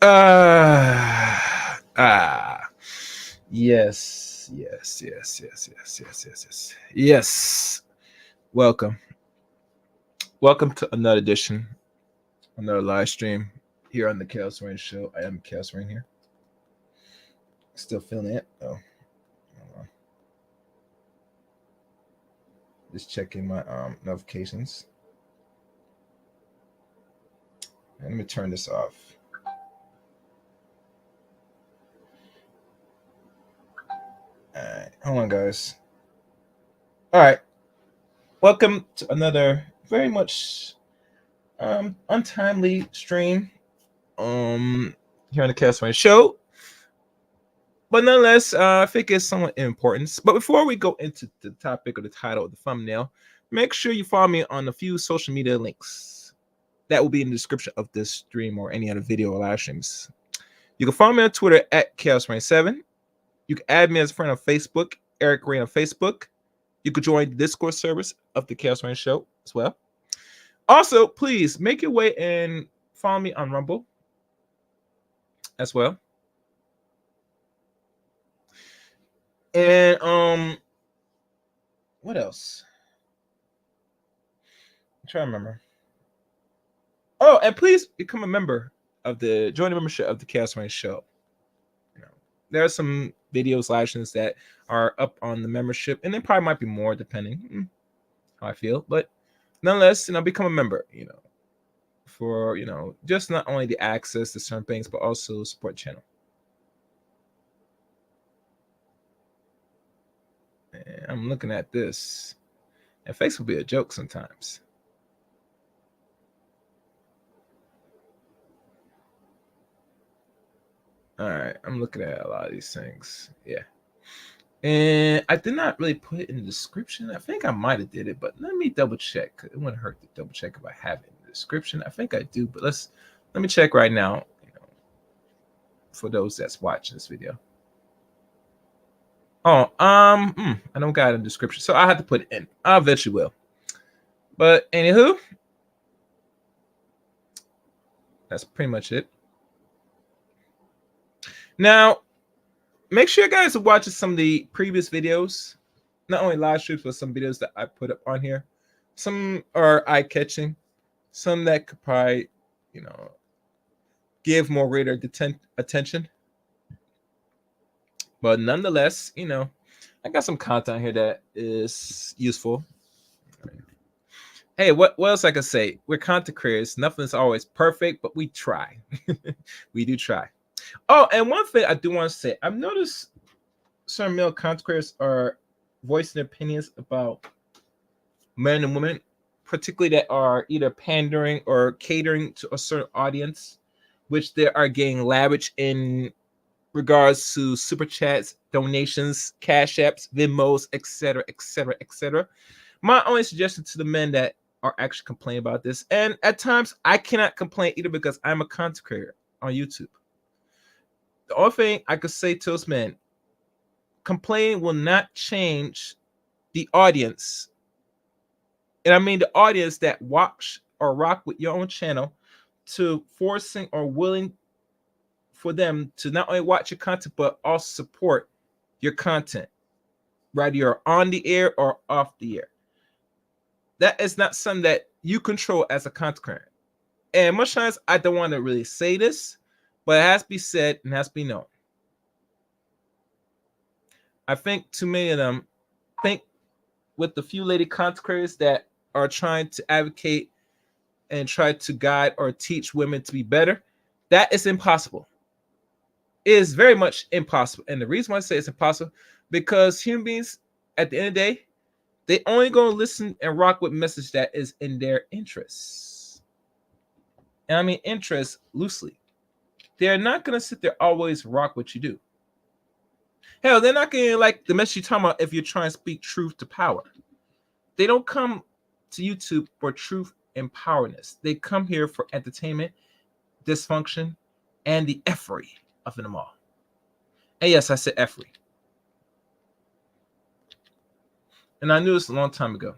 Yes, yes, yes, yes, yes, yes, yes, yes. Yes. Welcome. Welcome to another edition, another live stream here on the Chaos Rain Show. I am Chaos Rain here. Still feeling it. Oh, hold on. Just checking my notifications. Let me turn this off. Alright, hold on, guys. Alright. Welcome to another very much untimely stream here on the Chaos Rain Show. But nonetheless, I think it's somewhat important. But before we go into the topic or the title or the thumbnail, make sure you follow me on a few social media links. That will be in the description of this stream or any other video or live streams. You can follow me on Twitter at ChaosRain7. You can add me as a friend on Facebook, Eric Rain on Facebook. You could join the Discord service of the Chaos Rain Show as well. Also, please make your way and follow me on Rumble as well. And what else? I'm trying to remember. Oh, and please become a member of join the membership of the Chaos Rain Show. There are some videos, live streams that are up on the membership, and there probably might be more depending how I feel. But nonetheless, become a member. For just not only the access to certain things, but also support channel. And I'm looking at this, and Facebook will be a joke sometimes. All right, I'm looking at a lot of these things. Yeah. And I did not really put it in the description. I think I might have did it, but let me double check. It wouldn't hurt to double check if I have it in the description. I think I do, but let me check right now. For those that's watching this video. Oh, I don't got it in the description, so I have to put it in. I eventually will. But anywho, that's pretty much it. Now, make sure you guys are watching some of the previous videos, not only live streams, but some videos that I put up on here. Some are eye-catching, some that could probably, give more greater attention. But nonetheless, I got some content here that is useful. Hey, what else I can say? We're content creators. Nothing's always perfect, but we try. We do try. Oh, and one thing I do want to say, I've noticed certain male content creators are voicing opinions about men and women, particularly that are either pandering or catering to a certain audience, which they are getting lavish in regards to super chats, donations, cash apps, Venmos, etc., etc., etc. My only suggestion to the men that are actually complaining about this, and at times I cannot complain either because I'm a content creator on YouTube. The only thing I could say to those men, complaining will not change the audience. And I mean the audience that watch or rock with your own channel, to forcing or willing for them to not only watch your content, but also support your content, whether you're on the air or off the air. That is not something that you control as a content creator. And much times I don't want to really say this, but it has to be said and has to be known. I think too many of them think with the few lady content creators that are trying to advocate and try to guide or teach women to be better, that is impossible. It is very much impossible. And the reason why I say it's impossible, because human beings, at the end of the day, they only going to listen and rock with message that is in their interests. And I mean interest loosely. They're not going to sit there always rock what you do. Hell, they're not going to like the message you're talking about if you're trying to speak truth to power. They don't come to YouTube for truth and powerness. They come here for entertainment, dysfunction, and the effery of them all. And yes, I said effery. And I knew this a long time ago.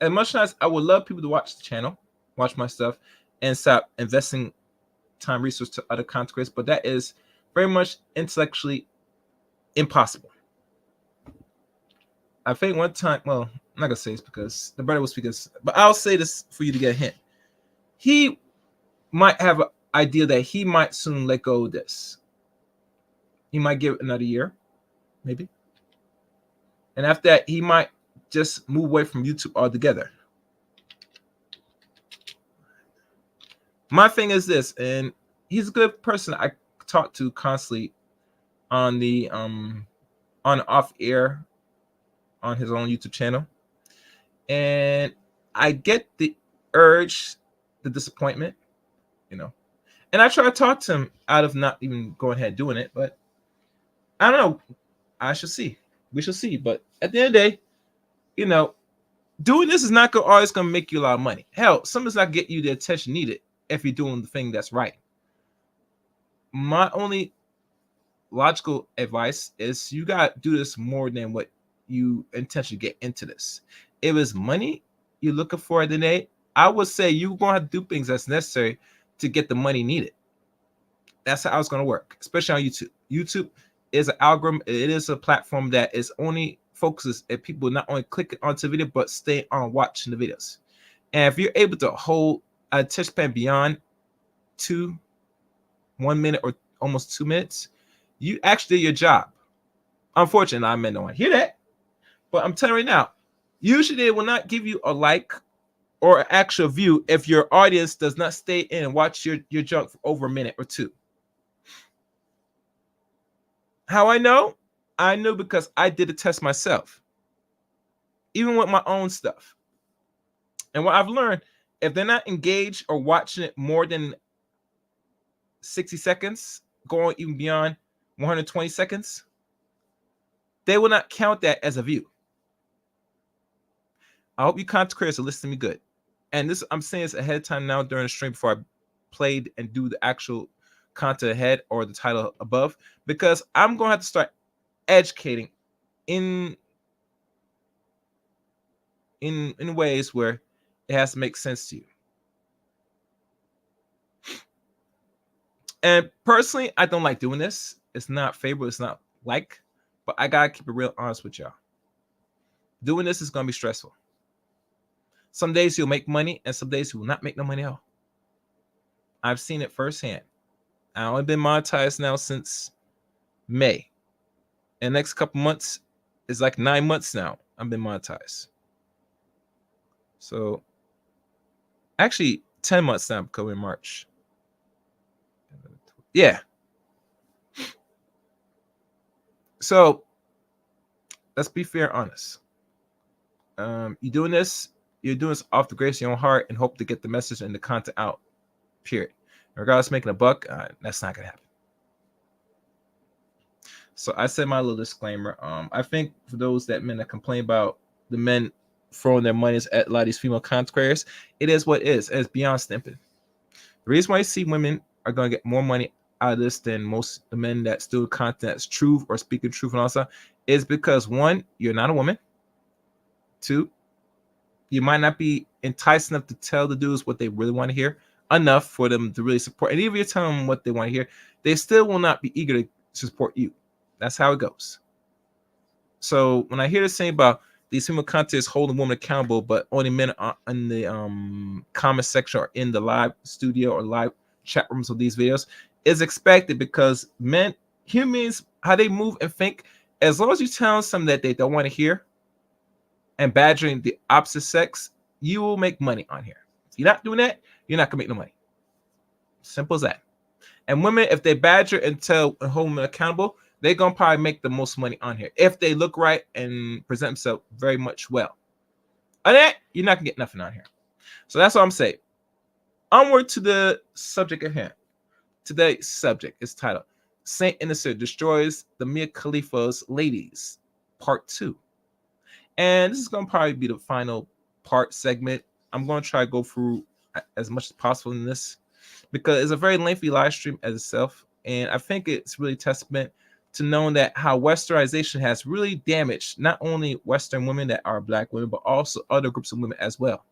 As much as I would love people to watch the channel, watch my stuff, and stop investing time research to other content creators, but that is very much intellectually impossible. I think one time, well, I'm not gonna say this because the brother will speak this, but I'll say this for you to get a hint. He might have an idea that he might soon let go of this. He might give it another year, maybe. And after that, he might just move away from YouTube altogether. My thing is this, and he's a good person I talk to constantly on the on off air on his own YouTube channel. And I get the urge, the disappointment, you know. And I try to talk to him out of not even going ahead doing it, but I don't know. I shall see. We shall see. But at the end of the day, you know, doing this is not always going to make you a lot of money. Hell, some is not get you the attention needed if you're doing the thing that's right. My only logical advice is you got to do this more than what you intentionally get into this. If it's money you're looking for at the day, I would say you're going to have to do things that's necessary to get the money needed. That's how it's going to work, especially on YouTube. YouTube is an algorithm. It is a platform that is only focuses if people not only click onto the video, but stay on watching the videos. And if you're able to hold a attention span beyond 1 minute or almost 2 minutes, you actually did your job. Unfortunately, I don't want to hear that, but I'm telling you right now, usually they will not give you a like or an actual view if your audience does not stay in and watch your junk for over a minute or two. How I know? I know because I did a test myself, even with my own stuff. And what I've learned, if they're not engaged or watching it more than 60 seconds, going even beyond 120 seconds, they will not count that as a view. I hope you content creators are listening to me good. And this, I'm saying this ahead of time now during the stream before I played and do the actual content ahead or the title above, because I'm going to have to start educating in ways where it has to make sense to you. And personally, I don't like doing this. It's not favorable. It's not like, but I got to keep it real honest with y'all. Doing this is going to be stressful. Some days you'll make money and some days you will not make no money at all. I've seen it firsthand. I've only been monetized now since May. And the next couple months is like 9 months now I've been monetized. So actually 10 months now because we're in March. Yeah. So let's be fair, honest. You're doing this off the grace of your own heart and hope to get the message and the content out. Period. Regardless of making a buck, that's not gonna happen. So I said my little disclaimer. I think for those men that complain about the men throwing their monies at a lot of these female content creators, it is what it is. It's beyond snipping. The reason why you see women are going to get more money out of this than most the men that still content that's truth or speaking truth and all that is because, one, you're not a woman. Two, you might not be enticed enough to tell the dudes what they really want to hear enough for them to really support. And even if you tell them what they want to hear, they still will not be eager to support you. That's how it goes. So when I hear this saying about these female contents holding women accountable, but only men are in the comment section or in the live studio or live chat rooms of these videos, is expected because humans, how they move and think, as long as you tell them something that they don't want to hear and badgering the opposite sex, you will make money on here. If you're not doing that, you're not gonna make no money. Simple as that. And women, if they badger and hold them accountable, they're gonna probably make the most money on here if they look right and present themselves very much well. On that, you're not gonna get nothing on here. So that's what I'm saying. Onward to the subject at hand. Today's subject is titled Saint Innocent Destroys the Mia Khalifa's Ladies, Part 2. And this is going to probably be the final part segment. I'm going to try to go through as much as possible in this because it's a very lengthy live stream as itself. And I think it's really testament to knowing that how Westernization has really damaged not only Western women that are Black women, but also other groups of women as well,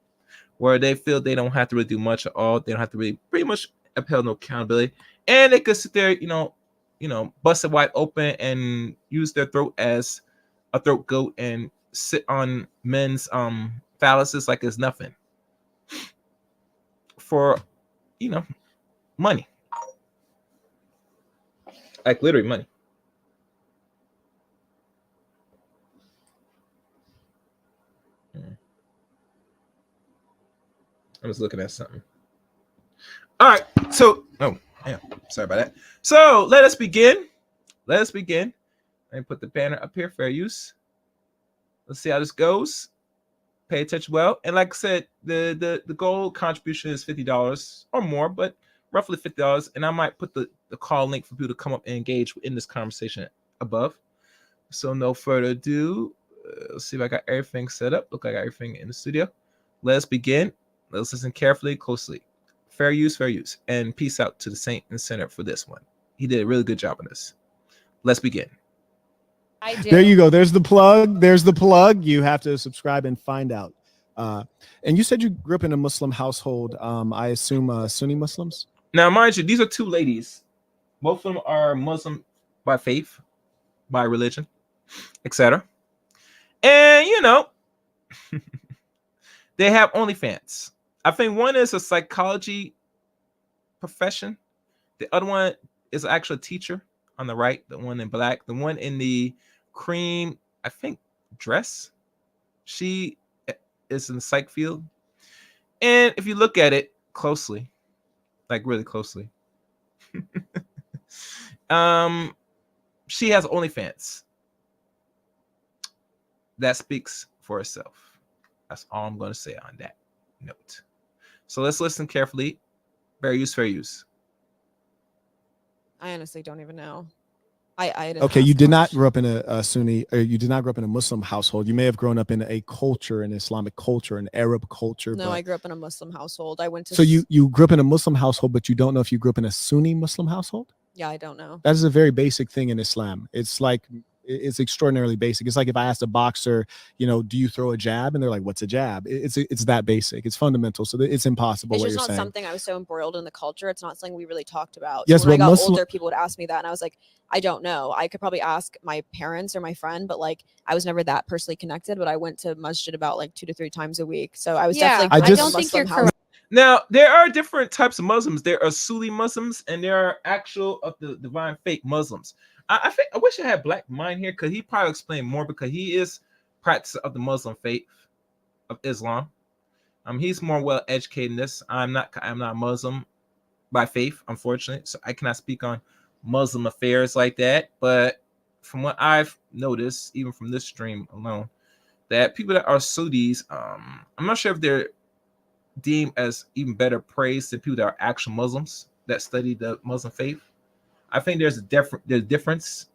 where they feel they don't have to really do much at all. They don't have to really pretty much upheld no accountability, and they could sit there, bust it wide open and use their throat as a throat goat and sit on men's phalluses like it's nothing for money, like literally money. I was looking at something. All right, so yeah, sorry about that. So let us begin. Let me put the banner up here, fair use. Let's see how this goes. Pay attention well. And like I said, the goal contribution is $50 or more, but roughly $50. And I might put the call link for people to come up and engage in this conversation above. So no further ado. Let's see if I got everything set up. Look like I got everything in the studio. Let's begin. Let's listen carefully, closely. Fair use. And peace out to the Saint and Center for this one. He did a really good job on this. Let's begin. I do. There you go. There's the plug. You have to subscribe and find out. And you said you grew up in a Muslim household. I assume Sunni Muslims? Now, mind you, these are two ladies. Both of them are Muslim by faith, by religion, etc. And, they have OnlyFans. I think one is a psychology profession. The other one is actually a teacher on the right, the one in black. The one in the cream, I think, dress. She is in the psych field. And if you look at it closely, like really closely, she has OnlyFans. That speaks for itself. That's all I'm going to say on that note. So let's listen carefully. Fair use. I honestly don't even know. Okay, you did not grow up in a Sunni, or you did not grow up in a Muslim household. You may have grown up in a culture, an Islamic culture, an Arab culture. No, I grew up in a Muslim household. I went to. So you grew up in a Muslim household, but you don't know if you grew up in a Sunni Muslim household? Yeah, I don't know. That is a very basic thing in Islam. It's extraordinarily basic. It's like if I asked a boxer, do you throw a jab? And they're like, what's a jab? It's that basic. It's fundamental. So it's impossible. It's what just you're not saying. Something I was so embroiled in the culture. It's not something we really talked about. Yes, so when I got Muslim older, people would ask me that, and I was like, I don't know. I could probably ask my parents or my friend, but like I was never that personally connected. But I went to masjid about like 2 to 3 times a week. So I was definitely. I don't think you're correct. Now, there are different types of Muslims. There are Sunni Muslims, and there are actual of the divine faith Muslims. I think I wish I had Black Mind here because he probably explain more because he is practicer of the Muslim faith of Islam. He's more well educated in this. I'm not Muslim by faith, unfortunately, so I cannot speak on Muslim affairs like that. But from what I've noticed, even from this stream alone, that people that are Sunnis, I'm not sure if they're deemed as even better praised than people that are actual Muslims that study the Muslim faith. I think there's a difference.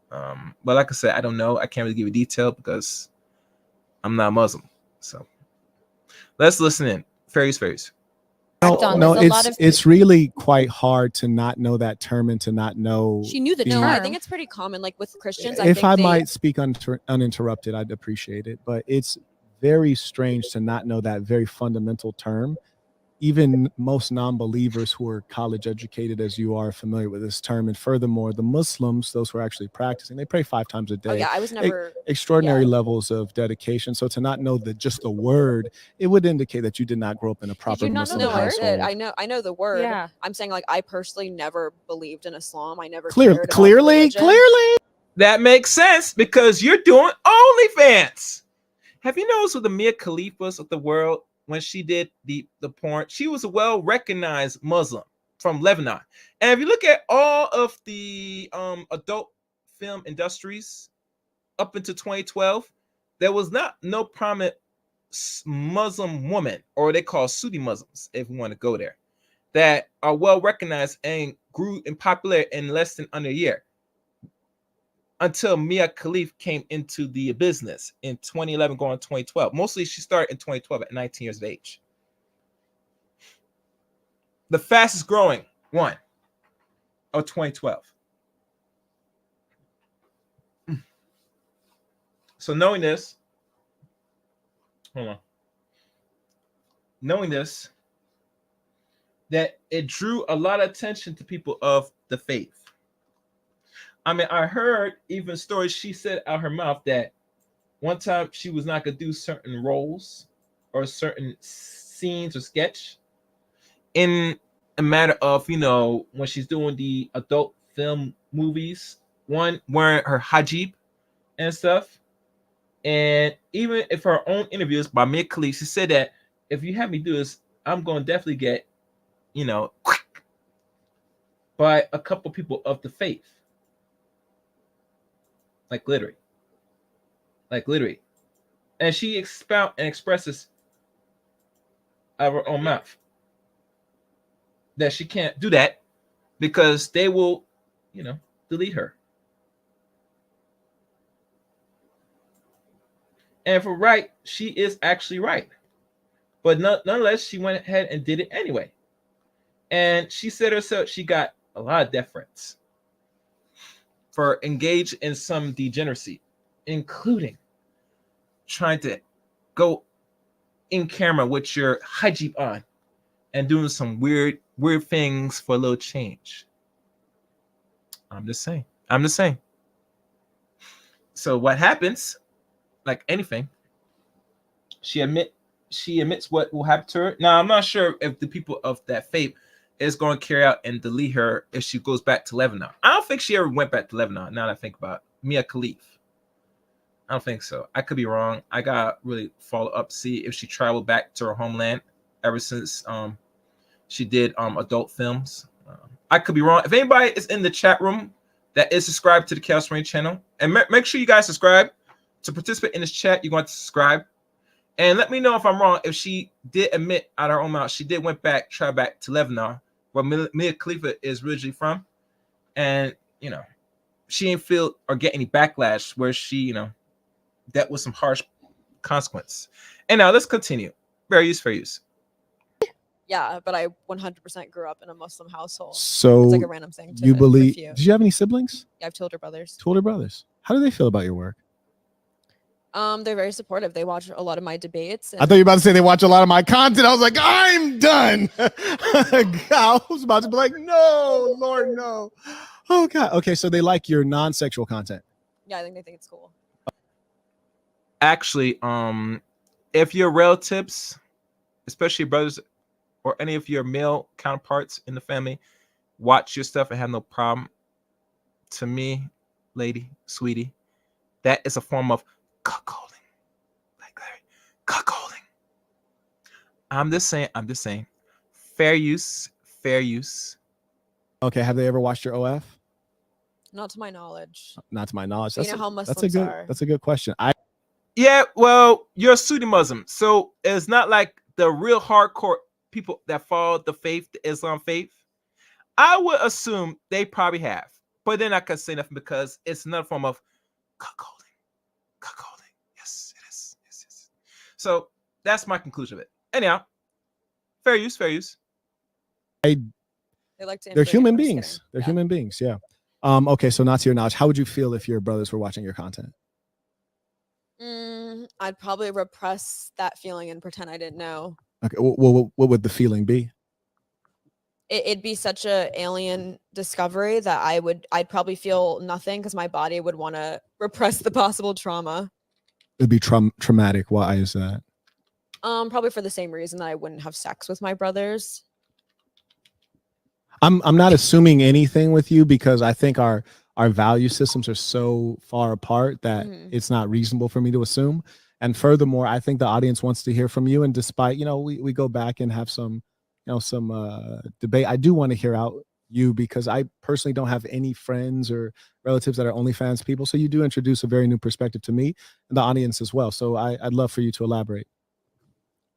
But like I said, I don't know. I can't really give you detail because I'm not Muslim. So let's listen in. Fair use. No, it's really quite hard to not know that term and to not know. She knew the term. I think it's pretty common, like with Christians. If I might speak uninterrupted, I'd appreciate it. But it's very strange to not know that very fundamental term. Even most non-believers who are college educated as you are familiar with this term. And furthermore, the Muslims, those who are actually practicing, they pray 5 times a day. Oh, yeah, I was never extraordinary levels of dedication. So to not know just the word, it would indicate that you did not grow up in a proper Muslim household. I know the word. Yeah. I'm saying like I personally never believed in Islam. I never clearly. That makes sense because you're doing OnlyFans. Have you noticed with the Mia Khalifas of the world? When she did the porn, she was a well-recognized Muslim from Lebanon. And if you look at all of the adult film industries up until 2012, there was no prominent Muslim woman, or they call Sunni Muslims, if we want to go there, that are well-recognized and grew in popularity in less than under a year. Until Mia Khalifa came into the business in 2011, going to 2012. Mostly she started in 2012 at 19 years of age. The fastest growing one of 2012. So knowing this, that it drew a lot of attention to people of the faith. I mean, I heard even stories she said out her mouth that one time she was not gonna do certain roles or certain scenes or sketch in a matter of, when she's doing the adult film movies, one wearing her hijab and stuff. And even if her own interviews by Mia Khalifa, she said that if you have me do this, I'm going to definitely get, by a couple people of the faith. Like literally. And she expound and expresses out of her own mouth that she can't do that because they will, delete her. And for right, she is actually right. But nonetheless, she went ahead and did it anyway. And she said herself she got a lot of deference for engaged in some degeneracy, including trying to go in camera with your hijab on and doing some weird things for a little change. I'm just saying. So what happens, like anything, she admits what will happen to her. Now, I'm not sure if the people of that faith is going to carry out and delete her if she goes back to Lebanon. I don't think she ever went back to Lebanon, now that I think about it. Mia Khalifa. I don't think so. I could be wrong. I got to really follow up, see if she traveled back to her homeland ever since she did adult films. I could be wrong. If anybody is in the chat room that is subscribed to the Chaos Rain channel, and make sure you guys subscribe. To participate in this chat, you're going to subscribe. And let me know if I'm wrong, if she did admit out of her own mouth, she did travel back to Lebanon, where Mia Khalifa is originally from. And, she didn't feel or get any backlash where she, dealt with some harsh consequence. And now let's continue. Fair use. Yeah, but I 100% grew up in a Muslim household. So it's like a random thing. You believe? Did you have any siblings? Yeah, I have two older brothers. Two older brothers. How do they feel about your work? They're very supportive. They watch a lot of my debates. I thought you were about to say they watch a lot of my content. I was like, I'm done. I was about to be like, no, Lord, no. Oh God. Okay, so they like your non-sexual content. Yeah, I think they think it's cool. Actually, if your relatives, especially brothers or any of your male counterparts in the family, watch your stuff and have no problem, to me, lady, sweetie, that is a form of cuckolding. Like cuckolding. I'm just saying. Fair use. Okay, have they ever watched your OF? Not to my knowledge. Not to my knowledge. That's how Muslims are. That's a good question. Yeah, well, you're a Sunni Muslim, so it's not like the real hardcore people that follow the faith, the Islam faith. I would assume they probably have, but then I could say nothing because it's another form of cuckolding. Yes, it is. Yes. So that's my conclusion of it. Anyhow, fair use. They like to. They're human beings. They're human beings. Yeah. Okay, so not to your knowledge, how would you feel if your brothers were watching your content? I'd probably repress that feeling and pretend I didn't know. Okay, what would the feeling be? It'd be such a alien discovery that I'd probably feel nothing because my body would want to repress the possible trauma. It'd be traumatic. Why is that? Probably for the same reason that I wouldn't have sex with my brothers. I'm not assuming anything with you because I think our value systems are so far apart that it's not reasonable for me to assume. And furthermore, I think the audience wants to hear from you. And despite, we go back and have some debate, I do want to hear out you because I personally don't have any friends or relatives that are OnlyFans people. So you do introduce a very new perspective to me and the audience as well. So I'd love for you to elaborate.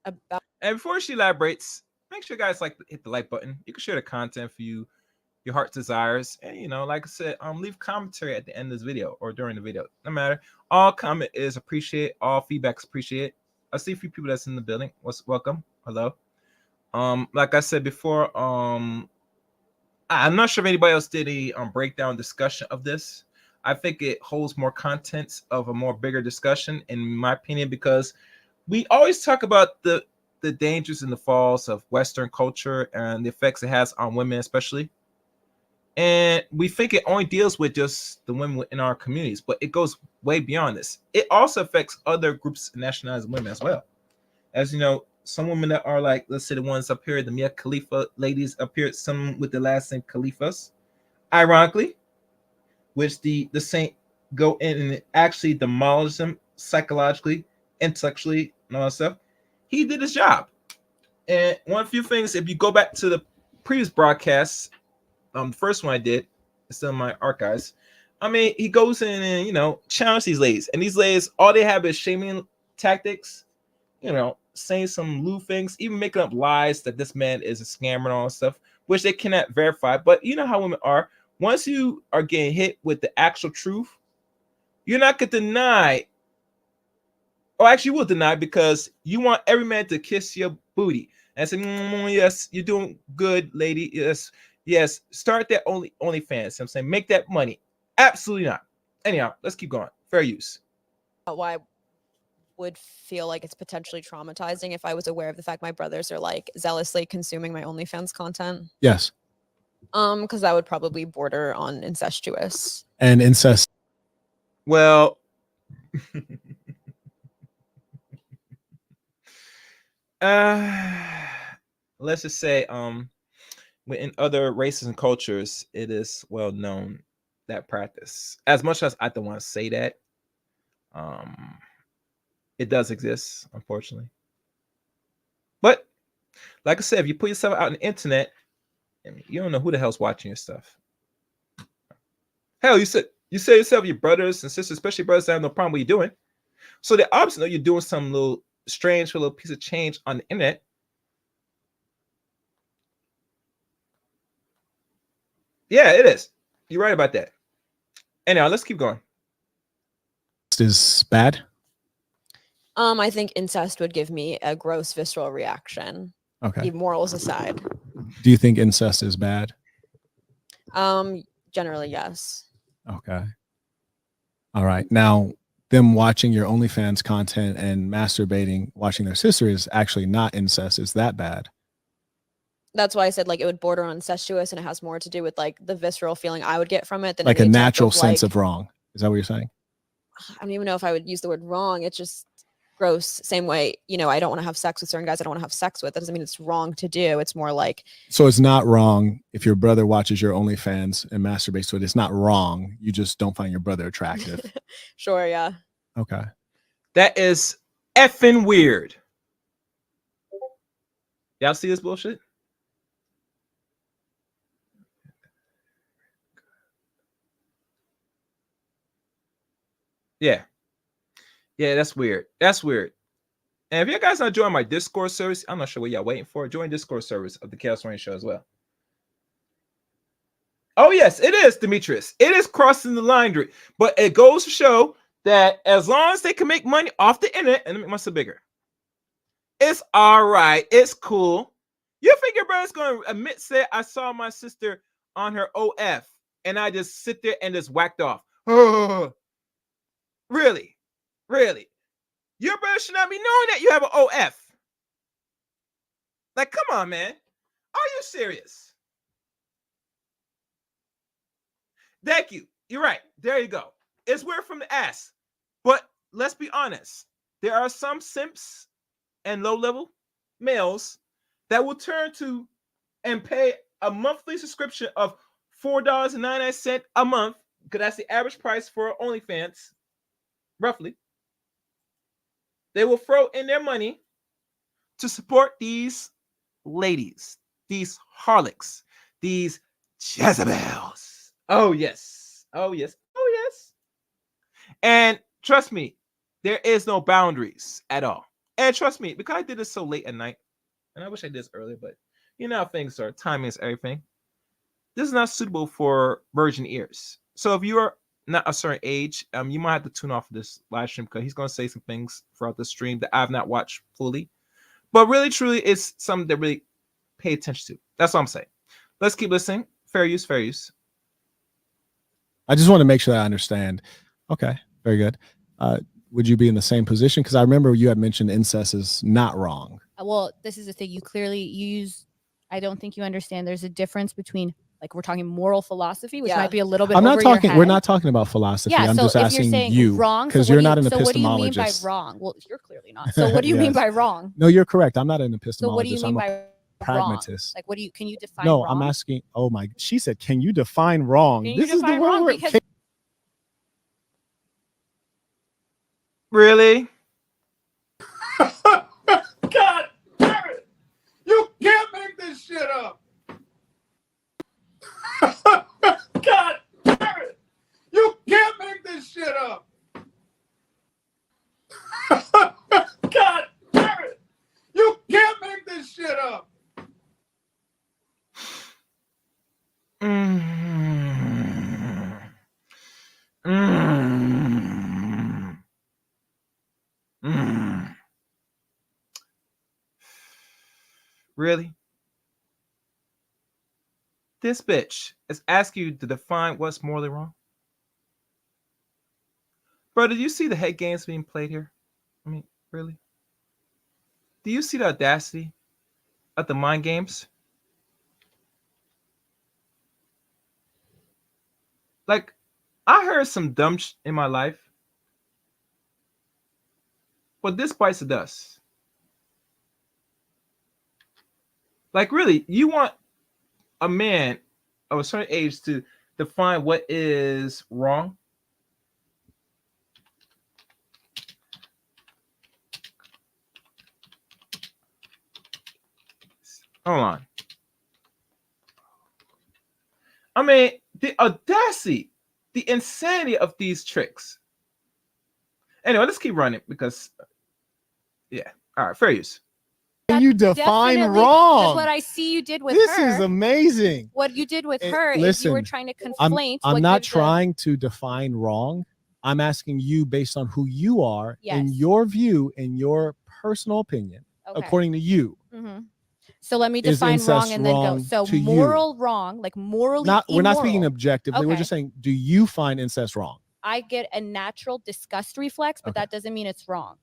And before she elaborates, make sure you guys hit the like button. You can share the content for your heart's desires. And like I said, leave commentary at the end of this video or during the video. No matter. All comment is appreciated. All feedback is appreciated. I see a few people that's in the building. Welcome. Hello. Like I said before, I'm not sure if anybody else did a breakdown discussion of this. I think it holds more contents of a more bigger discussion, in my opinion, because we always talk about the the dangers and the falls of Western culture and the effects it has on women, especially. And we think it only deals with just the women in our communities, but it goes way beyond this. It also affects other groups and nationalized women as well. As you know, some women that are like, let's say the ones up here, the Mia Khalifa ladies up here, some with the last name Khalifas, ironically, which the saint go in and actually demolish them psychologically, intellectually, and all that stuff. He did his job. And one few things, if you go back to the previous broadcasts, the first one I did, it's still in my archives. I mean, he goes in and, you know, challenge these ladies. And these ladies, all they have is shaming tactics, you know, saying some lewd things, even making up lies that this man is a scammer and all that stuff, which they cannot verify. But you know how women are. Once you are getting hit with the actual truth, you're not going to deny, or actually you will deny, because you want every man to kiss your booty and say, yes, you're doing good, lady. Yes, start that OnlyFans. I'm saying, make that money. Absolutely not. Anyhow, let's keep going. Fair use. Why I would feel like it's potentially traumatizing if I was aware of the fact my brothers are like zealously consuming my OnlyFans content. Yes. Because that would probably border on incestuous. And incest. Well, let's just say, in other races and cultures, it is well known that practice. As much as I don't want to say that, it does exist, unfortunately. But like I said, if you put yourself out on the internet, I mean, you don't know who the hell's watching your stuff. Hell, you say yourself, your brothers and sisters, especially brothers that have no problem with you doing. So they obviously know you're doing some little strange little piece of change on the internet. Yeah, it is. You're right about that. Anyhow, let's keep going. Is bad. I think incest would give me a gross visceral reaction. Okay. Morals aside. Do you think incest is bad? Generally, yes. Okay. All right. Now, them watching your OnlyFans content and masturbating, watching their sister is actually not incest. Is that bad? That's why I said like it would border on incestuous, and it has more to do with like the visceral feeling I would get from it than like a any type natural of, sense like, of wrong. Is that what you're saying? I don't even know if I would use the word wrong. It's just gross. Same way, you know, I don't want to have sex with certain guys I don't want to have sex with. That doesn't mean it's wrong to do. It's more like. So it's not wrong if your brother watches your OnlyFans and masturbates to it. It's not wrong. You just don't find your brother attractive. Sure, yeah. Okay. That is effing weird. Y'all see this bullshit? Yeah. Yeah, that's weird. That's weird. And if you guys not joining my Discord service, I'm not sure what y'all waiting for. Join Discord service of the Chaos Rain Show as well. Oh, yes, it is, Demetrius. It is crossing the line, but it goes to show that as long as they can make money off the internet, and let me make myself bigger, it's all right. It's cool. You think your brother's going to admit, say, I saw my sister on her OF, and I just sit there and just whacked off. Oh, really? Really? Your brother should not be knowing that you have an OF. Like, come on, man. Are you serious? Thank you. You're right. There you go. It's weird from the ass. But let's be honest. There are some simps and low-level males that will turn to and pay a monthly subscription of $4.99 a month, because that's the average price for OnlyFans, roughly. They will throw in their money to support these ladies, these harlots, these Jezebels. Oh, yes. Oh, yes. Oh, yes. And trust me, there is no boundaries at all. And trust me, because I did this so late at night, and I wish I did this earlier, but you know how things are. Timing is everything. This is not suitable for virgin ears. So if you are not a certain age, you might have to tune off this live stream, because he's going to say some things throughout the stream that I've not watched fully. But really, truly, it's something to really pay attention to. That's what I'm saying. Let's keep listening. Fair use, fair use. I just want to make sure I understand. Okay, very good. Would you be in the same position? Because I remember you had mentioned incest is not wrong. Well, this is the thing. You clearly use. I don't think you understand. There's a difference between like we're talking moral philosophy, which Yeah. might be a little bit. I'm not over your talking. head. We're not talking about philosophy. Yeah, I'm so just if you're asking saying you wrong, because so you're not an so what do you mean by epistemologist. wrong? Well, you're clearly not. So what do you mean Yes. by wrong? No, you're correct. I'm not an epistemologist. So what do you mean I'm a by wrong? pragmatist. Like, what do you? Can you define? No, wrong? I'm asking. Oh my! She said, "Can you define wrong?" Can you This is the define wrong? word. Because Really? God damn it! You can't make this shit up! God damn it! You can't make this shit up! God damn it! You can't make this shit up! Really? This bitch is asking you to define what's morally wrong? Bro, do you see the head games being played here? I mean, really? Do you see the audacity of the mind games? Like, I heard some dumb in my life, but this bites the dust. Like, really, you want a man of a certain age to define what is wrong? Hold on. I mean, the audacity, the insanity of these tricks. Anyway, let's keep running because, yeah. All right, fair use. Can you define definitely- wrong? Because what I see you did with This her. is amazing. What you did with Eh, her is you were listen, trying to I'm conflate. I'm what not gives trying to define wrong. I'm asking you based on who you are in Yes. your view, in your personal opinion, Okay. according to you. Mhm. So let me Is define incest wrong and then go. wrong So to you? moral wrong, like morally. We're not speaking immoral. objectively. We're Okay. just saying, do you find incest wrong? I get a natural disgust reflex, but Okay. that doesn't mean it's wrong.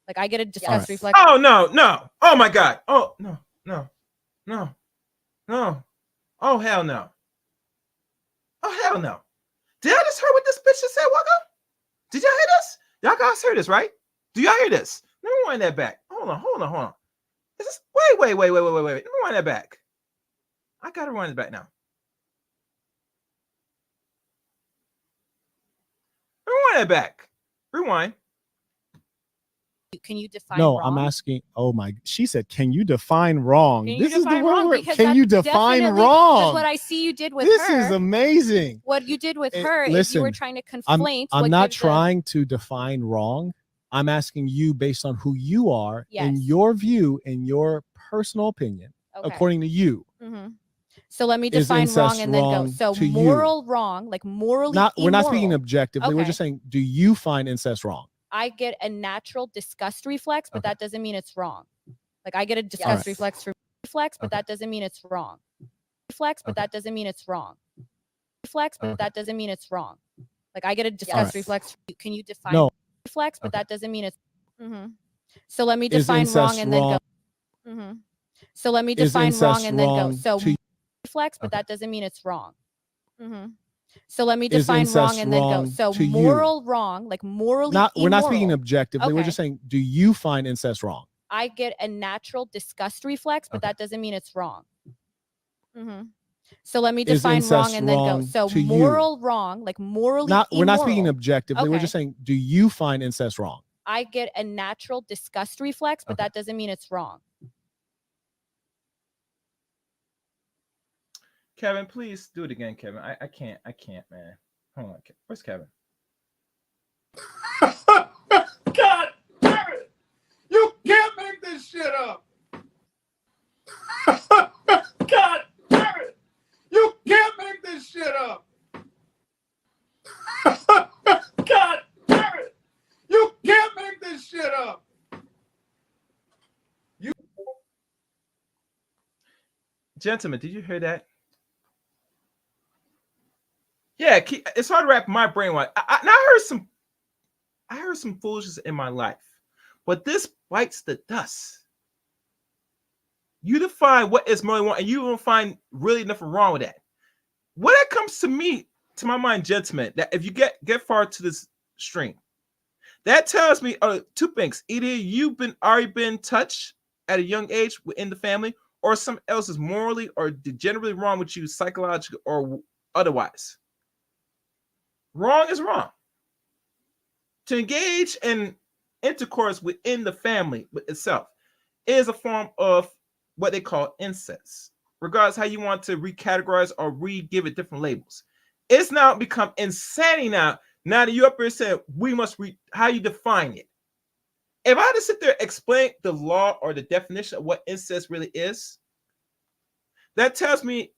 Like I get a disgust Alright. reflex. Oh, no, no. Oh, my God. Oh, no, no, no, no. Oh, hell no. Oh, hell no. Did I just hear what this bitch just said, Waka? Did y'all hear this? Y'all guys hear this, right? Do y'all hear this? Let me wind that back. Hold on. Is this, wait. Let me wind that back. I gotta wind it back now. Let me wind that back. Rewind. Can you define No, wrong? I'm asking. Oh my! She said, "Can you define wrong?" Can you This is define the wrong? word. Because Can you that's define definitely- wrong? Because what I see you did with This her. is amazing. What you did with Eh, her is you were listen, trying to I'm conflate. I'm what not gives trying to define wrong. I'm asking you based on who you are in Yes. your view, in your personal opinion, Okay. according to you. Mhm. So let me Is define wrong incest and then go. wrong So to you? moral wrong, like morally. We're not speaking immoral. objectively. We're Okay. just saying, do you find incest wrong? I get a natural disgust reflex, but Okay. that doesn't mean it's wrong. Like I get a disgust Alright. reflex, but Okay. that doesn't mean it's wrong. But Okay. that doesn't mean it's wrong. but Okay. that doesn't mean it's wrong. Like I get a disgust Alright. reflex. Can you define No. reflex? But Okay. that doesn't mean it's. Mhm. So let me Is define wrong incest and then wrong? go. Mhm. So let me Is define wrong incest and then go. wrong So to you? reflex, but Okay. that doesn't mean it's wrong. Mhm. So let me Is define wrong incest and then go. wrong So to you? moral wrong, like morally. We're not speaking immoral. objectively. We're Okay. just saying, do you find incest wrong? I get a natural disgust reflex, but Okay. that doesn't mean it's wrong. Mhm. So let me Is define wrong incest and then go. wrong So to you? moral wrong, like morally. We're not speaking immoral. objectively. We're Okay. just saying, do you find incest wrong? I get a natural disgust reflex, but Okay. that doesn't mean it's wrong. Kevin, please do it again, Kevin. I can't, man. Hold on. Where's Kevin? God damn it! You can't make this shit up! God damn it! You can't make this shit up! God damn it! You can't make this shit up! Gentlemen, did you hear that? Yeah, it's hard to wrap my brain around. I heard some foolishness in my life, but this bites the dust. You define what is morally wrong, and you don't find really nothing wrong with that. When it comes to me, to my mind, gentlemen, that if you get far to this string, that tells me two things. Either you've already been touched at a young age within the family, or something else is morally or degenerately wrong with you, psychologically or otherwise. Wrong is wrong. To engage in intercourse within the family itself is a form of what they call incest, regardless how you want to recategorize or re-give it different labels. It's now become insanity now that you up here saying we must how you define it. If I had to sit there and explain the law or the definition of what incest really is, that tells me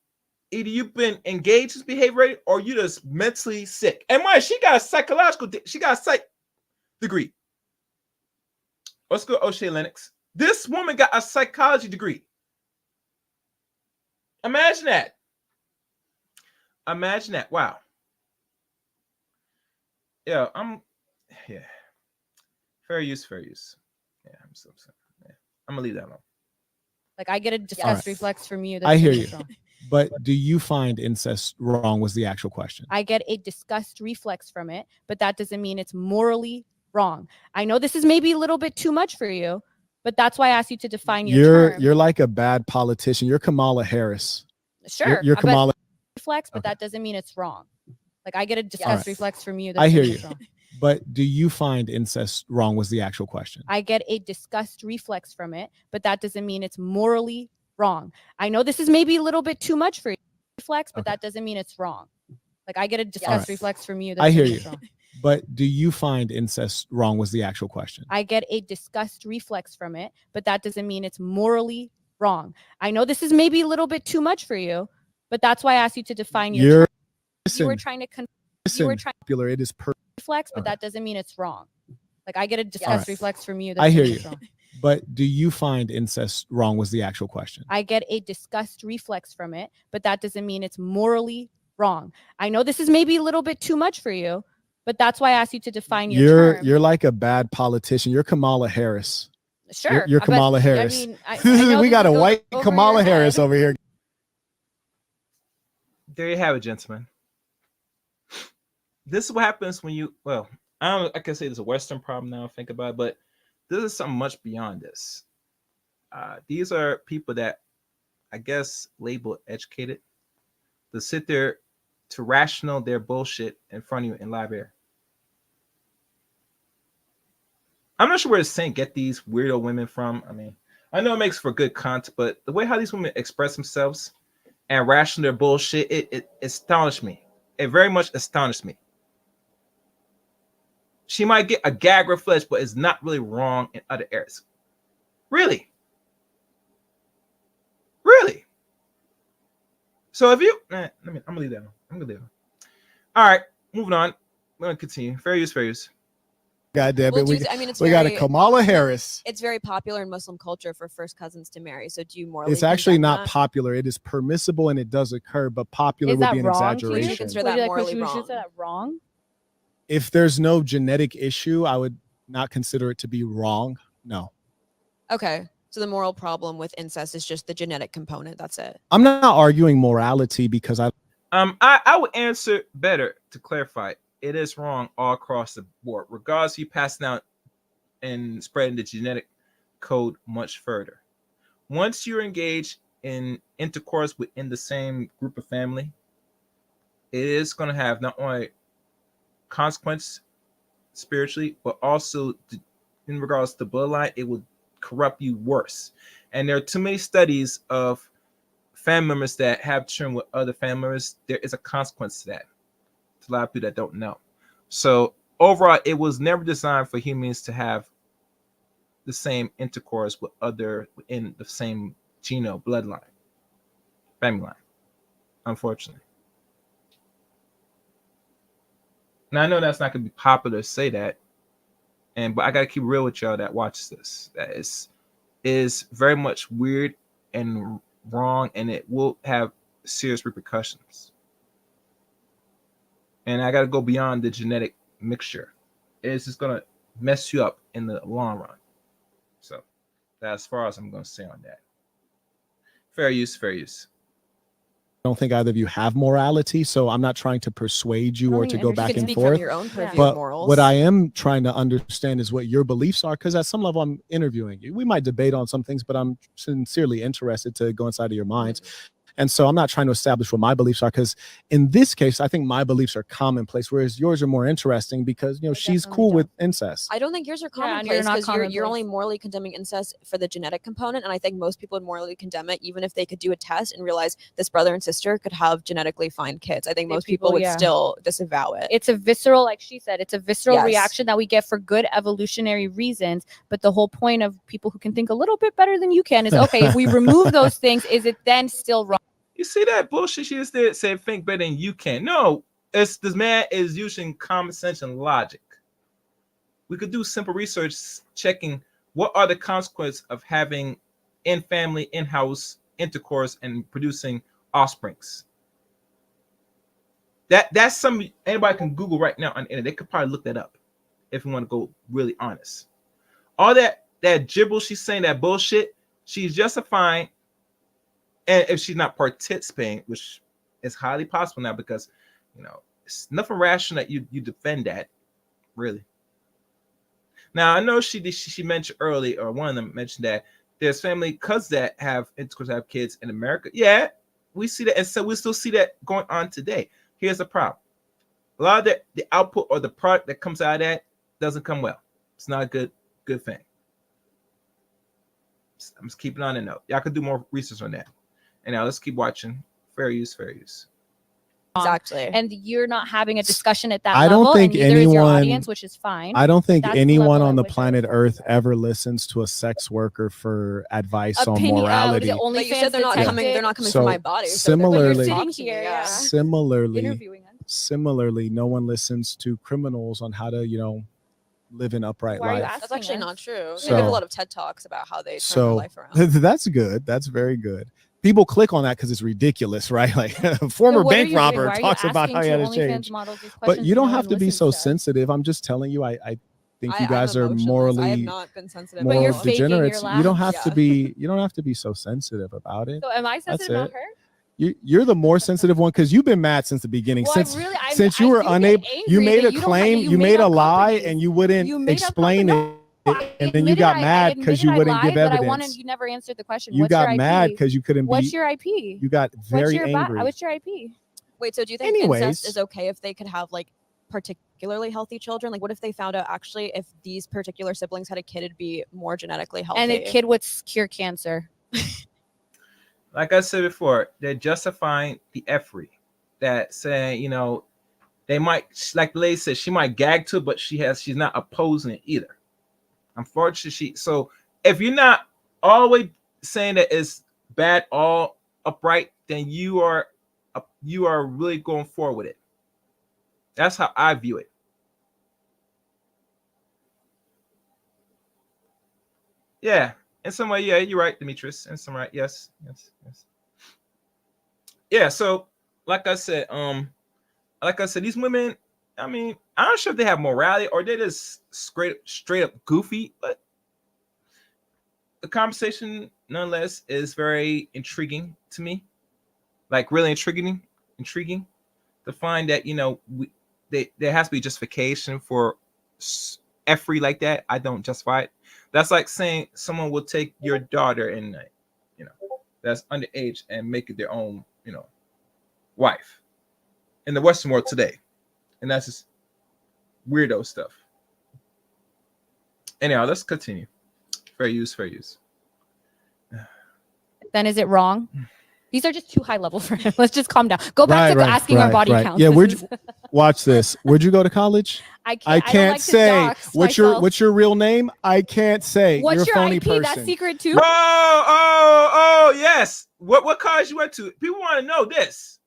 either you've been engaged in this behavior or you're just mentally sick. And why? She got a psych degree. Let's go, O'Shea Lennox. This woman got a psychology degree. Imagine that. Imagine that. Wow. Yeah. Fair use. Yeah, I'm gonna leave that alone. Like I get a disgust reflex from you. I hear you. But do you find incest wrong was the actual question. I get a disgust reflex from it, but that doesn't mean it's morally wrong. I know this is maybe a little bit too much for you, but that's why I asked you to define your term. You're like a bad politician. You're Kamala Harris. Sure. You're Kamala reflex, but that doesn't mean it's wrong. Like I get a disgust reflex from you. I hear you. But do you find incest wrong was the actual question. I get a disgust reflex from it, but that doesn't mean it's morally wrong. I know this is maybe a little bit too much for you. Reflex, but that doesn't mean it's wrong. Like I get a disgust reflex from you. I hear you. But do you find incest wrong was the actual question. I get a disgust reflex from it, but that doesn't mean it's morally wrong. I know this is maybe a little bit too much for you, but that's why I asked you to define your term. You were trying to popular. It is reflex, but that doesn't mean it's wrong. Like I get a disgust reflex from you. I hear you. But do you find incest wrong was the actual question. I get a disgust reflex from it, but that doesn't mean it's morally wrong. I know this is maybe a little bit too much for you, but that's why I asked you to define your term. You're like a bad politician. You're Kamala Harris. Sure. You're Kamala Harris. I mean, I we got a white Kamala Harris over here. There you have it, gentlemen. This is what happens when you, I can say there's a Western problem now, think about it, but this is something much beyond this. These are people that I guess labeled educated to sit there to rational their bullshit in front of you in live air. I'm not sure where the saint get these weirdo women from. I mean, I know it makes for good content, but the way how these women express themselves and ration their bullshit, it astonished me. It very much astonished me. She might get a gag reflex, but it's not really wrong in other areas. Really? So if you, I'm gonna leave that on. All right, moving on. We're gonna continue. Fair use. God damn it. It's we got a Kamala Harris. It's very popular in Muslim culture for first cousins to marry. So do you morally? It's actually not popular. It is permissible and it does occur, but popular would be an exaggeration. You consider that morally wrong? Is that wrong? If there's no genetic issue, I would not consider it to be wrong. No. Okay. So the moral problem with incest is just the genetic component. That's it. I'm not arguing morality because I would answer better to clarify. It is wrong all across the board, regardless of you passing out and spreading the genetic code much further. Once you're engaged in intercourse within the same group of family, it is going to have not only consequence spiritually, but also in regards to bloodline, it will corrupt you worse. And there are too many studies of family members that have children with other family members. There is a consequence to that. To a lot of people that don't know. So overall, it was never designed for humans to have the same intercourse with other in the same genome, bloodline, family line, unfortunately. Now I know that's not going to be popular to say that, but I got to keep real with y'all that watches this. That is very much weird and wrong, and it will have serious repercussions. And I got to go beyond the genetic mixture. It's just going to mess you up in the long run. So that's as far as I'm going to say on that. Fair use, fair use. I don't think either of you have morality, so I'm not trying to persuade you I don't or think to you go understand. back You can and speak forth. from your own purview But of morals. what I am trying to understand is what your beliefs are, because at some level I'm interviewing you. We might debate on some things, but I'm sincerely interested to go inside of your minds. And so I'm not trying to establish what my beliefs are, because in this case, I think my beliefs are commonplace, whereas yours are more interesting because, you know, I she's definitely cool don't. with incest. I don't think yours are Yeah, and commonplace you're not because you're only commonplace. morally condemning incest for the genetic component, and I think most people would morally condemn it even if they could do a test and realize this brother and sister could have genetically fine kids. I think most people would yeah. still disavow it. It's a visceral, like she said, it's a visceral Yes. reaction that we get for good evolutionary reasons. But the whole point of people who can think a little bit better than you can is, okay, if we remove those things, is it then still wrong? You see that bullshit she just did? Say think better than you can. No, it's this man is using common sense and logic. We could do simple research checking what are the consequences of having in-family, in-house intercourse and producing offsprings. That's something anybody can Google right now on the internet. They could probably look that up if you want to go really honest. All that gibble she's saying, that bullshit, she's justifying. And if she's not participating, which is highly possible now, because you know it's nothing rational that you defend that, really. Now I know she mentioned early, or one of them mentioned that there's family cousins that have intercourse, have kids in America. Yeah, we see that, and so we still see that going on today. Here's the problem: a lot of the output or the product that comes out of that doesn't come well. It's not a good thing. I'm just keeping on the note. Y'all could do more research on that. And now let's keep watching. Fair use, fair use. Exactly. And you're not having a discussion at that I level. don't think and neither is your anyone- audience, which is fine. I don't think That's the anyone level on at the which I planet was Earth talking ever listens to a sex worker for advice on Opinion- morality. the only But you said they're not coming. They're not coming So, from my body. similarly- so Sitting they're here, yeah. Similarly, interviewing us. similarly, no one listens to criminals on how to, live an upright Why are you life. asking That's actually us? not true. So- They give a lot of TED Talks about how they turn their life around. That's good. That's very good. People click on that because it's ridiculous, right? Like former So what are bank you doing? robber Why are you talks about how asking he had to to OnlyFans change. models these But questions you and don't no have one to be listens so to us? sensitive. I'm just telling you, I think you I'm guys are emotionless. I morally have not been sensitive. But more you're at all. faking your degenerates. You don't laugh. have to be. You don't have to be so sensitive about it. So am I That's sensitive, not it. her? You're the more sensitive one because you've been mad since the beginning. Well, since I since you were do get unable, you angry made that a you don't claim, have- you made a up lie, companies. and you wouldn't You made up explain company- it, I and then you admitted got I mad because you admitted I wouldn't give lied, but I wanted evidence. you never answered the question. You What's got your mad IP? because you couldn't What's be. your IP? You got very angry. What's your IP? Wait, so do you think Anyways. incest is okay if they could have like particularly healthy children? Like, what if they found out actually if these particular siblings had a kid, it'd be more genetically healthy? And the kid would cure cancer. Like I said before, they're justifying the effery. That saying, they might, like the lady said, she might gag to it, but she's not opposing it either. Unfortunately, so if you're not always saying that it's bad all upright, then you are really going forward with it. That's how I view it. Yeah, in some way, yeah, you're right, Demetrius. In some right, yes. Yeah, so like I said, these women, I mean, I'm not sure if they have morality or they're just straight up goofy, but the conversation nonetheless is very intriguing to me. Like really intriguing to find that, there has to be justification for effery like that. I don't justify it. That's like saying someone will take your daughter and that's underage and make it their own, wife in the Western world today. And that's just weirdo stuff. Anyhow, let's continue. Fair use. Then is it wrong? These are just too high level for him. Let's just calm down. Go back to asking our body counts. Yeah, watch this. Where'd you go to college? I I don't can't like to say. dox What's myself. your real name? I can't say. What's You're your a phony IP? person. That's secret too. Oh, yes. What college you went to? People want to know this.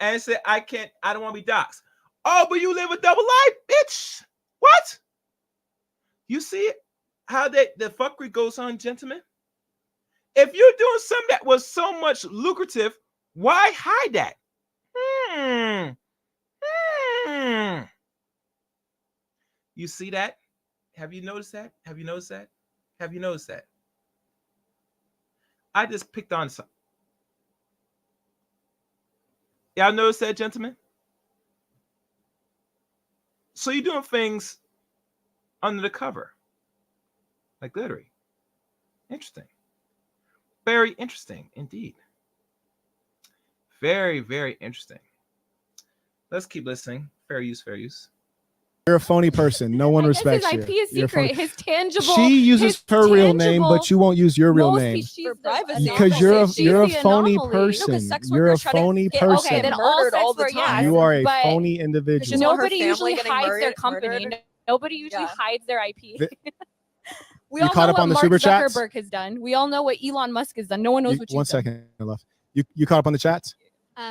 And say, I don't want to be doxxed. Oh, but you live a double life, bitch. What? You see how the fuckery goes on, gentlemen? If you're doing something that was so much lucrative, why hide that? You see that? Have you noticed that? I just picked on some. Y'all notice that, gentlemen? So you're doing things under the cover, like glittery. Interesting. Very interesting indeed. Very, very interesting. Let's keep listening. Fair use, fair use. You're a phony person. No one I guess respects his IP you. is You're secret. phony. His tangible. She uses his her real name, tangible- but you won't use your real No, name. she's For the privacy. Because Anomaly. you're a She's the phony anomaly. person. 'cause sex You're a workers try to phony get- person. Okay, then all murdered sex all the work, yes, time. You are a but phony She individual. doesn't want her nobody family usually getting hides their murdered- company. murdered. Nobody usually Yeah. hides their IP. We You all caught know up what on the Mark super chats? Zuckerberg has done. We all know what Elon Musk has done. No one knows what One you've done. second, love. You caught up on the chats?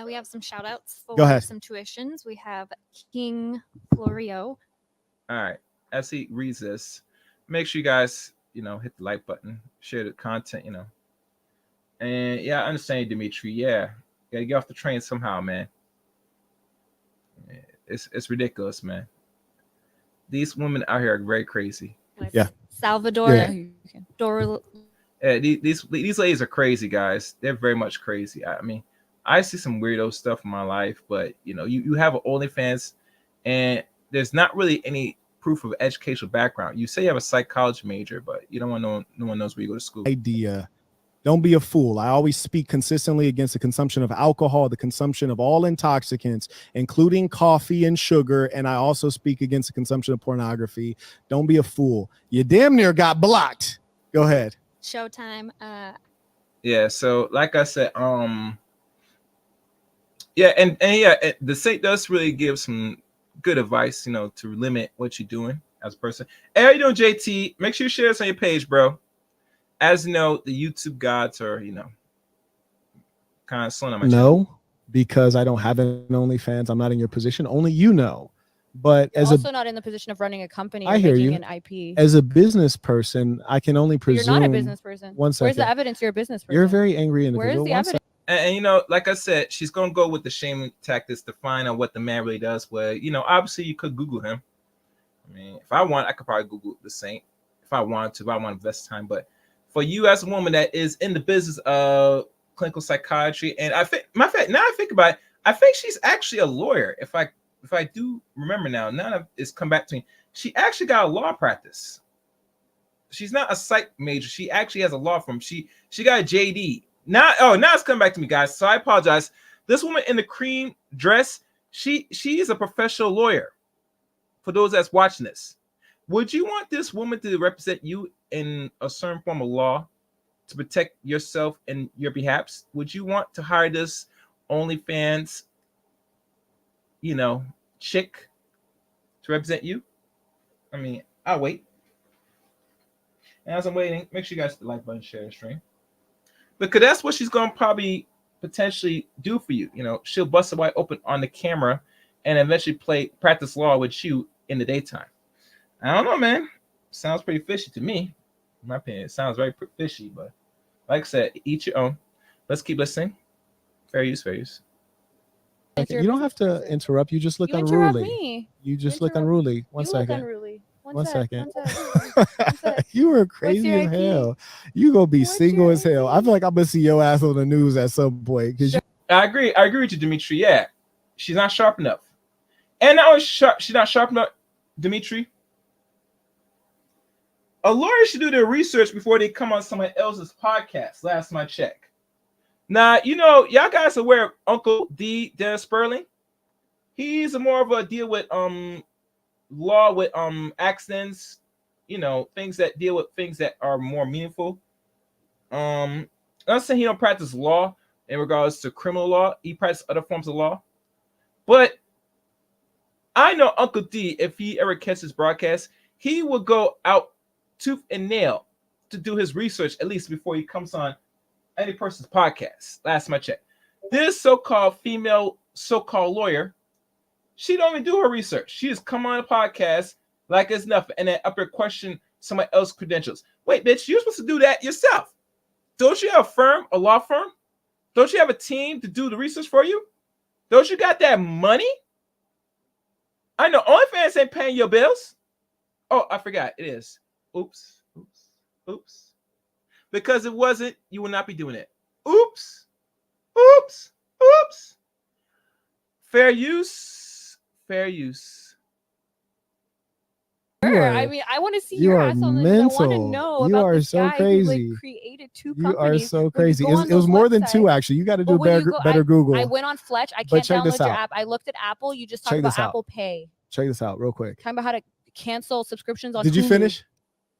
We have some shout outs Go for ahead. some tuitions. We have King Florio. All right. As he reads this, make sure you guys, hit the like button, share the content, And yeah, I understand you, Dimitri. Yeah. Gotta get off the train somehow, man. It's ridiculous, man. These women out here are very crazy. Yeah. Salvador Yeah. These ladies are crazy, guys. They're very much crazy. I mean, I see some weirdo stuff in my life, but you have an OnlyFans, and there's not really any proof of educational background. You say you have a psychology major, but you don't want no one knows where you go to school. Idea. Don't be a fool. I always speak consistently against the consumption of alcohol, the consumption of all intoxicants, including coffee and sugar. And I also speak against the consumption of pornography. Don't be a fool. You damn near got blocked. Go ahead. Showtime. Yeah. So, like I said, yeah, and yeah, the state does really give some good advice, to limit what you're doing as a person. Hey, how you doing, JT? Make sure you share this on your page, bro. As you know, the YouTube gods are, kind of slowing on my channel. No, because I don't have an OnlyFans. I'm not in your position. Only you know. But You're as also not in the position of running a company or I hear making you. an IP. as a business person, I can only You're presume. not a business person. One Where's the second. evidence you're a business person? You're a very angry Where's individual. the One evidence? And like I said, she's gonna go with the shame tactics to find out what the man really does. Where obviously you could Google him. I mean, if I want, I could probably Google the Saint if I wanted to. If I want to invest time, but for you as a woman that is in the business of clinical psychiatry, and I think, now I think about it, I think she's actually a lawyer. If I do remember now, none of it's come back to me. She actually got a law practice. She's not a psych major. She actually has a law firm. She got a JD. Now it's coming back to me, guys. So I apologize. This woman in the cream dress, she is a professional lawyer. For those that's watching this, would you want this woman to represent you in a certain form of law to protect yourself and your behalves? Would you want to hire this OnlyFans, chick to represent you? I mean, I'll wait. And as I'm waiting, make sure you guys hit the like button, share the stream. Because that's what she's going to probably potentially do for you. She'll bust it wide open on the camera and eventually practice law with you in the daytime. I don't know, man. Sounds pretty fishy to me. In my opinion, it sounds very fishy, but like I said, each your own. Let's keep listening. Fair use, fair use. You don't have to interrupt. You just look You interrupt unruly. me. You just look interrupt- unruly. One You look second. unruly. One second. One sec. You were crazy your as IP? hell. You gonna be What's single your as hell. I IP? feel like I'm gonna see your ass on the news at some point. Because I agree with you, Dimitri. Yeah, she's not sharp enough. And not only she's not sharp enough, Dimitri. A lawyer should do their research before they come on someone else's podcast. Last time I checked. Now, y'all guys are aware of Uncle D, Dennis Sperling. He's more of a deal with law with accidents, things that deal with things that are more meaningful. I'm not saying he don't practice law in regards to criminal law. He practices other forms of law. But I know Uncle D, if he ever catches broadcast, he will go out tooth and nail to do his research, at least before he comes on any person's podcast. Last time I checked. This so-called female so-called lawyer, she don't even do her research. She just come on a podcast like it's nothing and then up here question somebody else's credentials. Wait, bitch, you're supposed to do that yourself. Don't you have a firm, a law firm? Don't you have a team to do the research for you? Don't you got that money? I know OnlyFans ain't paying your bills. Oh, I forgot. It is. Oops. Because it wasn't, you will not be doing it. Oops. Oops. Oops. Fair use. Fair use. Sure. are- I mean, I want to see you your are ass on this. I want to mental. know You about are this so guy crazy. who like created two You are companies. so When you crazy. go It on was those more than two, websites- actually. You got to But do when you better Google. I went on Fletch. I But can't check download this your out. app. I looked at Apple. You just talk Check about this out. Apple Pay. Check this out real quick. Talking about how to cancel subscriptions on Did you Hulu. finish?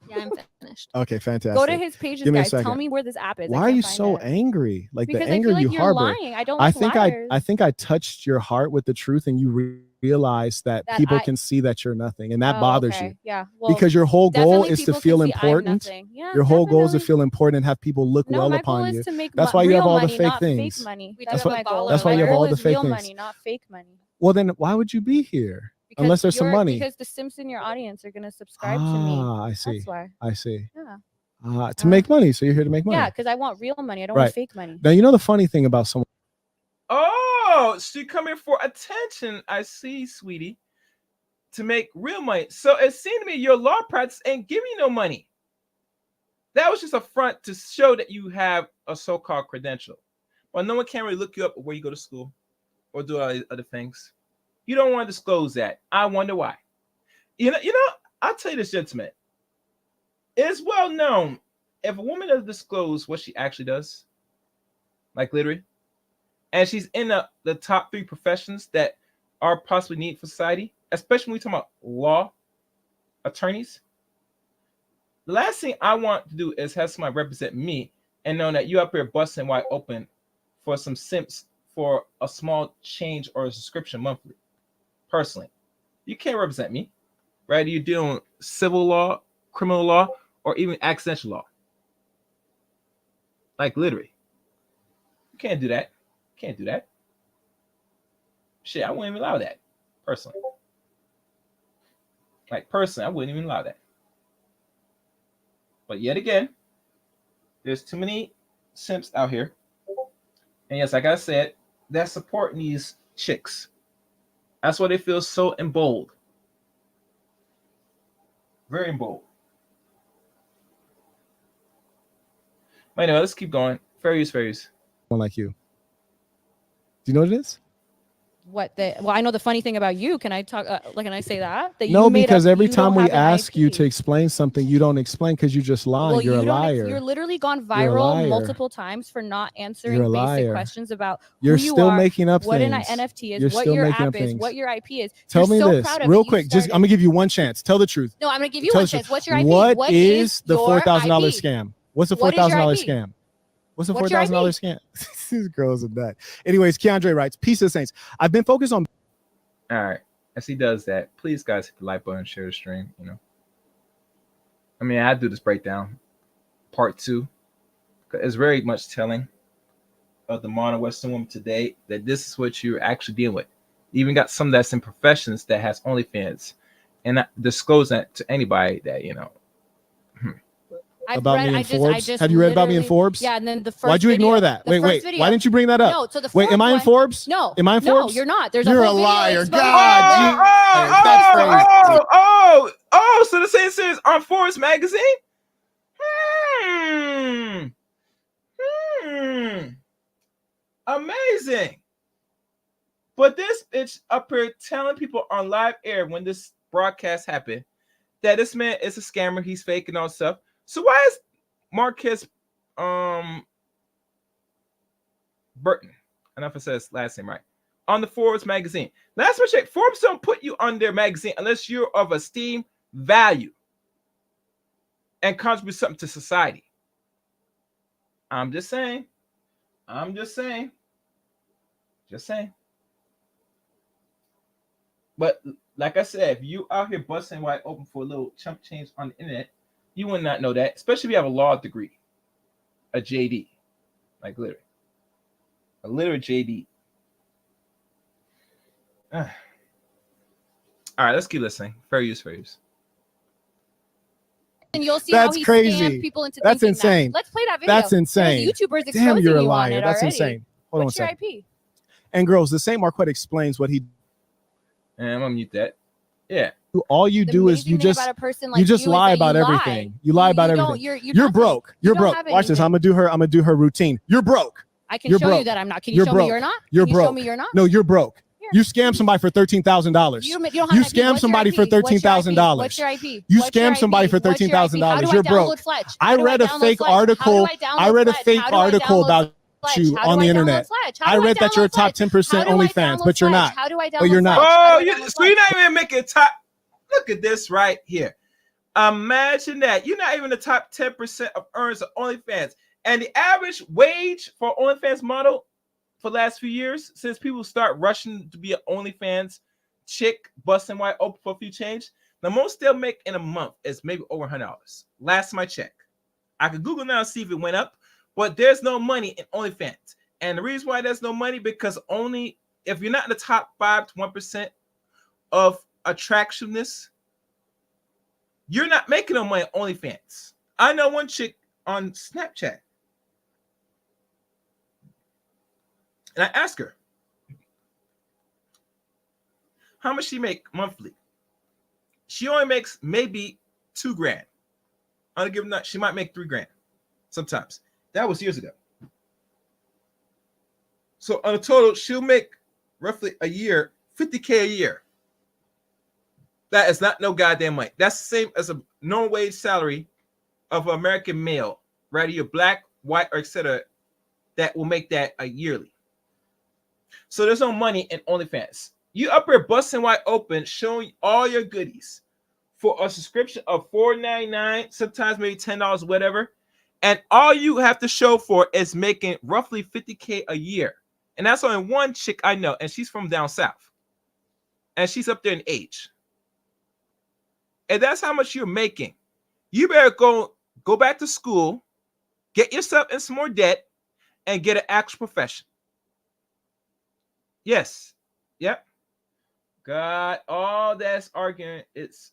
Yeah, I'm finished. Okay, fantastic. Go to his pages, Give me a guys. Tell second. me where this app is. I Why are can't you find so it. angry? Like Because the I anger feel like you you're harbor. lying. I don't I like think liars. I think I touched your heart with the truth, and you realize that That people I- can see that you're nothing, and that Oh, bothers okay. you. Yeah. Well, Because your whole goal definitely is to people feel can see I'm important. nothing. Yeah, Your whole goal is to definitely. feel important and have people look No, well my goal upon is you. to make That's why you have real all the money, fake not things. fake money. We That's do my have goal. That's why you My have goal all the is fake real things. money, not fake money. Well, then why would you be here? Because Unless there's some you're- money. Because the Simps in your audience are gonna subscribe to me. I see. That's why. I see. Yeah. To make money. So you're here to make money. Yeah, because I want real money. I don't Right. want fake money. Now, you know the funny thing about someone. Oh, she coming for attention. I see, sweetie. To make real money. So it seemed to me your law practice ain't giving you no money. That was just a front to show that you have a so-called credential. Well, no one can really look you up where you go to school or do other things. You don't want to disclose that. I wonder why. You know, I'll tell you this, gentlemen. It's well known if a woman doesn't disclose what she actually does, like literally, and she's in the top 3 professions that are possibly needed for society, especially when we talk about law attorneys. The last thing I want to do is have somebody represent me and know that you up here busting wide open for some simps for a small change or a subscription monthly. Personally, you can't represent me, right? You're dealing civil law, criminal law, or even accidental law. Like literally, you can't do that. Can't do that. Shit, I wouldn't even allow that. Personally, like personally, I wouldn't even allow that. But yet again, there's too many simps out here, and yes, like I said, that supporting these chicks. That's why they feel so emboldened. Very emboldened. But anyway, let's keep going. Fair use, fair use. One like you. Do you know what it is? Well, I know the funny thing about you. Can I talk? Can I say that? No, you made because up, every you time don't we have an ask you IP. to explain something, you don't explain because you just lying. Well, You're a you don't liar. You're literally gone You're a viral liar. multiple times for not answering You're a basic liar. questions about You're who you still are, making up what things. an NFT is, You're what still your making app up is, things. what your IP is. Tell You're me so this proud of real it. You quick. Just I'm started- gonna give you one chance. Tell the truth. No, I'm gonna give you Tell one the truth. chance. What's your IP? What is the your $4,000 IP? scam? What's the What is your $4,000 IP? scam? What's the What's your $4,000 scam? These girls are nut. Anyways, Keandre writes, "Peace of the Saints. I've been focused on." All right. As he does that, please guys hit the like button and share the stream. I mean, I do this breakdown, part 2. It's very much telling of the modern Western woman today that this is what you're actually dealing with. You even got some that's in professions that has OnlyFans and not disclose that to anybody that About me in Forbes? Have you read about me in Forbes? Yeah, and then the first. Why'd you ignore that? Wait. Why didn't you bring that up? No, so the Wait, am Forbes I in one- Forbes? No. Am I in Forbes? No, you're not. There's You're a a whole video liar. exposing- God, that's crazy. So the same says on Forbes magazine? Amazing. But this bitch up here telling people on live air when this broadcast happened that this man is a scammer, he's fake and all stuff. So why is Marquez Burton, I don't know if it says last name right, on the Forbes magazine? Last time I checked, Forbes don't put you on their magazine unless you're of esteem, value, and contribute something to society. I'm just saying. Just saying. But like I said, if you out here busting wide open for a little chump change on the internet, you would not know that, especially if you have a law degree, a JD, like literally, a literal JD. All right, let's keep listening. Fair use, fair use. And you'll see That's how he crazy. scammed people into That's thinking insane. That. Let's play that video. That's insane. There's YouTubers exposing Damn, you're a you on liar. it That's already. insane. Hold What's on your a second. IP? And girls, the Saint Marquette explains what he. And I'm gonna mute that. Yeah, all you The do is amazing you thing just about a person like you just is lie that about you lie. everything. You lie about don't- everything. You're You're nothing. broke. You You're don't broke. have Watch this. anything. I'm gonna do her routine. You're broke. I can You're show you broke. that I'm not. Can you You're show broke. me you're not? You're Can you show broke. me you're not? No, you're broke. Here. You scam somebody for $13,000. You don't You have IP. scam What's your somebody IP? for What's your IP? $13,000. What's your IP? You What's your scam somebody IP? for What's your IP? $13,000. How do I You're download broke. Fletch? I How do read a download fake Fletch? How do article. I download I read a Fletch? fake How do I article download about Fletch? you How do on I the download internet. Fletch? How I do read that you're a download top Fletch? 10% How do I OnlyFans, download but you're Fletch? not. How do I download But you're not. Fletch? How Oh, do I you download so you're Fletch? not even making top. Look at this right here. Imagine that. You're not even the top 10% of earners of OnlyFans. And the average wage for OnlyFans model for the last few years, since people start rushing to be an OnlyFans chick, busting wide open for a few change, the most they'll make in a month is maybe over $100. Last time I checked. I could Google now and see if it went up, but there's no money in OnlyFans. And the reason why there's no money, because only if you're not in the top 5 to 1% of attractiveness, you're not making no money on OnlyFans. I know one chick on Snapchat, and I asked her how much she make monthly. She only makes maybe $2,000. I'm giving that she might make $3,000 sometimes. That was years ago. So on a total, she'll make roughly a year, $50K a year. That is not no goddamn money. That's the same as a normal wage salary of an American male, right? You're black, white, or etc. That will make that a yearly. So there's no money in OnlyFans. You up here busting wide open, showing all your goodies for a subscription of $4.99, sometimes maybe $10, whatever. And all you have to show for is making roughly $50K a year. And that's only one chick I know, and she's from down south. And she's up there in age. And that's how much you're making. You better go back to school, get yourself in some more debt, and get an actual profession. Yes. Yep. God, all that's arguing, it's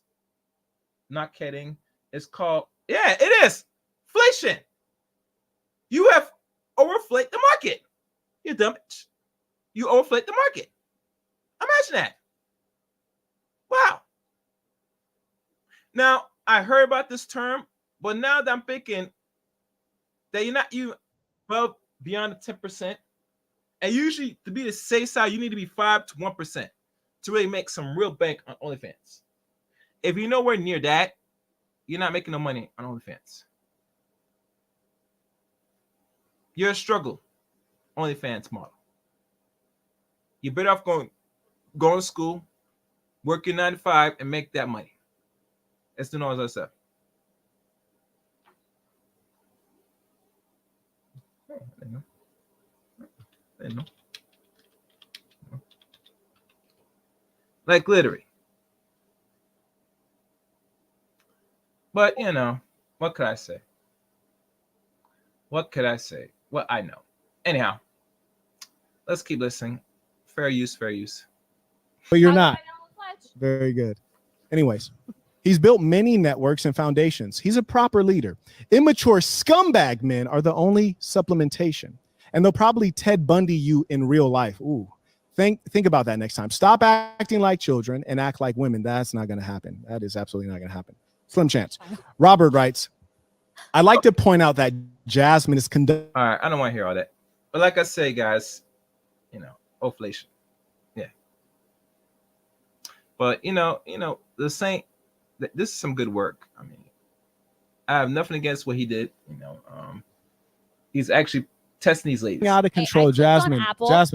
not kidding. It's called, yeah, it is inflation. You have overflated the market. You dumb bitch. You overflate the market. Imagine that. Wow. Now, I heard about this term, but now that I'm thinking that you're not even well beyond the 10%. And usually, to be the safe side, you need to be 5 to 1% to really make some real bank on OnlyFans. If you're nowhere near that, you're not making no money on OnlyFans. You're a struggle OnlyFans model. You're better off going to school, work your 9 to 5, and make that money. That's the noise I said. Like literally. But you know, what could I say? What could I say? What I know. Anyhow, let's keep listening. Fair use, fair use. But you're not. Very good. Anyways, he's built many networks and foundations. He's a proper leader. Immature scumbag men are the only supplementation. And they'll probably Ted Bundy you in real life. Ooh. Think about that next time. Stop acting like children and act like women. That's not going to happen. That is absolutely not going to happen. Slim chance. Robert writes, I'd like to point out that Jasmine is conducting. All right, I don't want to hear all that. But like I say, guys, you know, inflation. Yeah. But you know, the Saint, this is some good work. I mean, I have nothing against what he did. You know, he's actually testing these ladies. Out of control. Jasmine,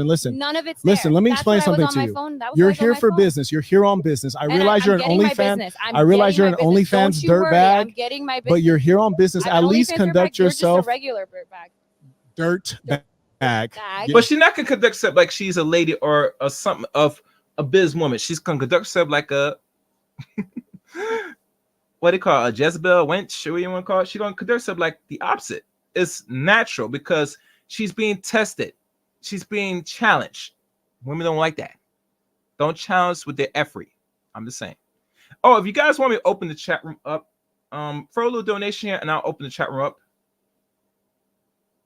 listen. None of it's Listen, there. let me That's explain what I was something on to my you. phone. That was You're what I was on here my for phone. business. You're here on business. I And realize you're an getting my OnlyFans. business. I realize you're an getting my business. Don't OnlyFans you worry, I'm dirtbag, getting my business. but you're here on business. I'm At an least OnlyFans conduct dirtbag. You're yourself. just a regular dirtbag. Bag. But she's not gonna conduct herself like she's a lady or a something of a businesswoman. She's gonna conduct herself like a what do you call it? A Jezebel, wench, or what you want to call it? She's gonna conduct herself like the opposite. It's natural because she's being tested. She's being challenged. Women don't like that. Don't challenge with their effery. I'm just saying. Oh, if you guys want me to open the chat room up, throw a little donation here, and I'll open the chat room up.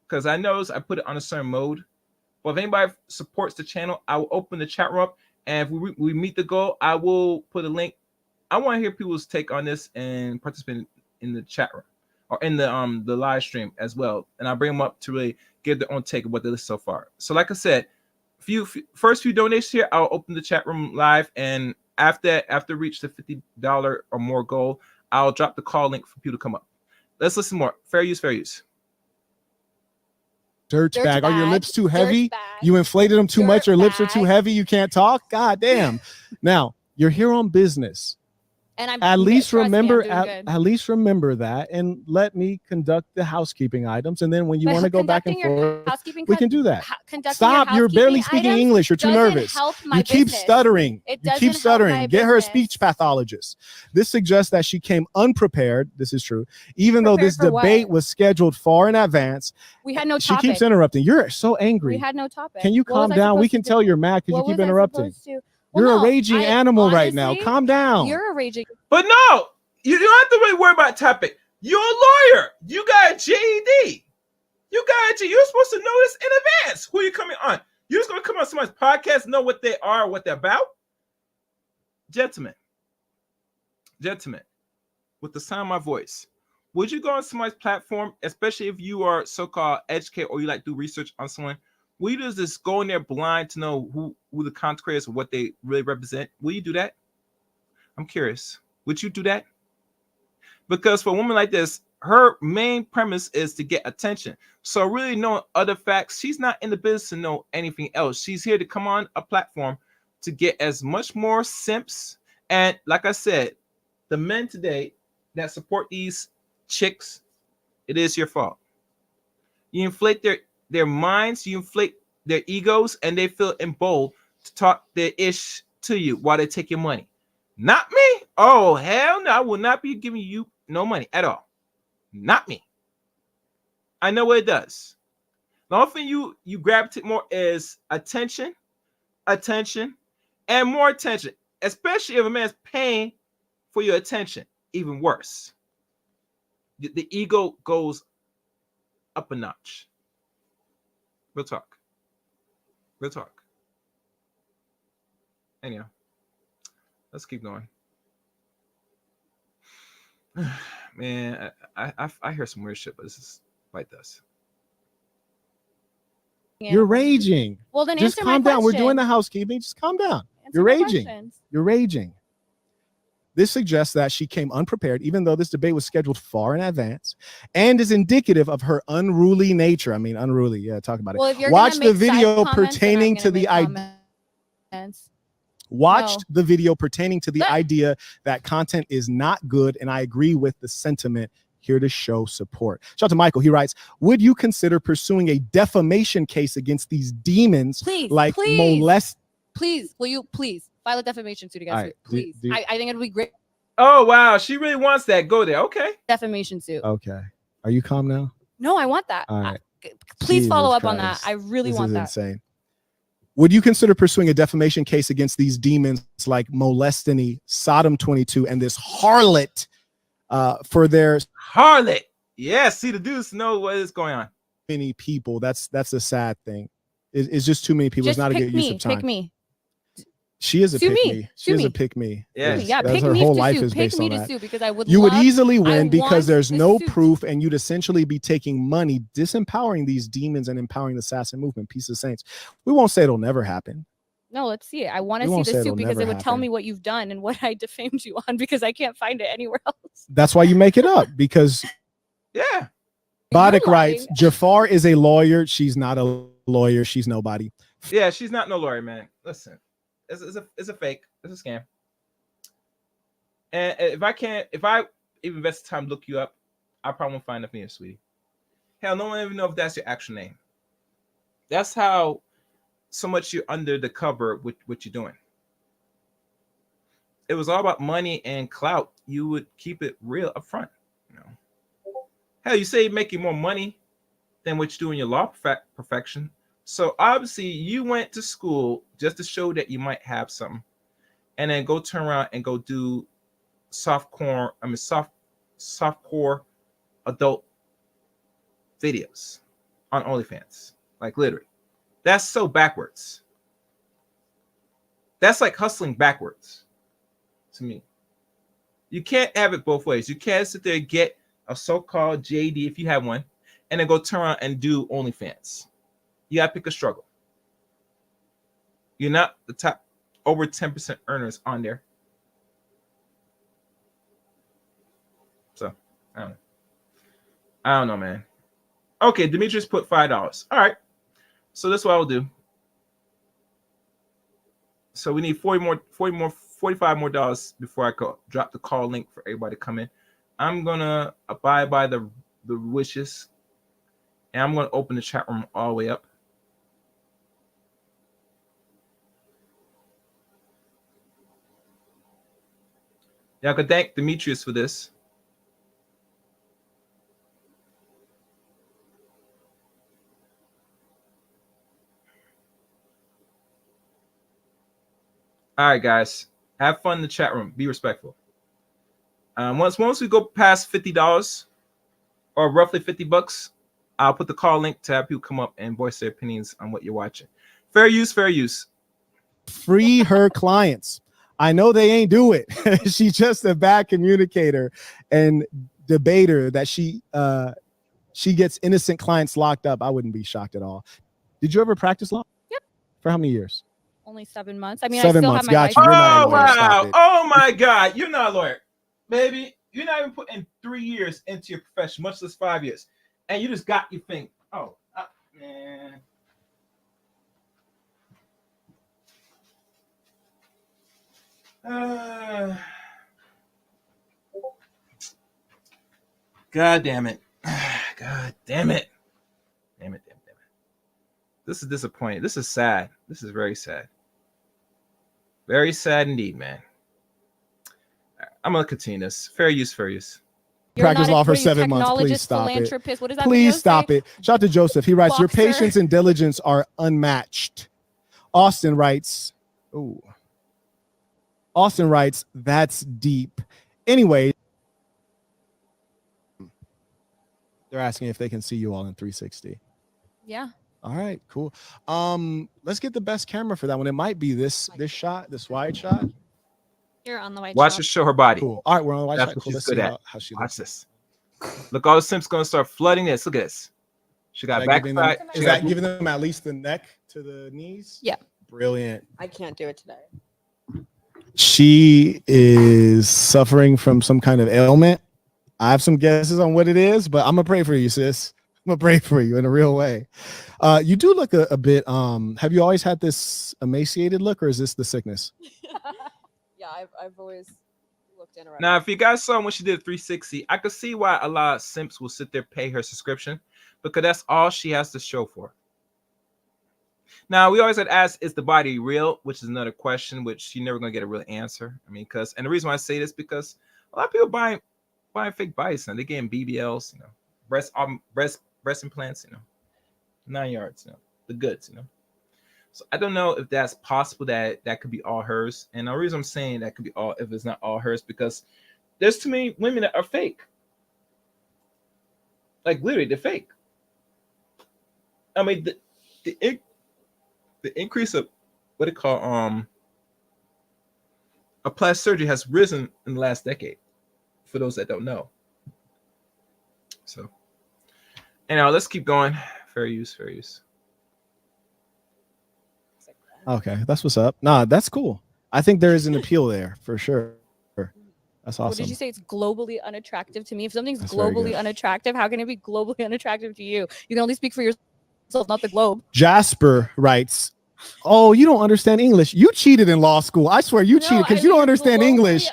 Because I noticed I put it on a certain mode. But if anybody supports the channel, I will open the chat room up. And if we meet the goal, I will put a link I want to hear people's take on this and participate in the chat room or in the live stream as well. And I'll bring them up to really give their own take of what they listen so far. So like I said, first few donations here, I'll open the chat room live, and after reach the $50 or more goal, I'll drop the call link for people to come up. Let's listen more. Fair use, fair use. Dirt bag. Are your lips too heavy? Dirtbag. You inflated them too much. Your lips are too Dirtbag. heavy. You can't talk. God damn. Now you're here on business. And I'm At least trust me, I'm remember, doing good. at least remember that, and let me conduct the housekeeping items. And then when you But want to go back and conducting your forth, housekeeping we can do that. conducting Stop! your You're barely housekeeping speaking items English. You're too doesn't nervous. help my You keep business. stuttering. It You doesn't keep help stuttering. my Get her a business. speech pathologist. This suggests that she came unprepared. This is true. Even though Prepared this for what? debate was scheduled far in advance, We had no she topic. keeps interrupting. You're so We angry. had no topic. Can you What was calm I down? We supposed can to tell do? you're mad because you What keep was I interrupting. supposed to- Well, You're no, a raging I- animal right now. honestly, Calm down. You're a raging. But no, you don't have to really worry about topic. You're a lawyer. You got a GED. You're supposed to know this in advance. Who are you coming on? You're just gonna come on somebody's podcast, know what they are, what they're about. Gentlemen, with the sound of my voice, would you go on somebody's platform, especially if you are so-called educated or you like to do research on someone? Will you just go in there blind to know who the content creators or what they really represent? Will you do that? I'm curious. Would you do that? Because for a woman like this, her main premise is to get attention. So really knowing other facts, she's not in the business to know anything else. She's here to come on a platform to get as much more simps. And like I said, the men today that support these chicks, it is your fault. You inflate their minds, you inflate their egos, and they feel emboldened to talk their ish to you while they take your money. Not me. Oh, hell no. I will not be giving you no money at all. Not me. I know what it does. The only thing you gravitate more is attention, and more attention, especially if a man's paying for your attention. Even worse. The ego goes up a notch. Real talk. Anyhow, let's keep going. Man, I hear some weird shit, but this is like this. You're raging. Well, then Just answer my calm down. We're question. doing the housekeeping. Just calm down. Answer You're my raging. questions. You're raging. This suggests that she came unprepared, even though this debate was scheduled far in advance, and is indicative of her unruly nature. I mean, unruly. Yeah, talk about it. Well, if you're Watch gonna the make side video comments, then I'm pertaining gonna to the make idea. comments. Watched No. the video pertaining to the Let- idea that content is not good, and I agree with the sentiment. Here to show support. Shout out to Michael. He writes, would you consider pursuing a defamation case against these demons Please, like please. molest? Please, will you please file a defamation suit against All me? right, Please. do- I think it would be great Oh, wow. She really wants that. Go there. Okay. defamation suit. Okay. Are you calm now? No, I want that. All right. Please follow Jesus up on that. Christ. I really This want is that. insane. Would you consider pursuing a defamation case against these demons like Molestiny, Sodom 22, and this harlot for their Harlot. Yeah, see, the dudes know what is going on. many people? That's a sad thing. It's just too many people. Just It's not a pick good use me. of time. Pick me. She is a Sue pick me. me. She Sue is a me. pick me. Yeah. Yeah, That's pick her me whole to life sue. is Pick based me on to that. sue because I would. You would love- easily I win because want there's the no suit. proof, and you'd essentially be taking money, disempowering these demons and empowering the assassin movement. Peace of saints. We won't say it'll never happen. No, let's see it. I want We to see won't the say suit it'll because never it would tell happen. me what you've done and what I defamed you on because I can't find it anywhere else. That's why you make it up, because Yeah. Boddick You're writes, lying. Jafar is a lawyer. She's not a lawyer. She's nobody. Yeah, she's not no lawyer, man. Listen, it's a fake. It's a scam. And if I even invest the time to look you up, I probably won't find nothing here, sweetie. Hell, no one even know if that's your actual name. That's how so much you're under the cover with what you're doing. It was all about money and clout. You would keep it real up front. You know. Hell, you say you're making more money than what you do in your law profession. So obviously you went to school just to show that you might have something, and then go turn around and go do softcore adult videos on OnlyFans. Like literally. That's so backwards. That's like hustling backwards to me. You can't have it both ways. You can't sit there and get a so-called JD if you have one, and then go turn around and do OnlyFans. You gotta pick a struggle. You're not the top over 10% earners on there. So I don't know, man. Okay, Demetrius put $5. All right. So that's what I'll do. So we need 45 more dollars before I go drop the call link for everybody to come in. I'm gonna abide by the wishes, and I'm gonna open the chat room all the way up. Y'all could thank Demetrius for this. All right, guys, have fun in the chat room. Be respectful. Once we go past $50 or roughly $50, I'll put the call link to have people come up and voice their opinions on what you're watching. Fair use, fair use. Free her clients. I know they ain't do it. She's just a bad communicator and debater that she gets innocent clients locked up. I wouldn't be shocked at all. Did you ever practice law? Yep. For how many years? Only 7 months. I mean, 7 I still months. have my Got you. license. You're not a Oh, lawyer. Stop wow. it. Oh, my God. You're not a lawyer. Baby, you're not even putting 3 years into your profession, much less 5 years. And you just got your thing. Oh, man. God damn it. God damn it. Damn it. This is disappointing. This is sad. This is very sad. Very sad indeed, man. I'm going to continue this. Fair use, fair use. You're Practice not law a- for what are you, 7 months. Please technologist, stop it. philanthropist? What does that Please video stop say? it. Shout out to Joseph. He writes, your Boxer. patience and diligence are unmatched. Austin writes, that's deep. Anyway, they're asking if they can see you all in 360. Yeah. All right, cool. Let's get the best camera for that one. It might be this shot, this wide shot. You're on the white Watch shot. her show her body. Cool. All right, we're on the white That's shot. what Cool. she's Let's good see at. how she Watch looks. this. Look, all the simps going to start flooding this. Look at this. She got backside. Is that giving them at least the neck to the knees? Yeah. Brilliant. I can't do it today. She is suffering from some kind of ailment. I have some guesses on what it is, but I'm gonna pray for you, sis. I'm gonna pray for you in a real way. You do look a bit. Have you always had this emaciated look, or is this the sickness? Yeah, I've always looked in around. Now, if you guys saw when she did 360, I could see why a lot of simps will sit there pay her subscription, because that's all she has to show for. Now, we always had asked, is the body real? Which is another question, which you're never gonna get a real answer. I mean, and the reason why I say this because a lot of people buying fake bodies now. They're getting BBLs, breast implants, 9 yards, the goods, So I don't know if that's possible that could be all hers. And the reason I'm saying that could be all, if it's not all hers, because there's too many women that are fake. Like literally, they're fake. I mean, the increase of what they call a plastic surgery has risen in the last decade. For those that don't know. So, anyhow, let's keep going. Fair use, fair use. Okay, that's what's up. Nah, that's cool. I think there is an appeal there for sure. That's awesome. What did you say? It's globally unattractive to me. If something's That's very globally good. unattractive, how can it be globally unattractive to you? You can only speak for yourself, not the globe. Jasper writes, oh, you don't understand English. You cheated in law school. I swear you cheated because you don't understand English.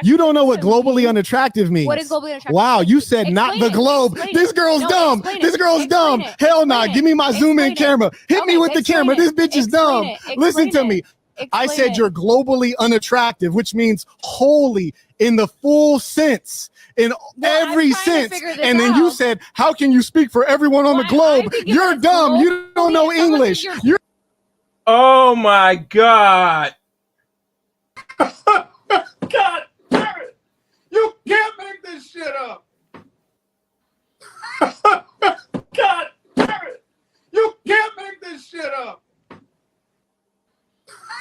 You don't know what globally unattractive means. What is globally unattractive? Wow, you said not Explain the it. globe. Explain This it. girl's No, dumb. explain This it. girl's Explain dumb. it. Hell nah. Explain Give me my zoom in it. camera. Hit me Okay, with the camera. explain This it. bitch is dumb. Explain it. Listen to Explain me. it. I Explain said it. you're globally unattractive, which means wholly in the full sense, in I'm every trying to sense. figure this And then you out. said, how can you speak for everyone on the Why? globe? I think You're it's dumb. globally- You don't know someone English. said You're Oh my God. God damn it! You can't make this shit up! God damn it! You can't make this shit up!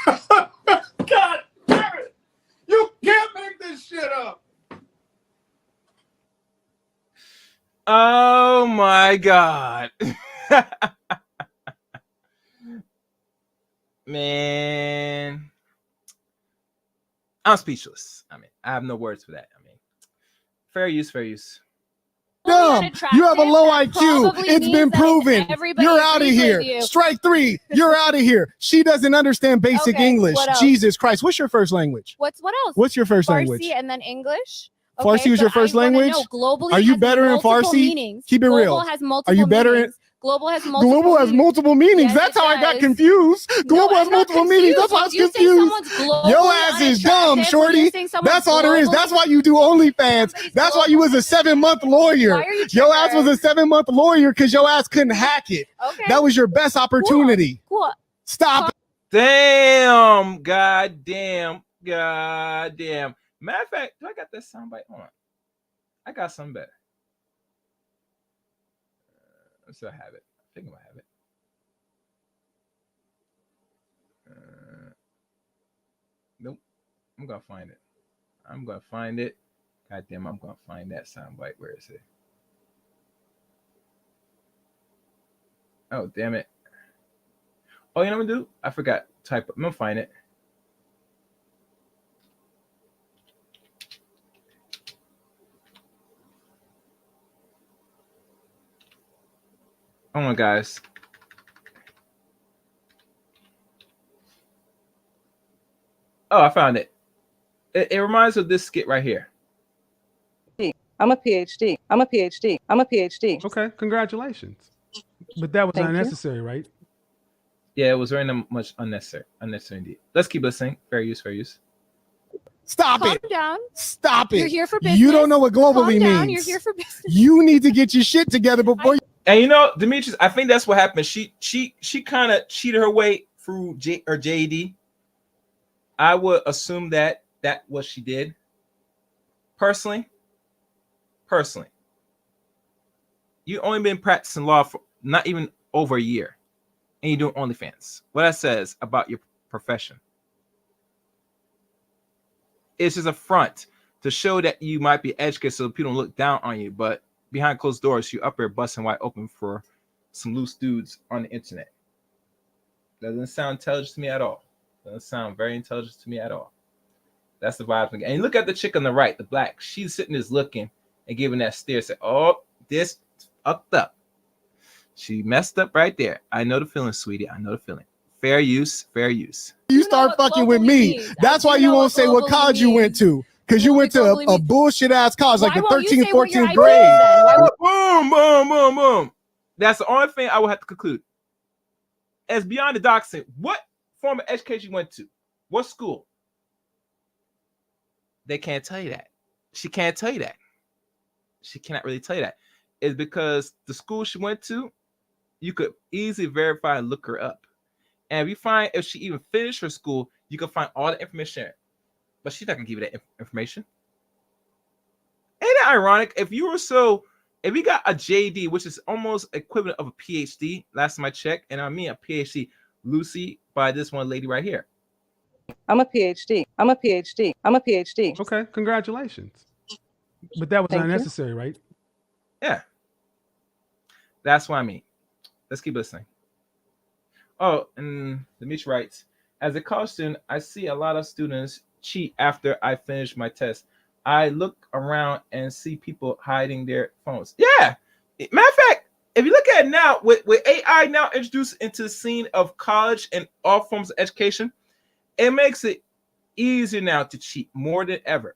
God damn it! You can't make this shit up! my God. Man, I'm speechless. I mean, I have no words for that. I mean, fair use, fair use. Dumb. You have a low IQ. probably It's been means that proven. everybody You're out of agrees with here. you. Strike 3. You're out of here. She doesn't understand basic Okay, English. what else? Jesus Christ. What's your first language? What else? What's your first Farsi language? and then English. Farsi is your but first I wanna language? know, globally Are you has better in multiple Farsi? Meanings. Keep it real. Global has multiple Are you better in meanings. Global has multiple Global has meanings. multiple meanings. Yes, That's it how I got does. confused. Global No, has I'm not multiple meanings. That's why I was confused. If you say confused. someone's globally Your ass is dumb, unattractive, when shorty. you're saying someone's That's all there is. globally- That's why you do OnlyFans. Somebody's That's why you was a 7-month lawyer. Why are you Your ass was triggered? a 7-month lawyer because your ass couldn't hack it. Okay. That was your best opportunity. Cool. Stop it. Damn. God damn. Matter of fact, do I got that soundbite on? I got some better. Let's see if I have it. I think I might have it. Nope. I'm gonna find it. God damn, I'm gonna find that soundbite. Where is it? Oh, damn it. Oh, you know what I'm gonna do? I forgot. I'm gonna find it. Hold on, guys. Oh, I found it. It reminds me of this skit right here. I'm a PhD. Okay, congratulations. But that was Thank you. unnecessary, right? Yeah, it was very much unnecessary. Unnecessary indeed. Let's keep listening. Fair use. Stop Calm it. down. Stop it. You're here for business. You don't know what globally Calm down. means. You're here for business. You need to get your shit together before you. And you know, Demetrius, I think that's what happened. She kind of cheated her way through her JD. I would assume that what she did. Personally, you only been practicing law for not even over a year, and you're doing OnlyFans. What that says about your profession? It's just a front to show that you might be educated, so people don't look down on you. But behind closed doors, you up there busting wide open for some loose dudes on the internet. Doesn't sound intelligent to me at all. Doesn't sound very intelligent to me at all. That's the vibe. And look at the chick on the right, the black. She's sitting there looking and giving that stare. Say, "Oh, this fucked up." She messed up right there. I know the feeling, sweetie. I know the feeling. Fair use. You start fucking with me. That's why you won't say what college you went to. Because you went to a bullshit ass college, like the 13th, 14th grade. Boom. That's the only thing I would have to conclude. As beyond the doxing, what form of education you went to? What school? They can't tell you that. She can't tell you that. She cannot really tell you that. It's because the school she went to, you could easily verify and look her up. And if you find if she even finished her school, you can find all the information. But she's not gonna give you that information. Ain't that ironic? If you got a JD, which is almost equivalent of a PhD, last time I checked, and I mean a PhD, Lucy, by this one lady right here. I'm a PhD. Okay, congratulations. But that was Thank you. unnecessary, right? Yeah. That's what I mean. Let's keep listening. Oh, and Demetri writes, as a college student, I see a lot of students cheat after I finish my test. I look around and see people hiding their phones. Yeah. Matter of fact, if you look at it now, with AI now introduced into the scene of college and all forms of education, it makes it easier now to cheat more than ever.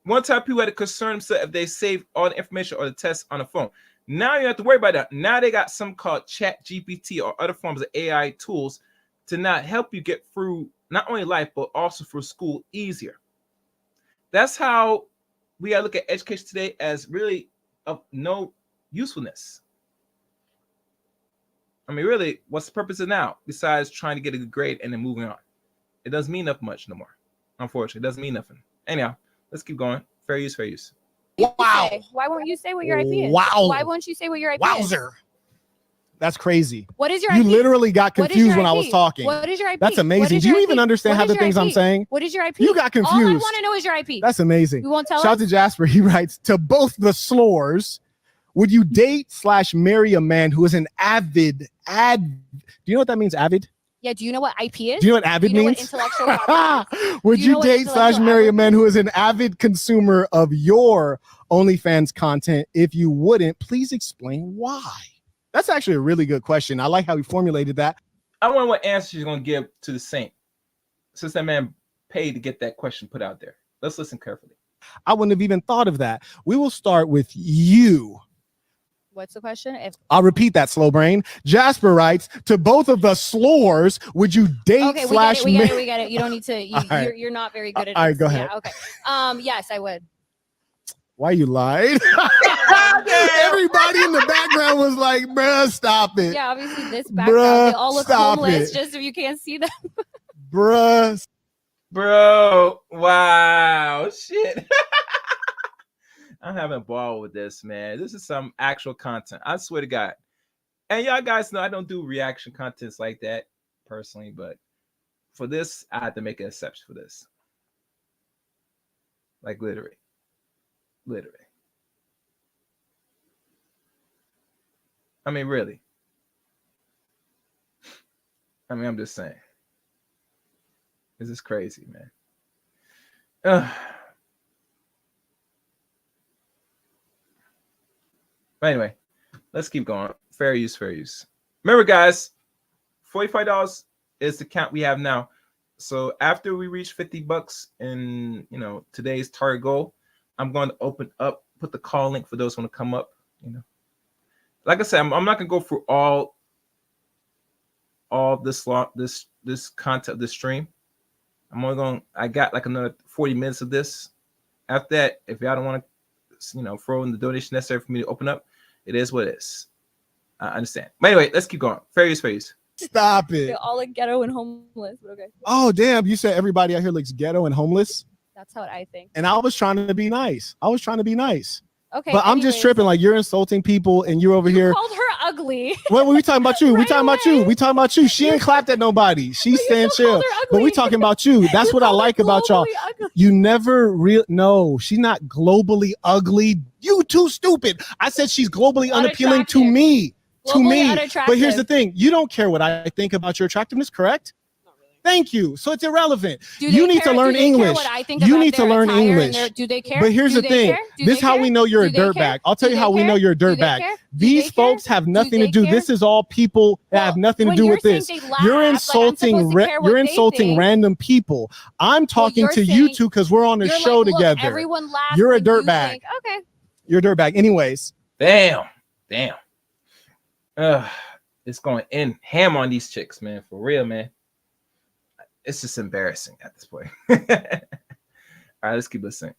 One time people had to concern themselves if they saved all the information or the tests on the phone. Now you don't have to worry about that. Now they got some called Chat GPT or other forms of AI tools to not help you get through not only life, but also through school easier. That's how we gotta look at education today as really of no usefulness. I mean, really, what's the purpose of now besides trying to get a good grade and then moving on? It doesn't mean nothing much no more. Unfortunately, it doesn't mean nothing. Anyhow, let's keep going. Fair use. Wow. Why won't you say what your IP is? Wow. Why won't you say what your IP is? Wowzer. That's crazy. What is your You IP? literally got What is your confused when I was IP? talking. What is your IP? That's What amazing. is Do you your even IP? understand What how is the your things I'm IP? saying? What is your IP? You got All I confused. want to know is your IP. That's amazing. You won't tell Shout out us? to Jasper. He writes, to both the slores, would you date/marry a man who is an avid? Do you know what that means, avid? Yeah, do you know what IP is? Do you know what avid Do you know what means? intellectual property is? Would Do you know you what intellectual date/marry a property man is? who is an avid consumer of your OnlyFans content? If you wouldn't, please explain why. That's actually a really good question. I like how he formulated that. I wonder what answer she's gonna give to the saint, since that man paid to get that question put out there. Let's listen carefully. I wouldn't have even thought of that. We will start with you. What's the question? If I'll repeat that, slow brain. Jasper writes, to both of the slores, would you date okay, slash we get it. You don't need to. All right. You're not very good at. All right, this. go ahead. Yeah, okay. Yes, I would. Why you lied? Everybody in the background was like, bruh, stop it. Yeah, obviously this background, they all look stop homeless. it. Just if you can't see them. Bruh. Bro, wow, shit. I'm having a ball with this, man. This is some actual content. I swear to God. And y'all guys know I don't do reaction contents like that personally, but for this, I had to make an exception for this. Like literally. I mean, really. I mean, I'm just saying. This is crazy, man. But anyway, let's keep going. Fair use. Remember, guys, $45 is the count we have now. So after we reach $50 in today's target goal, I'm going to open up, put the call link for those who want to come up. Like I said, I'm not gonna go through all this content, this stream. I'm only going. I got like another 40 minutes of this. After that, if y'all don't want to, throw in the donation necessary for me to open up, it is what it is. I understand. But anyway, let's keep going. Fair use. Stop it. They're all like ghetto and homeless. But okay. Oh, damn. You said everybody out here looks ghetto and homeless? That's how I think. And I was trying to be nice. Okay. But I'm just tripping. Like, you're insulting people and you're over here. Called her ugly. What were we talking about you? Right We talking about you. She ain't clapped at nobody. She's staying chill. But we talking about you. That's what I like about y'all. Ugly. You never no, she's not globally ugly. You too stupid. I said she's globally unappealing to me. But here's the thing. You don't care what I think about your attractiveness, correct? Thank you. So it's irrelevant. You need to learn English. You need to learn English. Do they care? But here's the thing. This is how we know you're a dirtbag. I'll tell you how we know you're a dirtbag. These folks have nothing to do. This is all people that have nothing to do with this. You're insulting random people. I'm talking to you two because we're on the show together. Everyone laughs. You're a dirtbag. Okay. You're a dirtbag. Anyways. Damn. It's going in ham on these chicks, man. For real, man. It's just embarrassing at this point. All right, let's keep listening.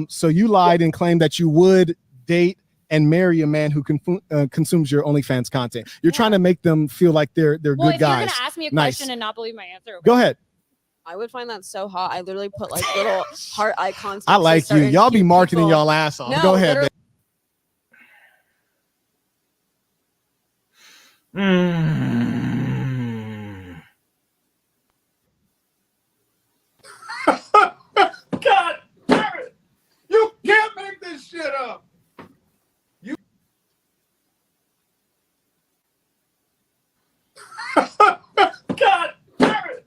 So you lied and claimed that you would date and marry a man who consumes your OnlyFans content. You're trying to make them feel like they're good guys. If you're gonna ask me a question and not believe my answer, okay. Go ahead. I would find that so hot. I literally put like little heart icons. I like you. Y'all be marketing y'all ass off. No, go ahead. God damn it! You can't make this shit up. God damn it!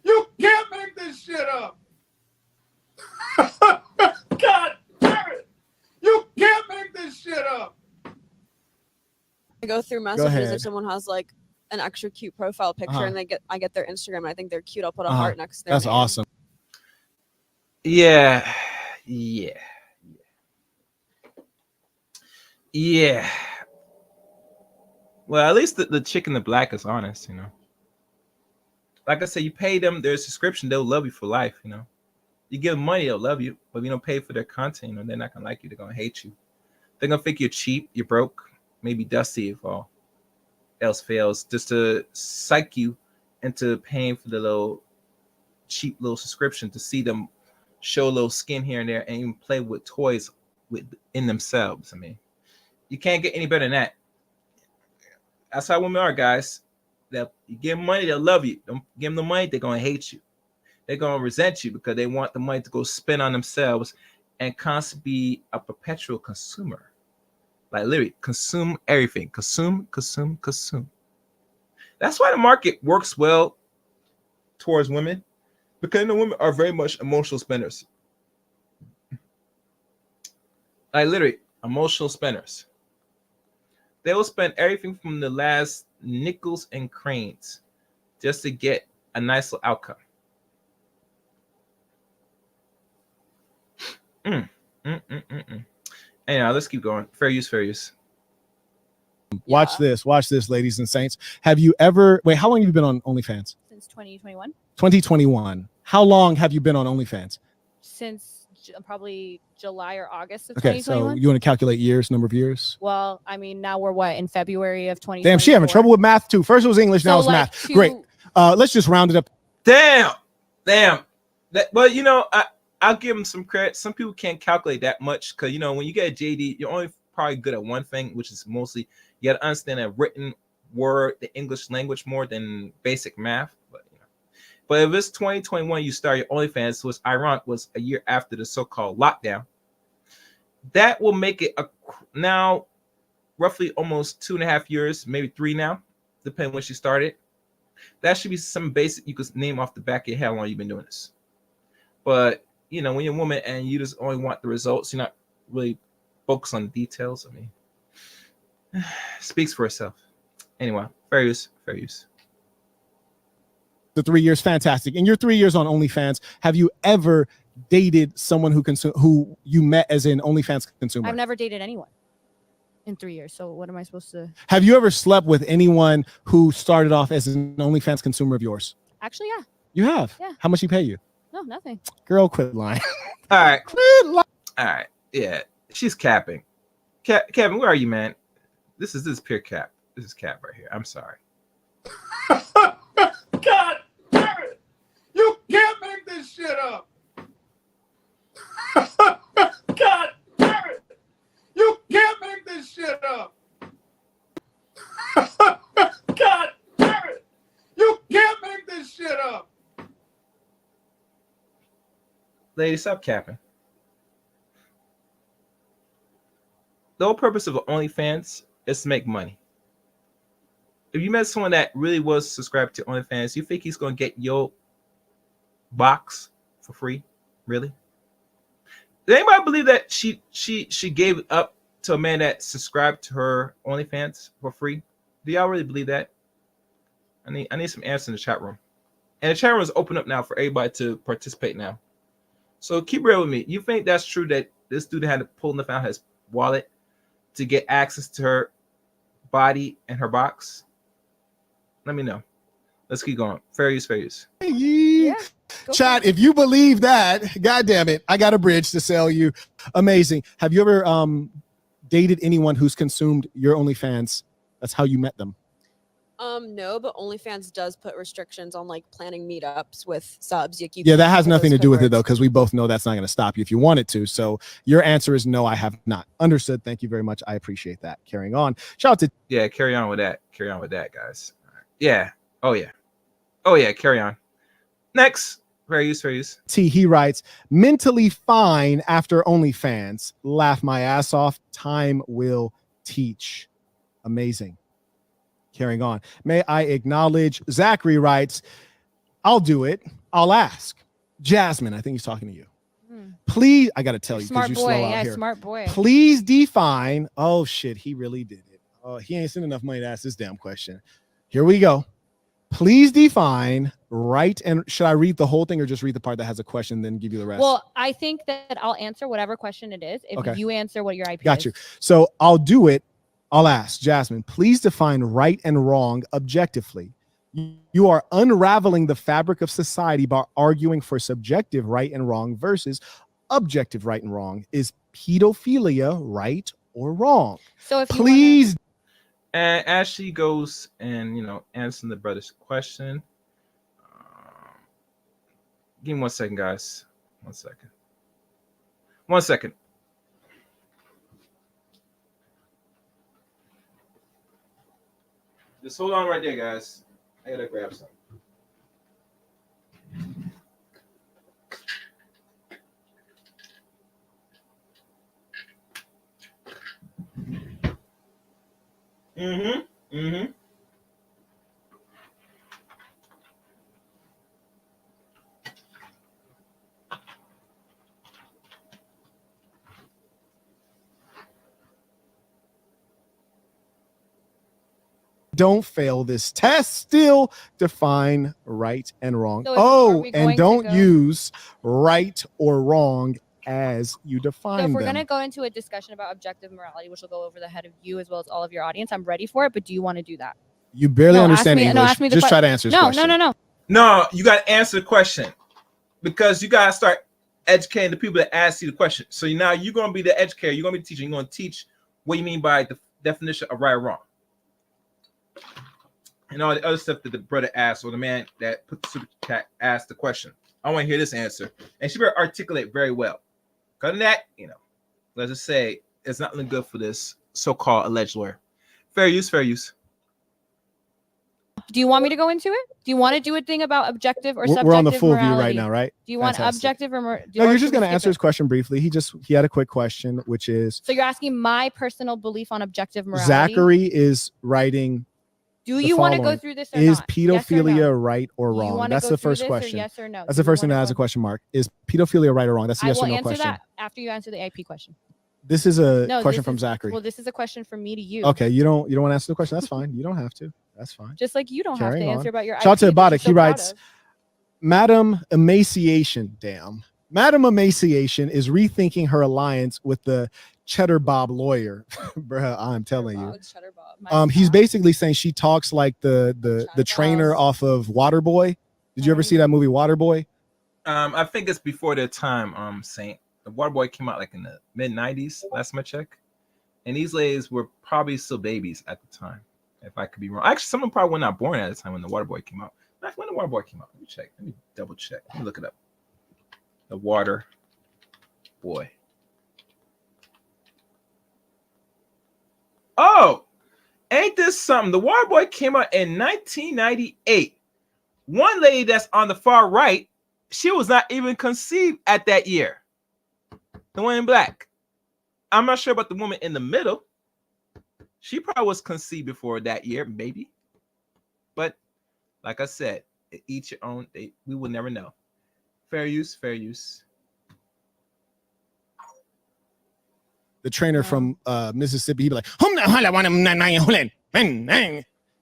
You can't make this shit up. God damn it! You can't make this shit up. I go through messages if someone has like an extra cute profile picture and I get their Instagram and I think they're cute. I'll put a heart next to their That's name. awesome. Yeah. Well, at least the chick in the black is honest, Like I said, you pay them their subscription, they'll love you for life, You give them money, they'll love you. But if you don't pay for their content, they're not gonna like you. They're gonna hate you. They're gonna think you're cheap, you're broke, maybe dusty if all else fails, just to psych you into paying for the little cheap little subscription to see them show a little skin here and there and even play with toys in themselves. I mean, you can't get any better than that. That's how women are, guys. That you give them money, they'll love you. Don't give them the money, they're gonna hate you. They're gonna resent you because they want the money to go spend on themselves and constantly be a perpetual consumer. Like literally consume everything. Consume. That's why the market works well towards women, because the women are very much emotional spenders. Like literally emotional spenders. They will spend everything from the last nickels and cranes just to get a nice little outcome. Anyhow, let's keep going. Fair use. Watch this, ladies and saints. Have you ever how long have you been on OnlyFans? Since 2021. 2021. How long have you been on OnlyFans? Since probably July or August of Okay, 2021. so you want to calculate years, number of years? Well, I mean, now we're what, in February of 2020. Damn, she having trouble with math too. First it was English, now it's math. Great. Let's just round it up. Damn. Well, you know, I'll give them some credit. Some people can't calculate that much because, you know, when you get a JD, you're only probably good at one thing, which is mostly you got to understand a written word, the English language, more than basic math. But if it's 2021, you start your OnlyFans, so it's ironic, was a year after the so-called lockdown. That will make it now roughly almost 2.5 years, maybe 3 now, depending when she started. That should be some basic you could name off the back of your head how long you've been doing this. But you know, when you're a woman and you just only want the results, you're not really focused on the details. I mean, speaks for itself. Anyway, fair use. The 3 years, fantastic. In your 3 years on OnlyFans, have you ever dated someone who you met as an OnlyFans consumer? I've never dated anyone in 3 years. So what am I supposed to? Have you ever slept with anyone who started off as an OnlyFans consumer of yours? Actually, yeah. You have? Yeah. How much he pay you? No, nothing. Girl, quit lying. All right. Quit lying. All right. Yeah, she's capping. Kevin, where are you, man? This is pure cap. This is cap right here. I'm sorry. God damn it! You can't make this shit up! God damn it! You can't make this shit up! God damn it! You can't make this shit up! Lady, stop capping. The whole purpose of OnlyFans is to make money. If you met someone that really was subscribed to OnlyFans, you think he's going to get your box for free? Really? Does anybody believe that she gave it up to a man that subscribed to her OnlyFans for free? Do y'all really believe that? I need some answers in the chat room. And the chat room is open up now for everybody to participate now. So keep real with me. You think that's true that this dude had to pull enough out his wallet to get access to her body and her box? Let me know. Let's keep going. Fair use. Yeah. Chat, if you believe that, God damn it, I got a bridge to sell you. Amazing. Have you ever dated anyone who's consumed your OnlyFans? That's how you met them. No, but OnlyFans does put restrictions on like planning meetups with subs. Yeah, that has nothing to do with it though, because we both know that's not going to stop you if you wanted to. So your answer is no, I have not. Understood. Thank you very much. I appreciate that. Carrying on. Shout out to carry on with that, guys. Yeah. Oh yeah. Carry on. Next. Fair use. T. He writes, mentally fine after OnlyFans. Laugh my ass off. Time will teach. Amazing. Carrying on. May I acknowledge, Zachary writes, I'll do it. I'll ask. Jasmine, I think he's talking to you. Please, I got to tell you. Smart you boy. slow out Yeah, here. smart boy. Please define. Oh, shit. He really did it. Oh, he ain't sent enough money to ask this damn question. Here we go. Please define right. And should I read the whole thing or just read the part that has a question, then give you the rest? Well, I think that I'll answer whatever question it is if you answer what your IP Got is. you. So I'll do it. I'll ask Jasmine, please define right and wrong objectively. You are unraveling the fabric of society by arguing for subjective right and wrong versus objective right and wrong. Is pedophilia right or wrong? So if please. And as she goes and answering the brother's question, give me 1 second, guys. 1 second. 1 second. Just hold on right there, guys. I gotta grab some. Don't fail this test. Still define right and wrong. So are we going and to don't go- use right or wrong as you define So if we're them. going to go into a discussion about objective morality, which will go over the head of you as well as all of your audience, I'm ready for it. But do you want to do that? You barely No, understand ask me- no, English. ask me the Just que- try to answer his No, question. no. No, you gotta answer the question because you gotta start educating the people that ask you the question. So now you're gonna be the educator. You're gonna be the teacher. You're gonna teach what you mean by the definition of right or wrong, and all the other stuff that the brother asked or the man that put the super chat asked the question. I want to hear this answer, and she better articulate very well. Because that, let's just say it's not looking good for this so-called alleged lawyer. Fair use, fair use. Do you want me to go into it? Do you want to do a thing about objective or subjective We're on the full morality? view right now, right? Do you want Fantastic. objective or No, or you're should just we going to skip answer it? his question briefly. He had a quick question, which is So you're asking my personal belief on objective morality. Zachary is writing. Do the you want to go following. through this or Is not? Yes or pedophilia no? right or Do you wrong? wanna That's go the through first this or question. yes or no? That's Do the you first thing wanna that has go- a question mark. Is pedophilia right or wrong? That's a yes I or will no answer question. that after you answer the AP question. This is a No, question this from is- Zachary. Well, this is a question from me to you. Okay, you don't want to answer the question. That's fine. You don't have to. That's fine. Just like you don't have Carrying to on. answer about your Shout out to IP that you're Abadik. so He proud writes, of. Madam Emaciation, Madam Emaciation is rethinking her alliance with the Cheddar Bob lawyer. Bruh, I'm telling you. Cheddar Bob. He's basically saying she talks like the trainer off of Waterboy. Did you ever see that movie Waterboy? I think it's before their time, Saint. The Waterboy came out like in the mid-90s, last time I checked. And these ladies were probably still babies at the time, if I could be wrong. Actually, some of them probably were not born at the time when the Waterboy came out. Back when the Waterboy came out. Let me check. Let me double check. Let me look it up. The Water Boy. Oh, ain't this something? The Waterboy came out in 1998. One lady that's on the far right, she was not even conceived at that year. The one in black. I'm not sure about the woman in the middle. She probably was conceived before that year, maybe. But like I said, each your own. We will never know. Fair use, fair use. The trainer from Mississippi, he'd be like,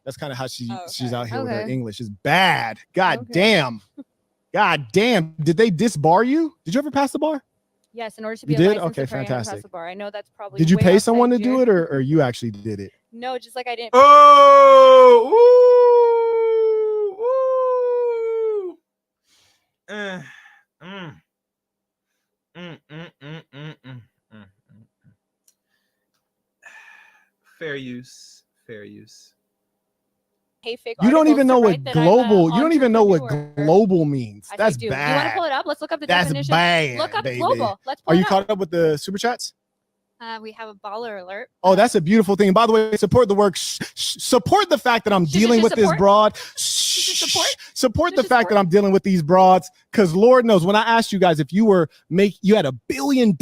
that's kind of how she's out here with her Okay. English. It's bad. God damn. God damn. Did they disbar you? Did you ever pass the bar? Yes, in order to be You a did? licensed Okay, attorney, I had to pass fantastic. the bar. I know that's probably. Did you way pay outside someone to your- do it or you actually did it? No, just like I didn't. Oh, ooh, ooh. Fair use, fair use. Pay fake You don't articles even to know what write that I'm a global. You don't even know what entrepreneur. global means. Yes, That's I do. bad. Do you want to pull it up? Let's look up the That's definition. bad, Look up baby. global. Let's pull Are it you up. caught up with the super chats? We have a baller alert. Oh, that's a beautiful thing. By the way, support the work. Support the fact that I'm Should dealing you with this support? broad. support? Support Should the you fact support? that I'm dealing with these broads. Because Lord knows, when I asked you guys if you had $1 billion,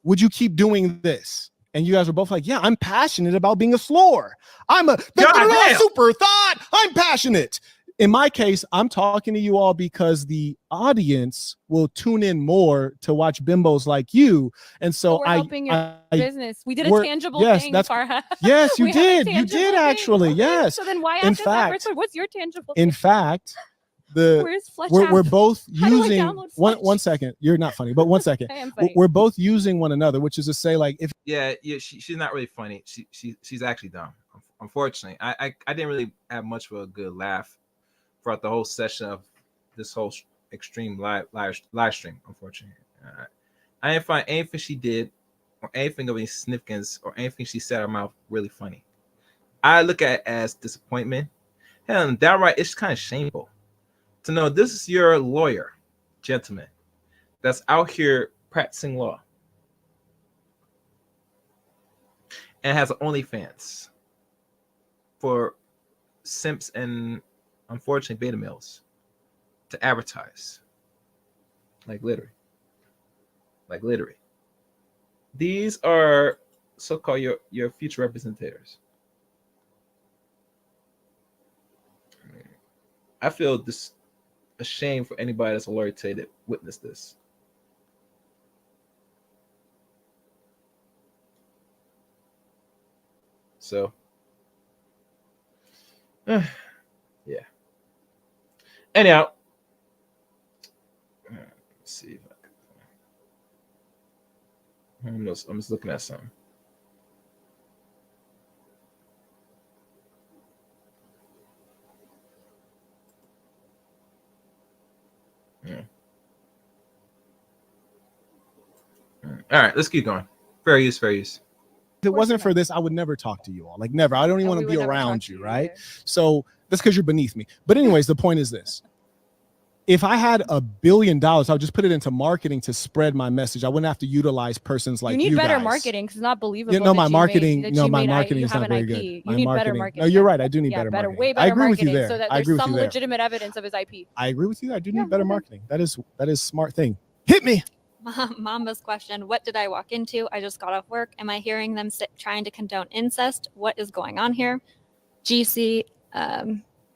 would you keep doing this? And you guys were both like, yeah, I'm passionate about being a slower. I'm a Goddamn. super thought. I'm passionate. In my case, I'm talking to you all because the audience will tune in more to watch bimbos like you. And so We're helping your business. We did a we're- tangible yes, thing, that's- Farha. yes, you We have a did. You tangible did thing. actually. Okay, Yes. So then why In ask us that fact- first? What's your tangible In thing? fact, Where's Fletch we're app? both How do I using download Fletch? one second. You're not funny, but one second. I am funny. We're both using one another, which is to say, like, if Yeah, she's not really funny. She's actually dumb. Unfortunately, I didn't really have much of a good laugh throughout the whole session of this whole extreme live stream. Unfortunately, I didn't find anything she did or anything of any significance or anything she said out of her mouth really funny. I look at it as disappointment. Hell, and downright, it's kind of shameful to know this is your lawyer, gentleman, that's out here practicing law and has OnlyFans for simps and unfortunately beta males to advertise. Like literally. These are so-called your future representatives. I feel this ashamed for anybody that's a lawyer today that witnessed this. So, yeah. Anyhow, let's see if I'm just looking at something. Yeah. All right, let's keep going. Fair use. If it wasn't for this, I would never talk to you all. Like never. I don't even want to be around you, right? So that's because you're beneath me. But anyways, the point is this. If I had $1 billion, I would just put it into marketing to spread my message. I wouldn't have to utilize persons like you need better guys. marketing because it's not believable. Yeah, no, my marketing is not very good. You need better marketing. No, you're right. I do need better marketing. Way better I agree with you marketing there. so that I agree there's with you some there. legitimate evidence of his IP. I agree with you. I do need better marketing. That is smart thing. Hit me. Mama's question: what did I walk into? I just got off work. Am I hearing them trying to condone incest? What is going on here? GC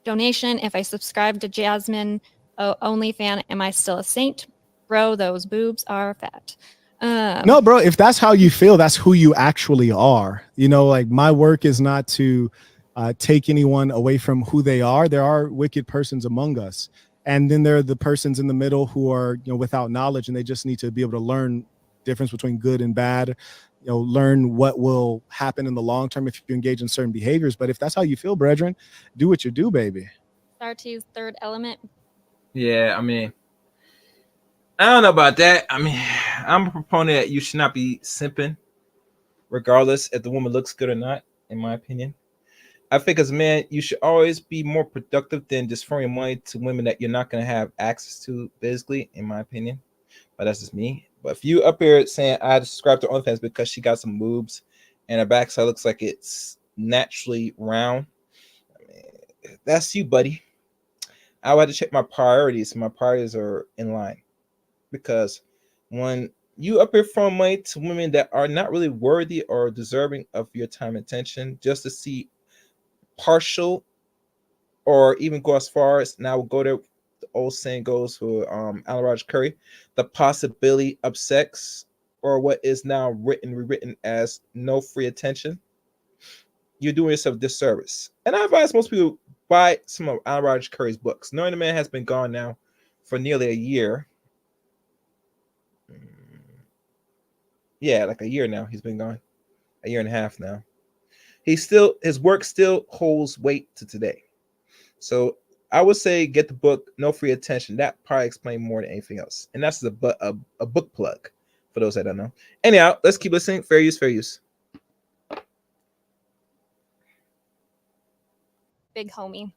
donation. If I subscribe to Jasmine OnlyFan, am I still a saint? Bro, those boobs are fat. No, bro, if that's how you feel, that's who you actually are. You know, like my work is not to take anyone away from who they are. There are wicked persons among us. And then there are the persons in the middle who are, without knowledge, and they just need to be able to learn difference between good and bad, learn what will happen in the long term if you engage in certain behaviors. But if that's how you feel, brethren, do what you do, baby. Sarti's third element. Yeah, I mean, I don't know about that. I mean, I'm a proponent that you should not be simping, regardless if the woman looks good or not, in my opinion. I think as a man, you should always be more productive than just throwing money to women that you're not going to have access to physically, in my opinion. But that's just me. But if you up here saying I subscribe to OnlyFans because she got some boobs and her backside looks like it's naturally round, I mean, that's you, buddy. I would have to check my priorities. My priorities are in line. Because when you up here throwing money to women that are not really worthy or deserving of your time and attention just to see partial or even go as far as now we'll go there, the old saying goes for Alan Roger Curry, the possibility of sex, or what is now rewritten as no free attention, you're doing yourself a disservice. And I advise most people buy some of Alan Roger Curry's books. Knowing the man has been gone now for nearly a year. Yeah, like a year now. He's been gone. A year and a half now. His work still holds weight to today. So I would say get the book, No Free Attention. That probably explains more than anything else. And that's a book plug for those that don't know. Anyhow, let's keep listening. Fair use, fair use. Big homie.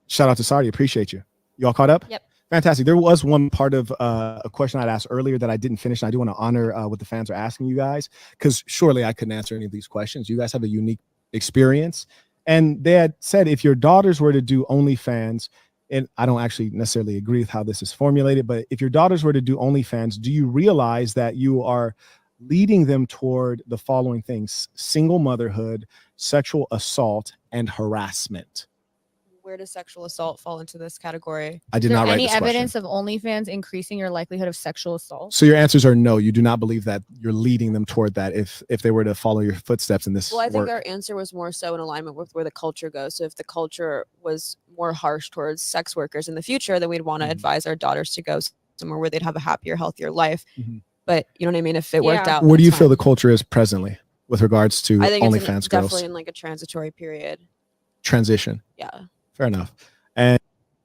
Shout out to Sardi. Appreciate you. You all caught up? Yep. Fantastic. There was one part of a question I'd asked earlier that I didn't finish. And I do want to honor what the fans are asking you guys, because surely I couldn't answer any of these questions. You guys have a unique experience. And they had said if your daughters were to do OnlyFans, and I don't actually necessarily agree with how this is formulated, but if your daughters were to do OnlyFans, do you realize that you are leading them toward the following things: single motherhood, sexual assault, and harassment? Where does sexual assault fall into this category? I did not write any this evidence question. of OnlyFans increasing your likelihood of sexual assault? So your answers are no. You do not believe that you're leading them toward that if they were to follow your footsteps in this Well, I think work. our answer was more so in alignment with where the culture goes. So if the culture was more harsh towards sex workers in the future, then we'd want to advise our daughters to go somewhere where they'd have a happier, healthier life. But you know what I mean? If it worked out. Where do you feel the culture is presently with regards to I think OnlyFans it's girls? definitely in like a transitory period. Transition. Yeah. Fair enough. And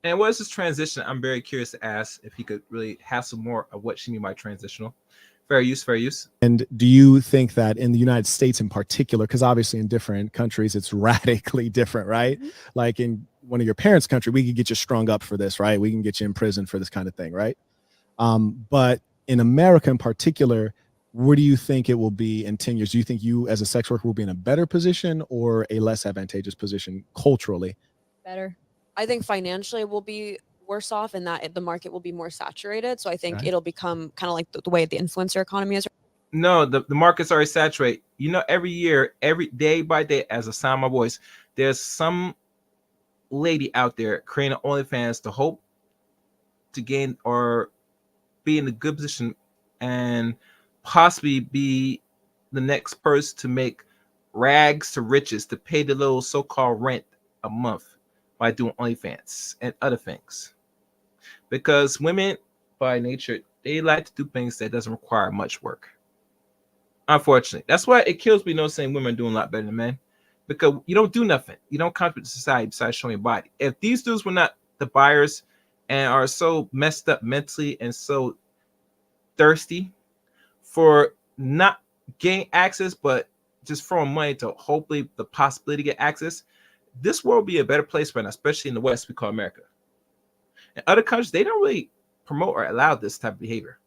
what is this transition? I'm very curious to ask if he could really have some more of what she mean by transitional. Fair use, fair use. And do you think that in the United States in particular, because obviously in different countries it's radically different, right? Like in one of your parents' country, we could get you strung up for this, right? We can get you in prison for this kind of thing, right? But in America in particular, where do you think it will be in 10 years? Do you think you as a sex worker will be in a better position or a less advantageous position culturally better. I think financially we'll be worse off in that the market will be more saturated. So I think Okay. it'll become kind of like the way the influencer economy is. No, the market's already saturated. You know, every year, every day by day, as a sound of my voice, there's some lady out there creating OnlyFans to hope to gain or be in a good position and possibly be the next person to make rags to riches to pay the little so-called rent a month by doing OnlyFans and other things. Because women, by nature, they like to do things that doesn't require much work. Unfortunately, that's why it kills me. Saying women are doing a lot better than men, because you don't do nothing. You don't contribute to society besides showing your body. If these dudes were not the buyers and are so messed up mentally and so thirsty for not getting access, but just throwing money to hopefully the possibility to get access, this world would be a better place right now, especially in the West we call America. In other countries, they don't really promote or allow this type of behavior.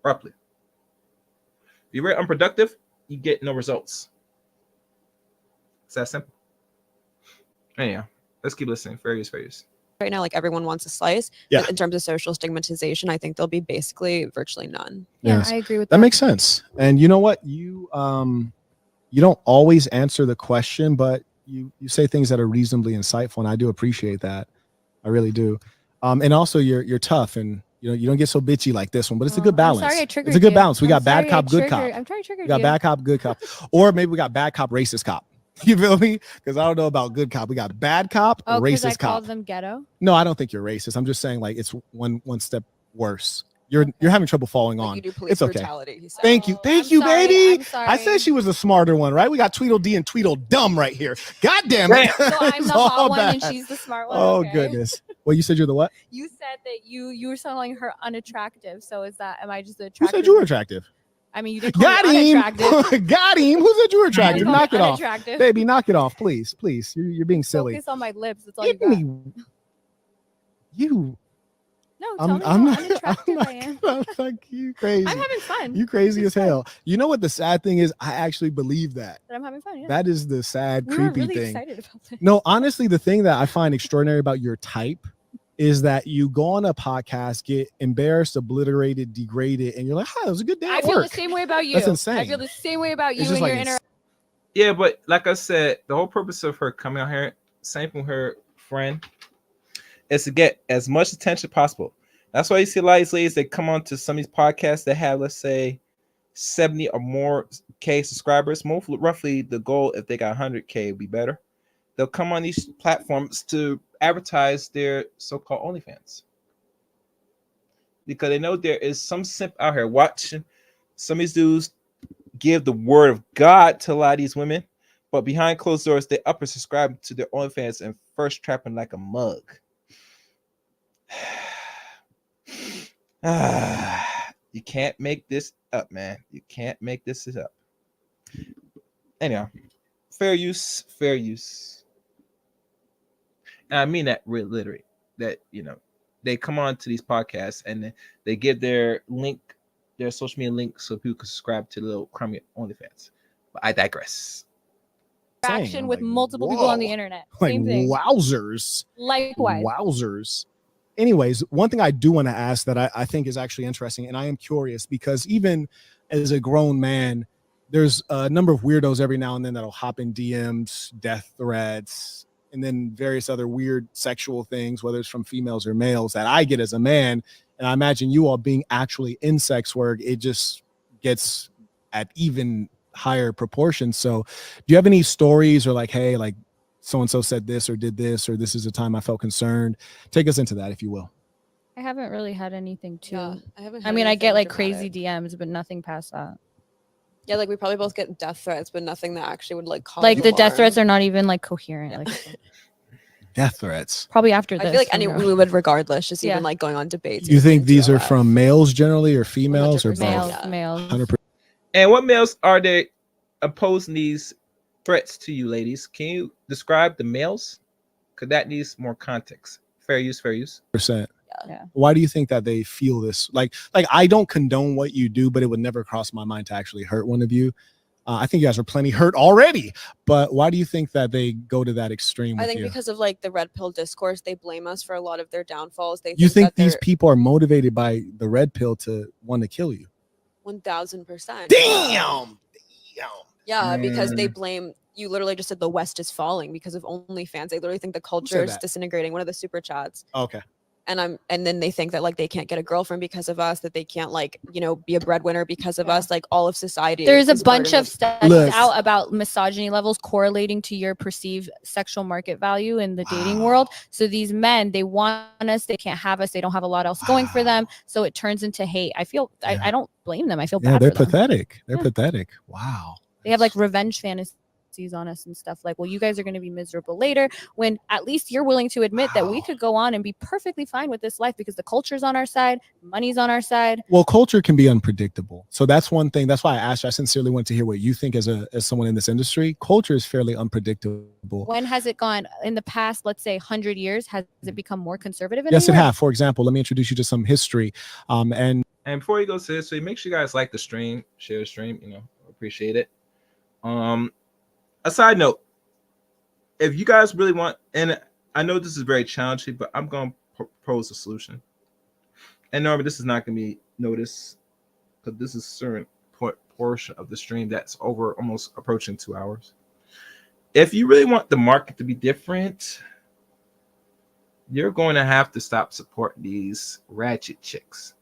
Abruptly. If you're very unproductive, you get no results. It's that simple. Anyhow, let's keep listening. Fair use. Right now, like everyone wants a slice. Yeah. But in terms of social stigmatization, I think there'll be basically virtually none. Yeah, Yes. I agree with That that. makes sense. And you know what? You don't always answer the question, but you say things that are reasonably insightful, and I do appreciate that. I really do. And also you're tough, and you don't get so bitchy like this one, but it's a good balance. I'm sorry I triggered It's a good you. balance. We got I'm bad sorry I cop, good cop. triggered- I'm trying to trigger We got you. bad cop, good cop, or maybe we got bad cop, racist cop. You feel me? Because I don't know about good cop. We got bad cop, Oh, because I racist cop. called them ghetto. No, I don't think you're racist. I'm just saying like it's one step worse. You're having trouble falling Like on. you do police It's okay. brutality. He said. Thank you, Oh, I'm you, sorry, baby. I'm sorry. I said she was the smarter one, right? We got Tweedledee and Tweedledum right here. God damn it. So I'm It's the all hot one and bad. she's the smart one. Oh Okay. goodness. Well, you said you're the what? You said that you were calling her unattractive. So am I just Who attractive? said you were attractive? I mean, you did call Got me him. unattractive. Got him. Who said you were You attractive? called me Knock it off, unattractive. baby. Knock it off, please. You're being silly. Focus on my lips. That's all Hit you got. me. You. No, tell me I'm how not. unattractive I am. Like you crazy. I'm having fun. You crazy It's as fun. hell. You know what the sad thing is? I actually believe that. That I'm having fun. Yeah. That is the sad, we were creepy really thing. excited about this. No, honestly, the thing that I find extraordinary about your type is that you go on a podcast, get embarrassed, obliterated, degraded, and you're like, "Hi, it was a good day I at feel work." the same way about you. That's insane. I feel the same way about you It's and just your like inner. Yeah, but like I said, the whole purpose of her coming out here, same from her friend, is to get as much attention as possible. That's why you see a lot of these ladies that come on to some of these podcasts that have, let's say, 70 or more K subscribers. Roughly the goal, if they got 100K, would be better. They'll come on these platforms to advertise their so-called OnlyFans. Because they know there is some simp out here watching some of these dudes give the word of God to a lot of these women, but behind closed doors, they upper subscribe to their OnlyFans and first trapping like a mug. You can't make this up, man. You can't make this up. Anyhow, fair use. And I mean that really literally. That they come on to these podcasts and they give their link, their social media link, so people can subscribe to the little crummy OnlyFans. But I digress. Interaction I'm with like, multiple people on the whoa. internet. Like Same thing. wowzers. Likewise. Wowzers. Anyways, one thing I do want to ask that I think is actually interesting, and I am curious because even as a grown man, there's a number of weirdos every now and then that'll hop in DMs, death threats, and then various other weird sexual things, whether it's from females or males, that I get as a man. And I imagine you all being actually in sex work, it just gets at even higher proportions. So do you have any stories or like, hey, like so-and-so said this or did this, or this is a time I felt concerned? Take us into that, if you will. I haven't really had anything too. Yeah, I haven't. I had mean, I anything get like dramatic. crazy DMs, but nothing past that. Yeah, like we probably both get death threats, but nothing that actually would like cause Like the death alarm. threats are not even like coherent. Yeah. Like Death threats. probably after this. I feel like from any now. we would regardless, just Yeah. even like going on debates. You and think getting these to are OF. from males generally or females or 100%, males, both? yeah. males. 100%. And what males are they opposing these threats to you, ladies? Can you describe the males? Because that needs more context. Fair use. Yeah. Why do you think that they feel this? Like I don't condone what you do, but it would never cross my mind to actually hurt one of you. I think you guys are plenty hurt already, but why do you think that they go to that extreme? I with think you? because of like the red pill discourse, they blame us for a lot of their downfalls. They You think that these they're people are motivated by the red pill to want to kill you? 1000%. Damn. Yeah, because they Man. blame you. Literally just said the West is falling because of OnlyFans. They literally think the culture is that? disintegrating. One of the super chats. Okay. And then they think that like they can't get a girlfriend because of us, that they can't like, you know, be a breadwinner because of us. Like all of society. There's a is bunch burdened of with- studies Look. out about misogyny levels correlating to your perceived sexual market value in the dating world. So these men, they want us, they can't have us, they don't have a lot else going for them. So it turns into hate. I feel I don't blame them. I feel Yeah, bad they're for them. pathetic. They're Yeah. pathetic. Wow. They have like revenge fantasies on us and stuff like, well, you guys are going to be miserable later, when at least you're willing to admit that we could go on and be perfectly fine with this life because the culture's on our side, money's on our side. Well, culture can be unpredictable. So that's one thing. That's why I asked you. I sincerely want to hear what you think as someone in this industry. Culture is fairly unpredictable. When has it gone in the past, let's say 100 years? Has it become more conservative? Yes, it anywhere? has. For example, let me introduce you to some history. And before you go to this, so make sure you guys like the stream, share the stream, you know, appreciate it. A side note, if you guys really want, and I know this is very challenging, but I'm going to propose a solution. And normally this is not going to be noticed because this is a certain portion of the stream that's over almost approaching 2 hours. If you really want the market to be different, you're going to have to stop supporting these ratchet chicks.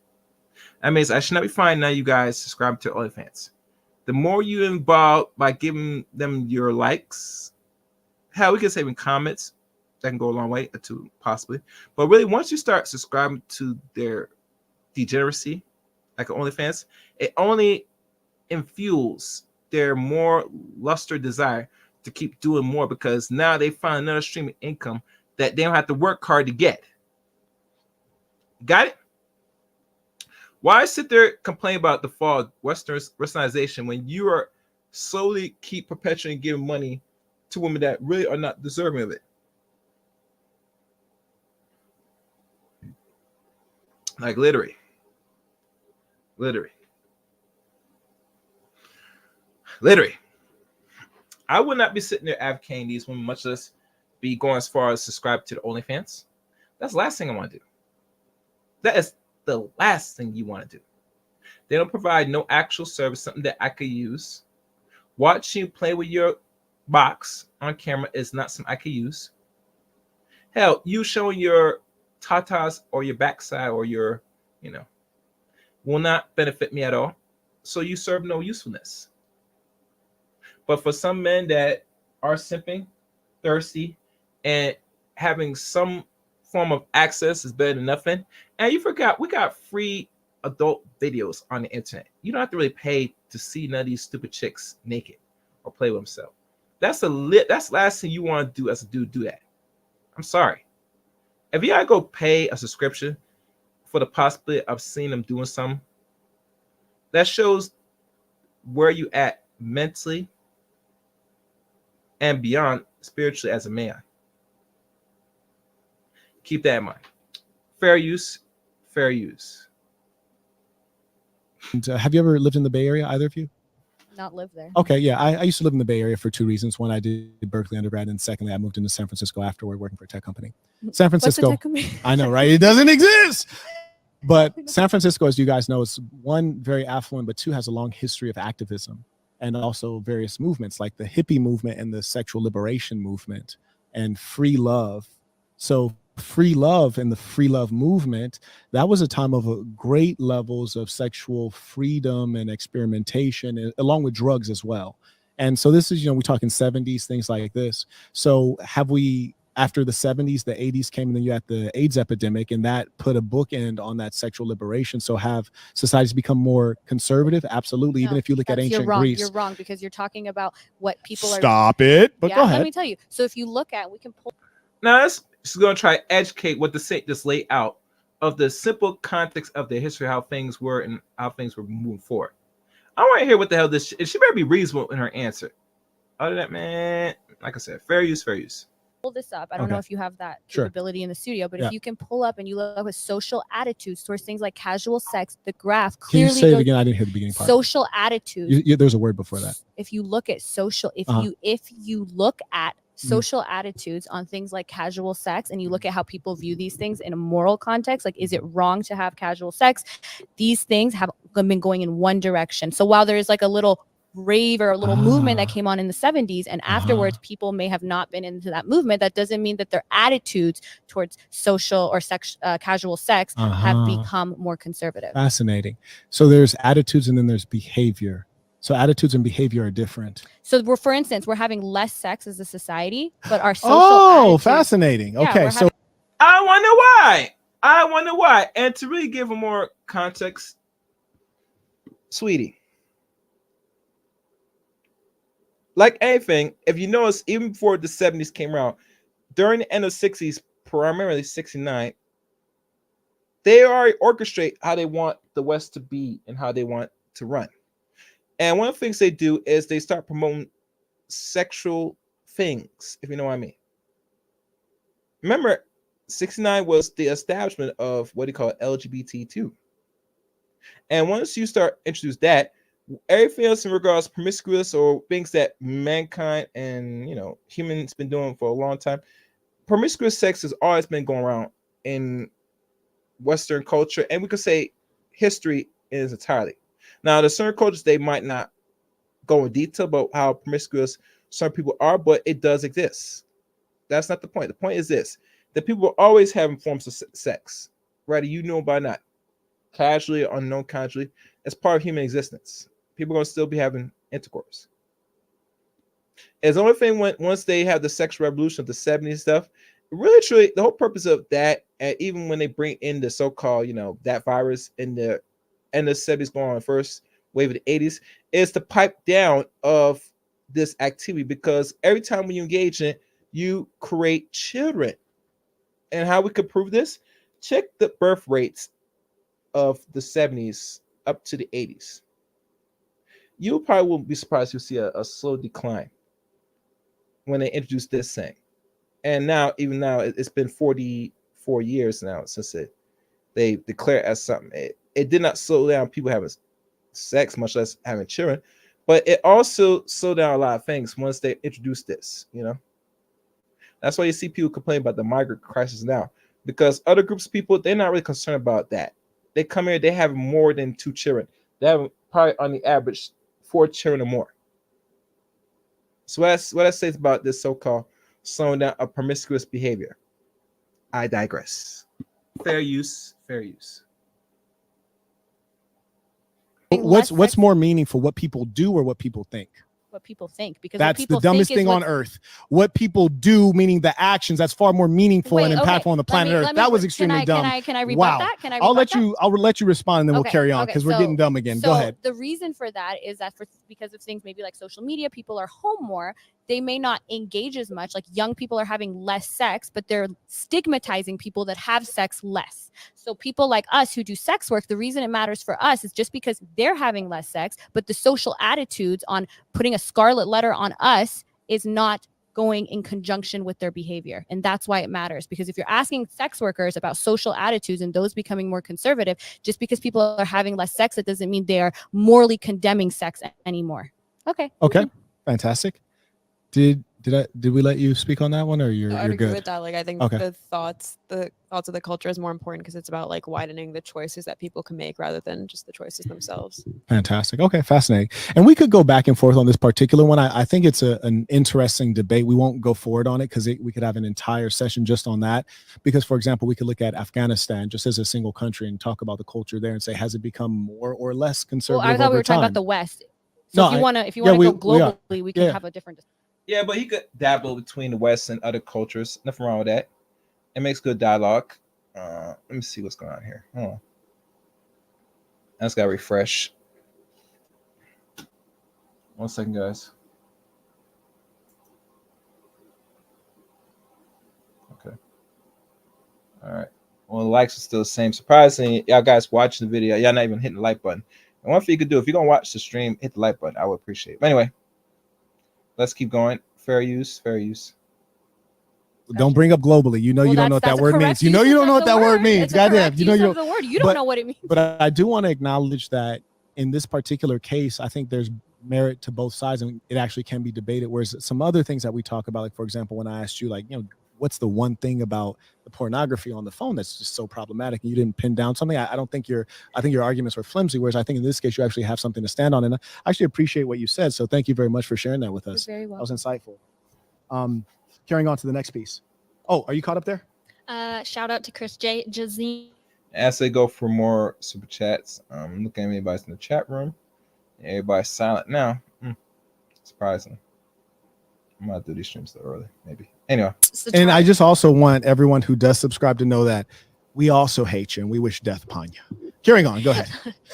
That means I should not be finding now you guys subscribe to OnlyFans. The more you involve by giving them your likes, hell, we can say even comments, that can go a long way to possibly. But really, once you start subscribing to their degeneracy, like OnlyFans, it only infuels their more luster desire to keep doing more because now they find another stream of income that they don't have to work hard to get. Got it? Why sit there complain about the fall of westernization when you are slowly keep perpetuating giving money to women that really are not deserving of it? Like literally. I would not be sitting there advocating these women, much less be going as far as subscribe to the OnlyFans. That's the last thing I want to do. That is the last thing you want to do. They don't provide no actual service, something that I could use. Watching you play with your box on camera is not something I could use. Hell, you showing your tatas or your backside or your, will not benefit me at all. So you serve no usefulness. But for some men that are simping, thirsty, and having some form of access is better than nothing. And you forgot, we got free adult videos on the internet. You don't have to really pay to see none of these stupid chicks naked or play with themselves. That's the last thing you want to do as a dude. Do that. I'm sorry. If you gotta go pay a subscription for the possibility of seeing them doing something, that shows where you at mentally and beyond spiritually as a man. Keep that in mind. Fair use. And, have you ever lived in the Bay Area, either of you? Not live there. Okay, yeah. I used to live in the Bay Area for two reasons. One, I did Berkeley undergrad, and secondly, I moved into San Francisco afterward working for a tech company. San Francisco. What's a tech company? I know, right? It doesn't exist. But San Francisco, as you guys know, is one, very affluent, but two, has a long history of activism and also various movements like the hippie movement and the sexual liberation movement and free love. So free love and the free love movement, that was a time of great levels of sexual freedom and experimentation, along with drugs as well. And so this is, we're talking 70s, things like this. So have we, after the 70s, the 80s came, and then you had the AIDS epidemic, and that put a bookend on that sexual liberation. So have societies become more conservative? Absolutely. No, Even if you look at ancient you're wrong. Greece. You're wrong because you're talking about what people are. Stop it. But yeah, go ahead. let me tell you. So if you look at, we can pull. Now let's going to try to educate what the saint just laid out of the simple context of the history, how things were and how things were moving forward. I want to hear what the hell this. And she better be reasonable in her answer. Other than that, man, like I said, fair use. this up. I don't know if you have that capability in the studio, but if you can pull up and you look at social attitudes towards things like casual sex, the graph clearly Can you say it again? I didn't hear the beginning part. Social attitudes. There's a word before that. If you look at social, if you look at social attitudes on things like casual sex, and you look at how people view these things in a moral context, like, is it wrong to have casual sex? These things have been going in one direction. So while there is like a little rave or a little movement that came on in the 70s, and afterwards people may have not been into that movement, that doesn't mean that their attitudes towards social or casual sex have become more conservative. Fascinating. So there's attitudes and then there's behavior. So attitudes and behavior are different. So for instance, we're having less sex as a society, but our social fascinating. Okay, so I wonder why. And to really give a more context, sweetie, like anything, if you notice, even before the 70s came around, during the end of the 60s, primarily 69, they already orchestrate how they want the West to be and how they want to run. And one of the things they do is they start promoting sexual things, if you know what I mean. Remember, 69 was the establishment of what they call LGBT2. And once you start introduce that, everything else in regards to promiscuous or things that mankind and humans been doing for a long time, promiscuous sex has always been going around in Western culture, and we could say history is entirely. Now, there's certain cultures they might not go in detail about how promiscuous some people are, but it does exist. That's not the point. The point is this: that people are always having forms of sex, whether you know about not, casually or non-casually, as part of human existence. People are going to still be having intercourse. It's the only thing once they have the sexual revolution of the 70s stuff, really truly the whole purpose of that, and even when they bring in the so-called, that virus in the end of the 70s going on the first wave of the 80s, is to pipe down of this activity, because every time when you engage in it, you create children. And how we could prove this? Check the birth rates of the 70s up to the 80s. You probably won't be surprised to see a slow decline when they introduced this thing. And now, even now, it's been 44 years now since they declared as something. It did not slow down people having sex, much less having children, but it also slowed down a lot of things once they introduced this. That's why you see people complain about the migrant crisis now, because other groups of people, they're not really concerned about that. They come here, they have more than 2 children. They have probably on the average 4 children or more. So what I say about this so-called slowing down of promiscuous behavior. I digress. Fair use. What's more meaningful, what people do or what people think? What people think, because that's the dumbest thing on earth. What people do, meaning the actions, that's far more meaningful and impactful on the planet Earth. That was extremely dumb. Can I rebut that? Can I I'll let you respond, and then we'll carry on, because we're getting dumb again. Go ahead. The reason for that is that because of things maybe like social media, people are home more. They may not engage as much. Like, young people are having less sex, but they're stigmatizing people that have sex less. So people like us who do sex work, the reason it matters for us is just because they're having less sex, but the social attitudes on putting a scarlet letter on us is not going in conjunction with their behavior. And that's why it matters, because if you're asking sex workers about social attitudes and those becoming more conservative, just because people are having less sex, it doesn't mean they are morally condemning sex anymore. Okay. Fantastic. Did we let you speak on that one, or you're agree good with that? Like, I think the thoughts of the culture is more important, because it's about like widening the choices that people can make rather than just the choices themselves. Fantastic. Okay, fascinating. And we could go back and forth on this particular one. I think it's an interesting debate. We won't go forward on it because we could have an entire session just on that. Because, for example, we could look at Afghanistan just as a single country and talk about the culture there and say, has it become more or less conservative? Well, I thought we were talking about the West. So if you want to go globally, we can have a different discussion. Yeah, but he could dabble between the West and other cultures. Nothing wrong with that. It makes good dialogue. Let me see what's going on here. Hold on. I just got to refresh. 1 second, guys. Okay. All right. Well, the likes are still the same. Surprisingly, y'all guys watching the video, y'all not even hitting the like button. And one thing you could do, if you're going to watch the stream, hit the like button. I would appreciate it. But anyway, let's keep going. Fair use. Don't bring up globally. You know, Well, you don't know what that's that a word correct means. You know, use you don't know of what the that word word. means. It's a Goddamn. correct You know, use you of the word. You but- don't know what it means. But I do want to acknowledge that in this particular case, I think there's merit to both sides, and it actually can be debated. Whereas some other things that we talk about, like for example, when I asked you, like, you know, what's the one thing about the pornography on the phone that's just so problematic, and you didn't pin down something. I don't think I think your arguments were flimsy. Whereas I think in this case, you actually have something to stand on, and I actually appreciate what you said. So thank you very much for sharing that with us. You're very That was welcome. insightful. Carrying on to the next piece. Oh, are you caught up there? Shout out to Chris J. Jazine. As they go for more super chats, I'm looking at everybody's in the chat room. Everybody's silent now. Surprising. I'm gonna do these streams a little early, maybe. Anyway. And I just also want everyone who does subscribe to know that we also hate you and we wish death upon you. Carrying on, go ahead.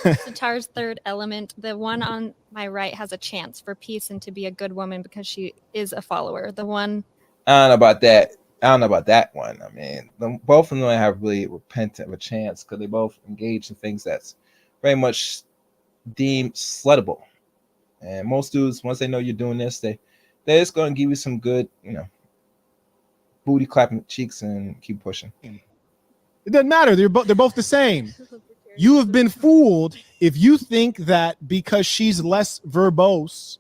Satar's third element. The one on my right has a chance for peace and to be a good woman because she is a follower. The one I don't know about that. I don't know about that one. I mean, both of them have really repentant of a chance because they both engage in things that's very much deemed sluttable. And most dudes, once they know you're doing this, they're just going to give you some good, you know, booty clapping cheeks and keep pushing. It doesn't matter. They're both the same. You have been fooled if you think that because she's less verbose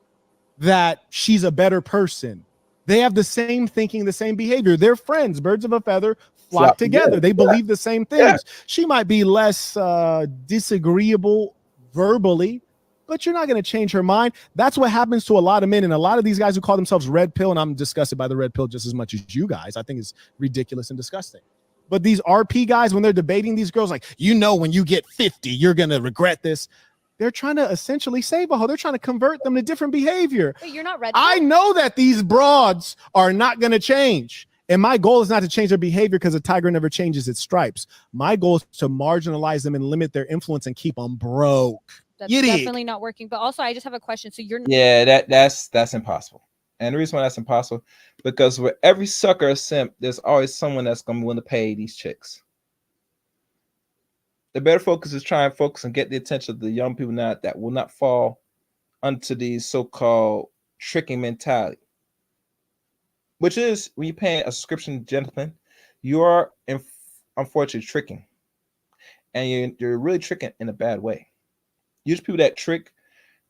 that she's a better person. They have the same thinking, the same behavior. They're friends. Birds of a feather flock together. They believe the same things. She might be less disagreeable verbally, but you're not going to change her mind. That's what happens to a lot of men. And a lot of these guys who call themselves red pill, and I'm disgusted by the red pill just as much as you guys. I think it's ridiculous and disgusting. But these RP guys, when they're debating these girls, like, you know, when you get 50, you're going to regret this. They're trying to essentially save a hoe. They're trying to convert them to different behavior. Wait, you're not red pill? I know that these broads are not going to change. And my goal is not to change their behavior because a tiger never changes its stripes. My goal is to marginalize them and limit their influence and keep them broke. That's definitely not working. But also, I just have a question. So you're that's impossible. And the reason why that's impossible, because with every sucker or simp, there's always someone that's going to be willing to pay these chicks. The better focus is try and focus and get the attention of the young people now that will not fall onto these so-called tricking mentality. Which is when you're paying a subscription, gentlemen, you are unfortunately tricking. And you're really tricking in a bad way. Usually people that trick,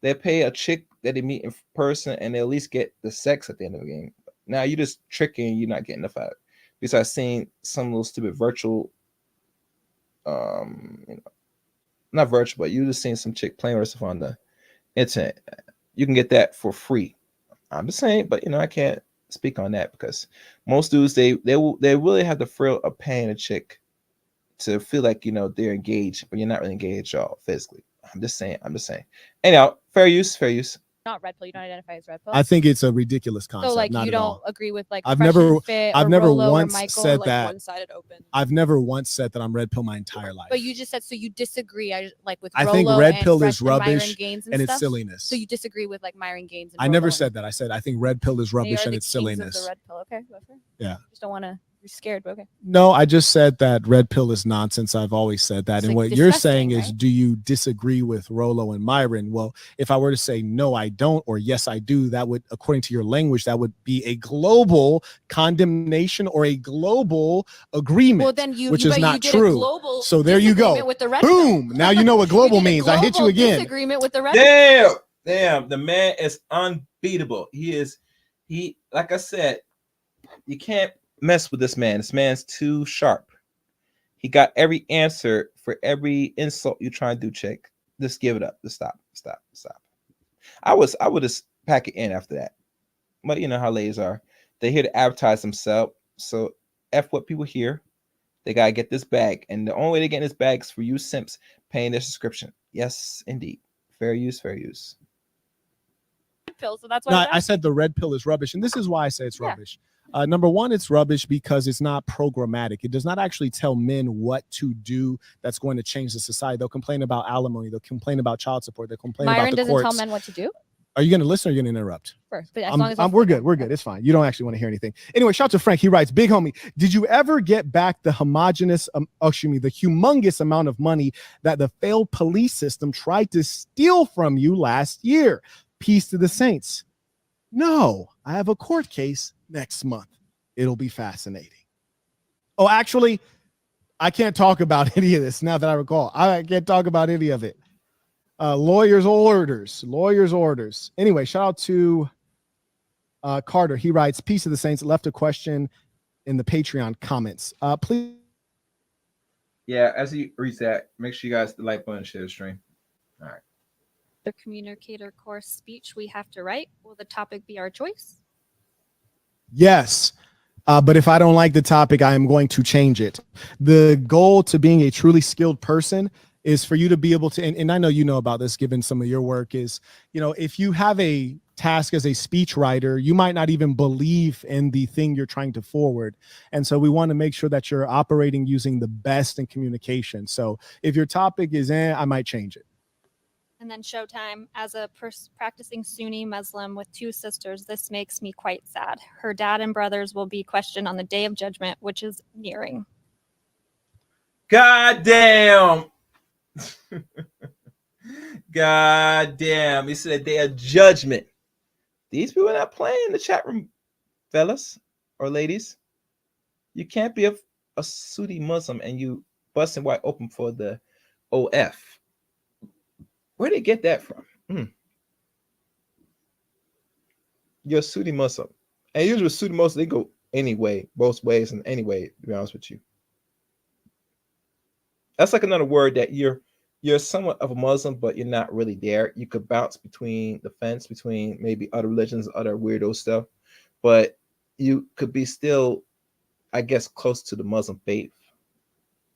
they pay a chick that they meet in person and they at least get the sex at the end of the game. Now you're just tricking, you're not getting enough out of it. Besides seeing some little stupid virtual, not virtual, but you're just seeing some chick playing herself on the internet. You can get that for free. I'm just saying, but I can't speak on that because most dudes they really have the thrill of paying a chick to feel like they're engaged, but you're not really engaged y'all physically. I'm just saying. Anyhow, fair use. Not red pill. You don't identify as red pill. I think it's a ridiculous concept. So like not you at don't all. agree with like I've Fresh never and Fit I've or never Rolo or once Michael, said like that. One-sided open. I've never once said that I'm red pill my entire life. But you just said so you disagree. Like with I Rolo think red and pill Fresh is and Myron rubbish Gaines and it's stuff? silliness. So you disagree with like Myron Gaines. And I never Rolo said that. I said I think red pill is rubbish and it's silliness. Of the red pill. Okay, that's fair. Yeah. Just don't want to be scared, but okay. No, I just said that red pill is nonsense. I've always said that. It's and like what you're saying disgusting, is, right? do you disagree with Rolo and Myron? Well, if I were to say no, I don't, or yes, I do, that would, according to your language, that would be a global condemnation or a global agreement. Well, then which is not did true. A global So there you go. with the red Boom. Now you know what global you did a means. I hit you global again. Disagreement with the red. Damn. The man is unbeatable. He like I said, you can't mess with this man. This man's too sharp. He got every answer for every insult you try and do, chick. Just give it up. Just stop. I would just pack it in after that. But you know how ladies are. They're here to advertise themselves. So F what people hear. They gotta get this bag. And the only way they get this bag is for you simps paying their subscription. Yes, indeed. Fair use. Pill, so that's why No, I said the red pill is rubbish. And this is why I say it's rubbish. Number one, it's rubbish because it's not programmatic. It does not actually tell men what to do that's going to change the society. They'll complain about alimony. They'll complain about child support. They'll complain Myron about the doesn't courts. tell men what to do. Are you going to listen or are you going to interrupt? First, but as long as we're good. We're good. It's fine. You don't actually want to hear anything. Anyway, shout out to Frank. He writes, big homie, did you ever get back the the humongous amount of money that the failed police system tried to steal from you last year? Peace to the saints. No, I have a court case next month. It'll be fascinating. Oh, actually, I can't talk about any of this now that I recall. I can't talk about any of it. Lawyers' orders. Anyway, shout out to Carter. He writes, Peace of the Saints, left a question in the Patreon comments. Please. Yeah, as you reach that, make sure you guys the like button, share the stream. All right. The communicator course speech we have to write. Will the topic be our choice? Yes. But if I don't like the topic, I am going to change it. The goal to being a truly skilled person is for you to be able to, and I know you know about this given some of your work, is, you know, if you have a task as a speech writer, you might not even believe in the thing you're trying to forward. And so we want to make sure that you're operating using the best in communication. So if your topic is I might change it. And then showtime. As a practicing Sunni Muslim with 2 sisters, this makes me quite sad. Her dad and brothers will be questioned on the day of judgment, which is nearing. God damn. God damn. He said day of judgment. These people are not playing in the chat room, fellas or ladies. You can't be a Sunni Muslim and you busting wide open for the OF. Where did they get that from? You're a Sunni Muslim. And usually Sunni Muslims, they go anyway, both ways and anyway, to be honest with you. That's like another word that you're somewhat of a Muslim, but you're not really there. You could bounce between the fence between maybe other religions, other weirdo stuff, but you could be still, I guess, close to the Muslim faith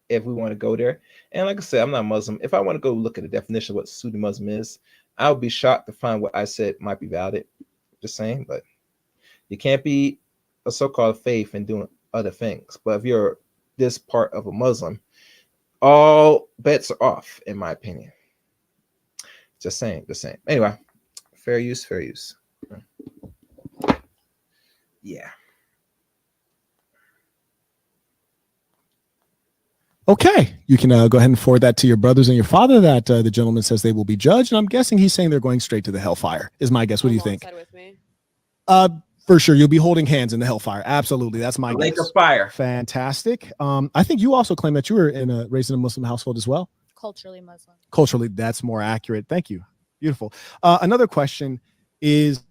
if we want to go there. And like I said, I'm not Muslim. If I want to go look at the definition of what Sunni Muslim is, I would be shocked to find what I said might be valid. Just saying, but you can't be a so-called faith and doing other things. But if you're this part of a Muslim, all bets are off, in my opinion. Just saying. Anyway, fair use. Yeah. Okay, you can go ahead and forward that to your brothers and your father that the gentleman says they will be judged. And I'm guessing he's saying they're going straight to the hellfire, is my guess. What do you think? With me. For sure, you'll be holding hands in the hellfire. Absolutely, that's my Lake guess. of fire. Fantastic. I think you also claim that you were raised in a Muslim household as well. Culturally Muslim. Culturally, that's more accurate. Thank you. Beautiful. Another question is,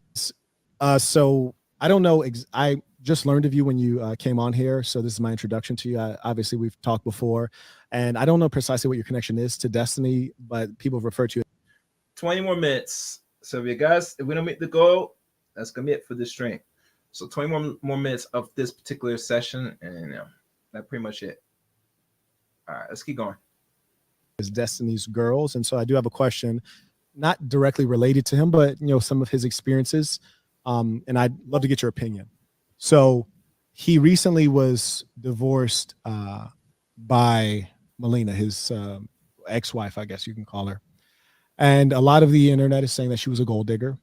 so I don't know. I just learned of you when you came on here, so this is my introduction to you. Obviously, we've talked before, and I don't know precisely what your connection is to Destiny, but people refer to you. 20 more minutes. So if you guys, if we don't meet the goal, that's gonna be it for this stream. So 20 more minutes of this particular session, and that's pretty much it. All right, let's keep going. Is Destiny's Girls, and so I do have a question, not directly related to him, but some of his experiences, and I'd love to get your opinion. So he recently was divorced by Melina, his ex-wife, I guess you can call her, and a lot of the internet is saying that she was a gold digger.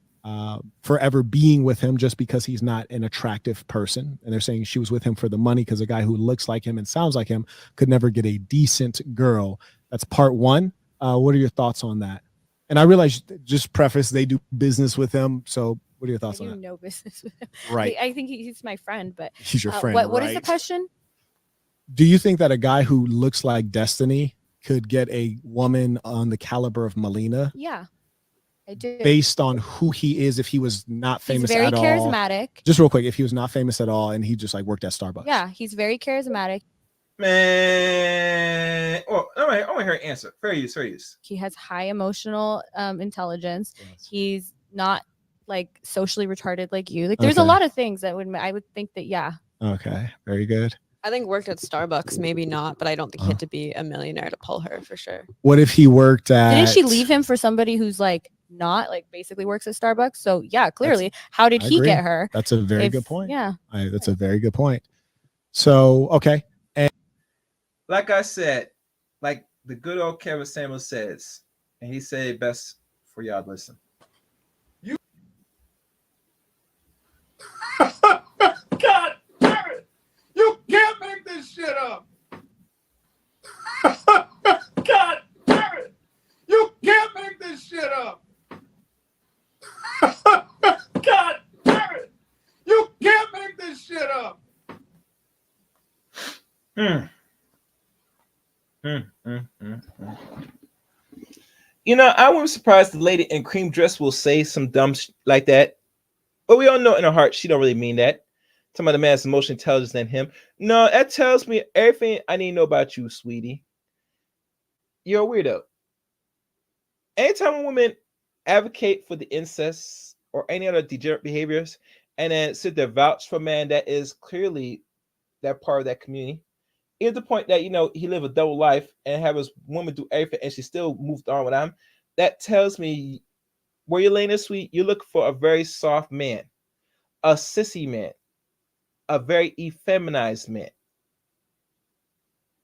Forever being with him just because he's not an attractive person, and they're saying she was with him for the money because a guy who looks like him and sounds like him could never get a decent girl. That's part one. What are your thoughts on that? And I realize, just preface, they do business with him, so what are your thoughts on that? No business with him. Right. I think he's my friend, but He's your friend. What is the right? question? Do you think that a guy who looks like Destiny could get a woman on the caliber of Melina? Yeah, I do. Based on who he is, if he was not famous He's very at all. charismatic. Just real quick, if he was not famous at all and he just like worked at Starbucks. Yeah, he's very charismatic. Man, all right, I want to hear an answer. Fair use. He has high emotional intelligence. Yes. He's not like socially retarded like you. Like there's a lot of things that I would think that, yeah. Okay, very good. I think worked at Starbucks, maybe not, but I don't think he had to be a millionaire to pull her for sure. What if he worked at? Didn't she leave him for somebody who's like not like basically works at Starbucks? So yeah, clearly, how did I he agree. get her? That's a very good point. Yeah, That's a very good point. So okay, and Like I said, like the good old Kevin Samuels says, and he said it best for y'all to listen. God damn it! You can't make this shit up! God damn it! You can't make this shit up! God damn it! You can't make this shit up! You know, I wouldn't be surprised the lady in cream dress will say some dumb like that, but we all know in her heart she don't really mean that. Some of the man's emotional intelligence than him. No, that tells me everything I need to know about you, sweetie. You're a weirdo. Anytime a woman advocate for the incest or any other degenerate behaviors, and then sit there vouch for a man that is clearly that part of that community, even to the point that he lived a double life and have his woman do everything, and she still moved on with him. That tells me where you're laying this sweet, you're looking for a very soft man, a sissy man, a very effeminized man.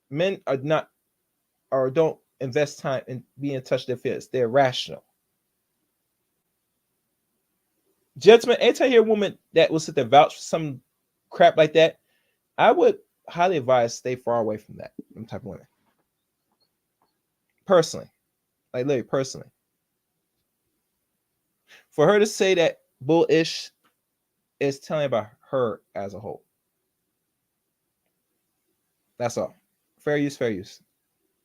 Men are not or don't invest time in being in touch with their feelings. They're rational. Gentlemen, anytime you hear a woman that will sit there vouch for some crap like that, I would highly advise stay far away from that type of women. Personally. Like literally personally. For her to say that bullish is telling about her as a whole. That's all. Fair use, fair use.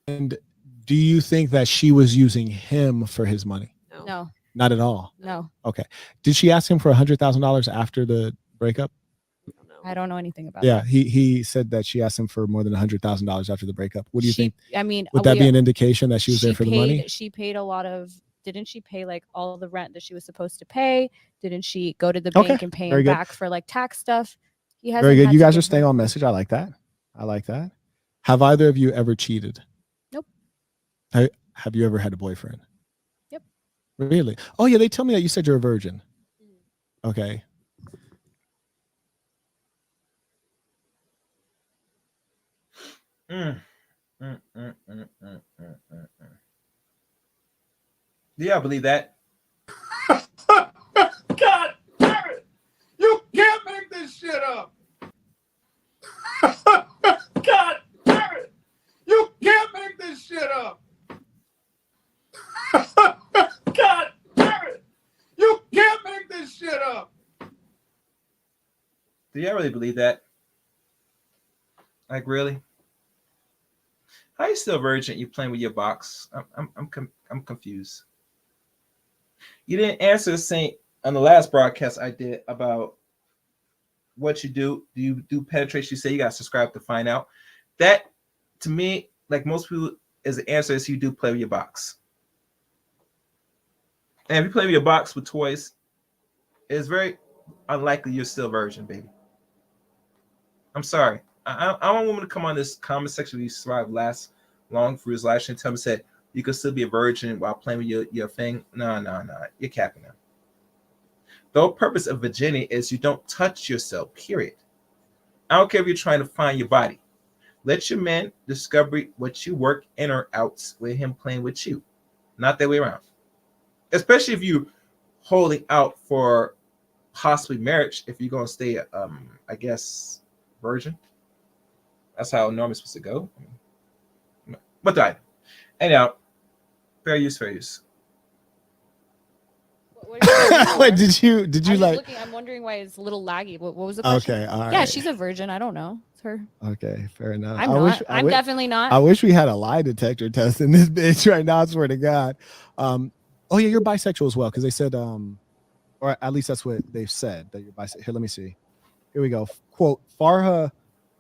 And do you think that she was using him for his money? No. Not at all. No. Okay. Did she ask him for $100,000 after the breakup? I don't know anything about Yeah, that. he said that she asked him for more than $100,000 after the breakup. What do you think? I mean, would that be an indication that she was there for the money? She paid a lot of. Didn't she pay like all the rent that she was supposed to pay? Didn't she go to the bank and pay him back for like tax stuff? He hasn't. Very good. had You to guys are give staying her- on message. I like that. I like that. Have either of you ever cheated? Nope. Have you ever had a boyfriend? Yep. Really? Oh yeah, they tell me that you said you're a virgin. Okay. Yeah, I believe that. God damn it! You can't make this shit up! God damn it! You can't make this shit up! God damn it! You can't make this shit up! Do y'all really believe that? Like really? How you still a virgin? You playing with your box? I'm confused. You didn't answer the same on the last broadcast I did about what you do. Do you do penetration? You say you got to subscribe to find out. That to me, like most people, is the answer is you do play with your box. And if you play with your box with toys, it's very unlikely you're still a virgin, baby. I'm sorry. I want a woman to come on this comment section where you survived last long for his life and tell me said you could still be a virgin while playing with your thing. No. You're capping them. The whole purpose of virginity is you don't touch yourself, period. I don't care if you're trying to find your body. Let your man discover what you work in or out with him playing with you. Not that way around. Especially if you're holding out for possibly marriage, if you're going to stay, I guess, virgin. That's how normally supposed to go. But die. Anyhow, fair use, fair use. Wait, did you like? I'm wondering why it's a little laggy. What was the question? Okay, all right. Yeah, she's a virgin. I don't know. It's her. Okay, fair enough. I'm definitely not. I wish we had a lie detector test in this bitch right now. I swear to God. Oh yeah, you're bisexual as well because they said, or at least that's what they've said that you're bisexual. Here, let me see. Here we go. Quote: Farha,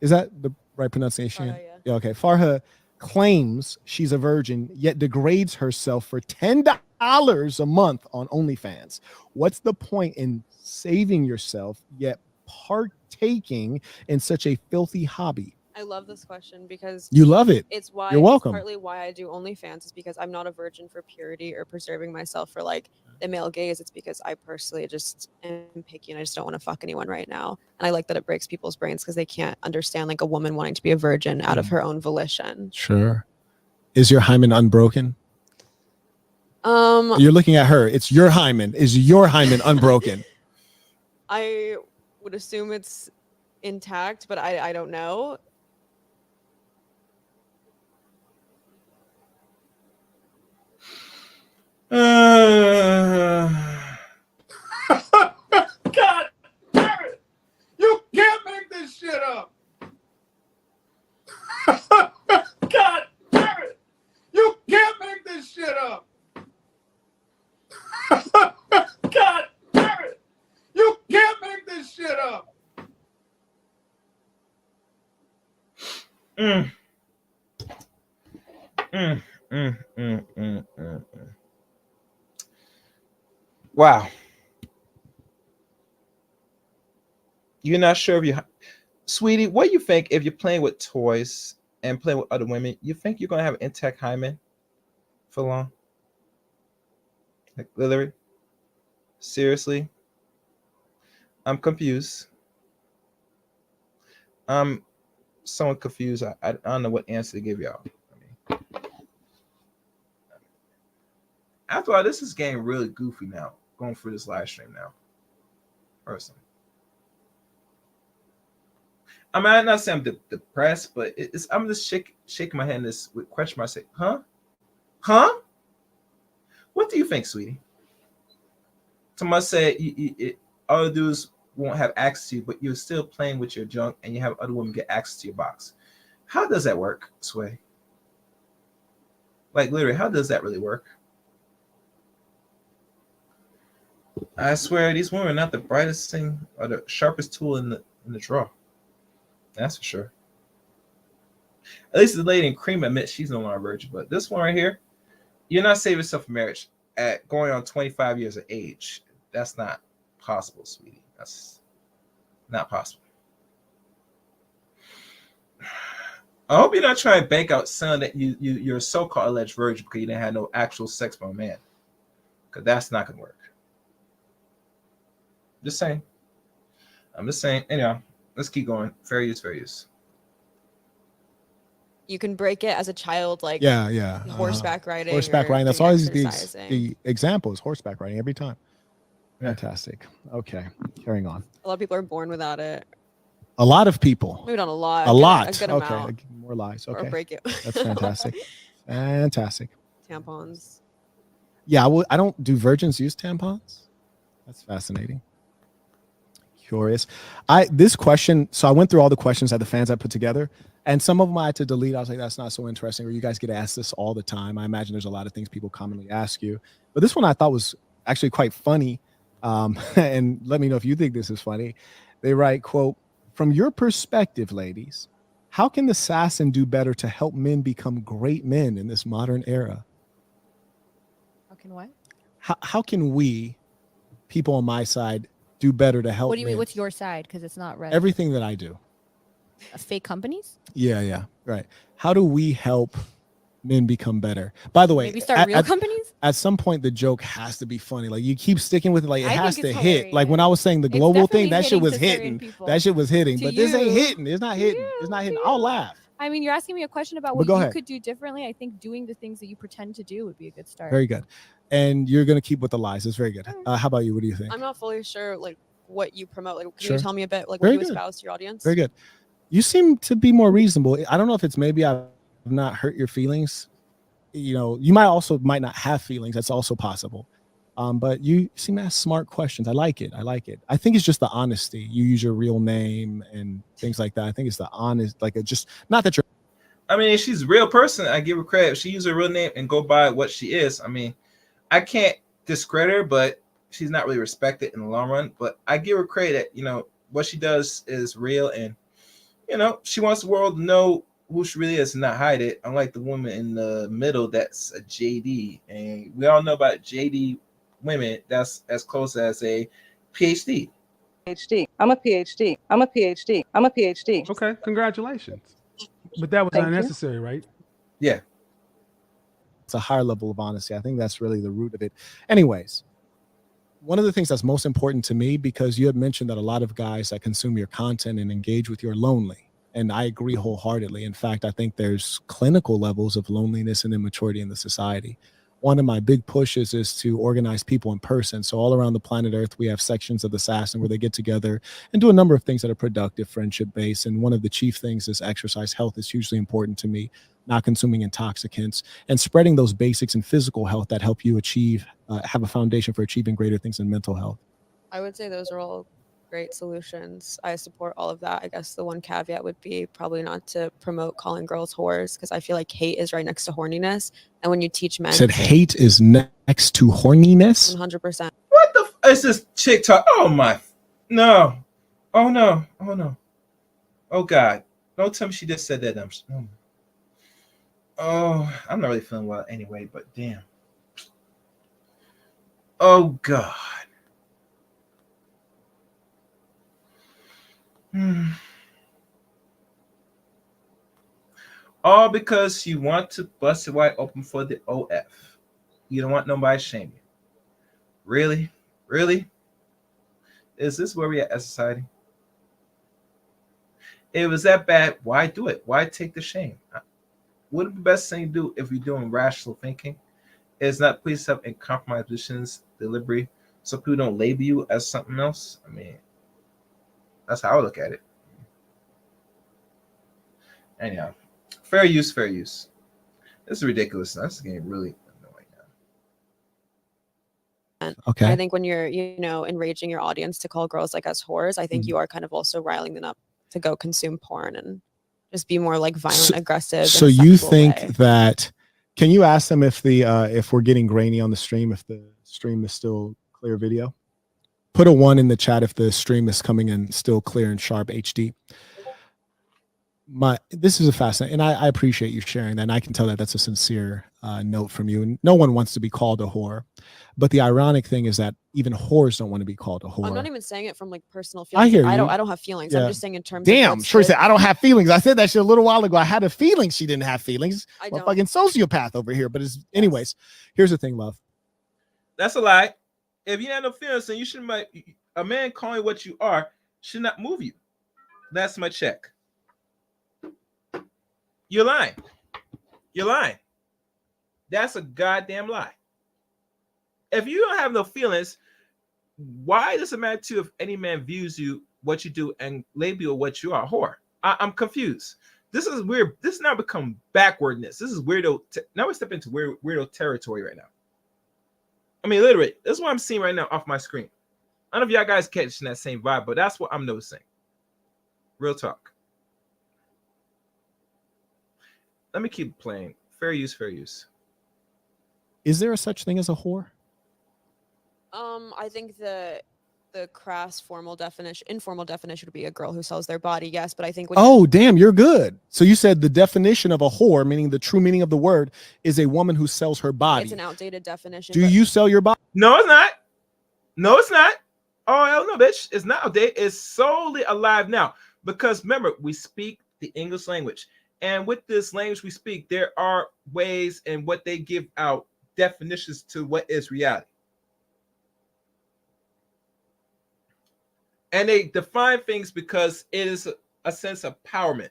is that the right pronunciation? Farha, yeah. Okay. Farha claims she's a virgin, yet degrades herself for $10 a month on OnlyFans. What's the point in saving yourself yet partaking in such a filthy hobby? I love this question because you love it. It's why you're welcome. It's partly why I do OnlyFans is because I'm not a virgin for purity or preserving myself for like the male gaze. It's because I personally just am picky and I just don't want to fuck anyone right now. And I like that it breaks people's brains because they can't understand like a woman wanting to be a virgin out of her own volition. Sure. Is your hymen unbroken? You're looking at her. It's your hymen. Is your hymen unbroken? I would assume it's intact, but I don't know. God damn it! You can't make this shit up! Mm. Mm, mm, mm, mm, mm. Wow. You're not sure if you, sweetie, what do you think if you're playing with toys and playing with other women? You think you're gonna have an intact hymen for long? Like literally? Seriously? I'm confused. I'm somewhat confused. I don't know what answer to give y'all. I mean, after all, this is getting really goofy now. Going through this live stream now. Personally. I mean, I'm not saying I'm depressed, but I'm just shaking my head in this with question mark. Say, huh? Huh? What do you think, sweetie? Somebody said other dudes won't have access to you, but you're still playing with your junk and you have other women get access to your box. How does that work, Sway? Like literally, how does that really work? I swear these women are not the brightest thing or the sharpest tool in the drawer. That's for sure. At least the lady in cream admits she's no longer a virgin, but this one right here, you're not saving yourself for marriage at going on 25 years of age. That's not possible, sweetie. That's not possible. I hope you're not trying to bank out son that you're a so-called alleged virgin because you didn't have no actual sex with a man. Because that's not gonna work. Just saying. I'm just saying. Anyhow, let's keep going. Fair use, fair use. You can break it as a child, like yeah. horseback riding. Horseback or riding. That's doing always exercising. the example is horseback riding every time. Yeah. Fantastic. Okay, carrying on. A lot of people are born without it. A lot of people. Maybe not a lot. A lot. A good Okay, amount. more lies. Or Okay, break it. that's fantastic. Fantastic. Tampons. Yeah, I don't. Do virgins use tampons? That's fascinating. Curious. This question. So I went through all the questions that the fans had put together, and some of them I had to delete. I was like, that's not so interesting. Or you guys get asked this all the time. I imagine there's a lot of things people commonly ask you, but this one I thought was actually quite funny. And let me know if you think this is funny. They write, quote, "From your perspective, ladies, how can the assassin do better to help men become great men in this modern era?" How can what? How can we, people on my side, do better to help? What do you men? mean? What's your side? Because it's not red. Everything that I do. Fake companies? Yeah, right. How do we help men become better? By the way, Maybe start real companies? At some point, the joke has to be funny. Like you keep sticking with it. Like it I has think to it's hit. hilarious. Like when I was saying the It's global definitely thing, that shit hitting was to certain hitting. people. That shit was hitting. To But this ain't you. hitting. It's not hitting. It's not hitting. I'll laugh. I mean, you're asking me a question about But what go you ahead. could do differently. I think doing the things that you pretend to do would be a good start. Very good. And you're gonna keep with the lies. It's very good. How about you? What do you think? I'm not fully sure, like what you promote. Like, can Sure. you tell me a bit, like Very what you good. espouse to your audience? Very good. You seem to be more reasonable. I don't know if it's maybe I've not hurt your feelings. You know, you might not have feelings. That's also possible. But you seem to ask smart questions. I like it. I think it's just the honesty. You use your real name and things like that. I think it's the honest, like it just not that you're. I mean, if she's a real person, I give her credit. If she uses her real name and go by what she is, I mean, I can't discredit her, but she's not really respected in the long run. But I give her credit that, what she does is real, and, she wants the world to know who she really is and not hide it, unlike the woman in the middle that's a JD. And we all know about JD women that's as close as a PhD. I'm a PhD. I'm a PhD. I'm a PhD. Okay, congratulations. But that was Thank you. unnecessary, right? Yeah. It's a higher level of honesty. I think that's really the root of it. Anyways, one of the things that's most important to me, because you had mentioned that a lot of guys that consume your content and engage with you are lonely. And I agree wholeheartedly. In fact, I think there's clinical levels of loneliness and immaturity in the society. One of my big pushes is to organize people in person. So all around the planet Earth, we have sections of the Assassin where they get together and do a number of things that are productive, friendship-based. And one of the chief things is exercise. Health is hugely important to me, not consuming intoxicants, and spreading those basics in physical health that help you achieve, have a foundation for achieving greater things in mental health. I would say those are all great solutions. I support all of that. I guess the one caveat would be probably not to promote calling girls whores, because I feel like hate is right next to horniness. And when you teach men, Said hate is next to horniness. 100%. What the is this chick talk? Oh my, no, oh no, oh no, oh God, Don't tell me she just said that. Oh, I'm not really feeling well anyway, but damn. Oh God. All because you want to bust it wide open for the OF. You don't want nobody to shame you. Really? Really? Is this where we at as society? If it was that bad, why do it? Why take the shame? Wouldn't the best thing to do if you're doing rational thinking is not put yourself in compromised positions deliberately so people don't label you as something else? I mean, that's how I look at it. Anyhow, fair use, fair use. This is ridiculous. This is getting really annoying now. Okay. I think when you're, enraging your audience to call girls like us whores, I think Mhm. you are kind of also riling them up to go consume porn and just be more like violent, aggressive. So in a you sexual think way. that? Can you ask them if if we're getting grainy on the stream, if the stream is still clear video? Put a 1 in the chat if the stream is coming in still clear and sharp HD. This is a fascinating, and I appreciate you sharing that. And I can tell that that's a sincere note from you. And no one wants to be called a whore, but the ironic thing is that even whores don't want to be called a whore. I'm not even saying it from like personal I feelings. hear I you. don't have feelings. Yeah. I'm just saying in terms Damn, of sure said I don't have feelings. I said that shit a little while ago. I had a feeling she didn't have feelings. I I'm a don't. fucking sociopath over here. But anyways, here's the thing, love. That's a lie. If you have no feelings, then you shouldn't. A man calling you what you are should not move you. That's my check. You're lying. You're lying. That's a goddamn lie. If you don't have no feelings, why does it matter to you if any man views you, what you do, and label you what you are? Whore. I'm confused. This is weird. This has now become backwardness. This is weirdo. Now we step into weirdo territory right now. I mean, literally, this is what I'm seeing right now off my screen. I don't know if y'all guys catching that same vibe, but that's what I'm noticing. Real talk. Let me keep playing. Fair use, fair use. Is there a such thing as a whore? I think the crass informal definition would be a girl who sells their body. Yes, but I think Oh, damn, you're good. So you said the definition of a whore, meaning the true meaning of the word, is a woman who sells her body. it's an outdated definition. Do you sell your body? No, it's not. No, it's not. Oh, hell no, bitch. It's not outdated. It's solely alive now. Because remember, we speak the English language. And with this language we speak, there are ways in what they give out definitions to what is reality. And they define things because it is a sense of empowerment.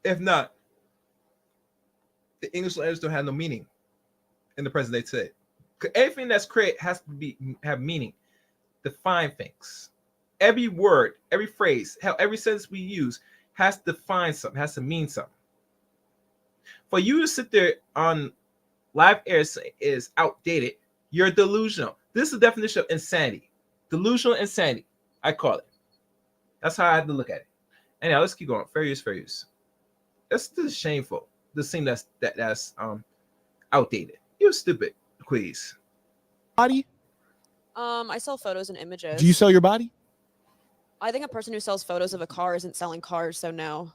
If not, the English language don't have no meaning in the present day today. Everything that's created has to have meaning. Define things. Every word, every phrase, every sentence we use has to define something, has to mean something. For you to sit there on live air say is outdated, you're delusional. This is the definition of insanity. Delusional insanity, I call it. That's how I have to look at it. Anyhow, let's keep going. Fair use, fair use. This is shameful. This thing that's outdated. You're stupid, please. Body? I sell photos and images. Do you sell your body? I think a person who sells photos of a car isn't selling cars, so no.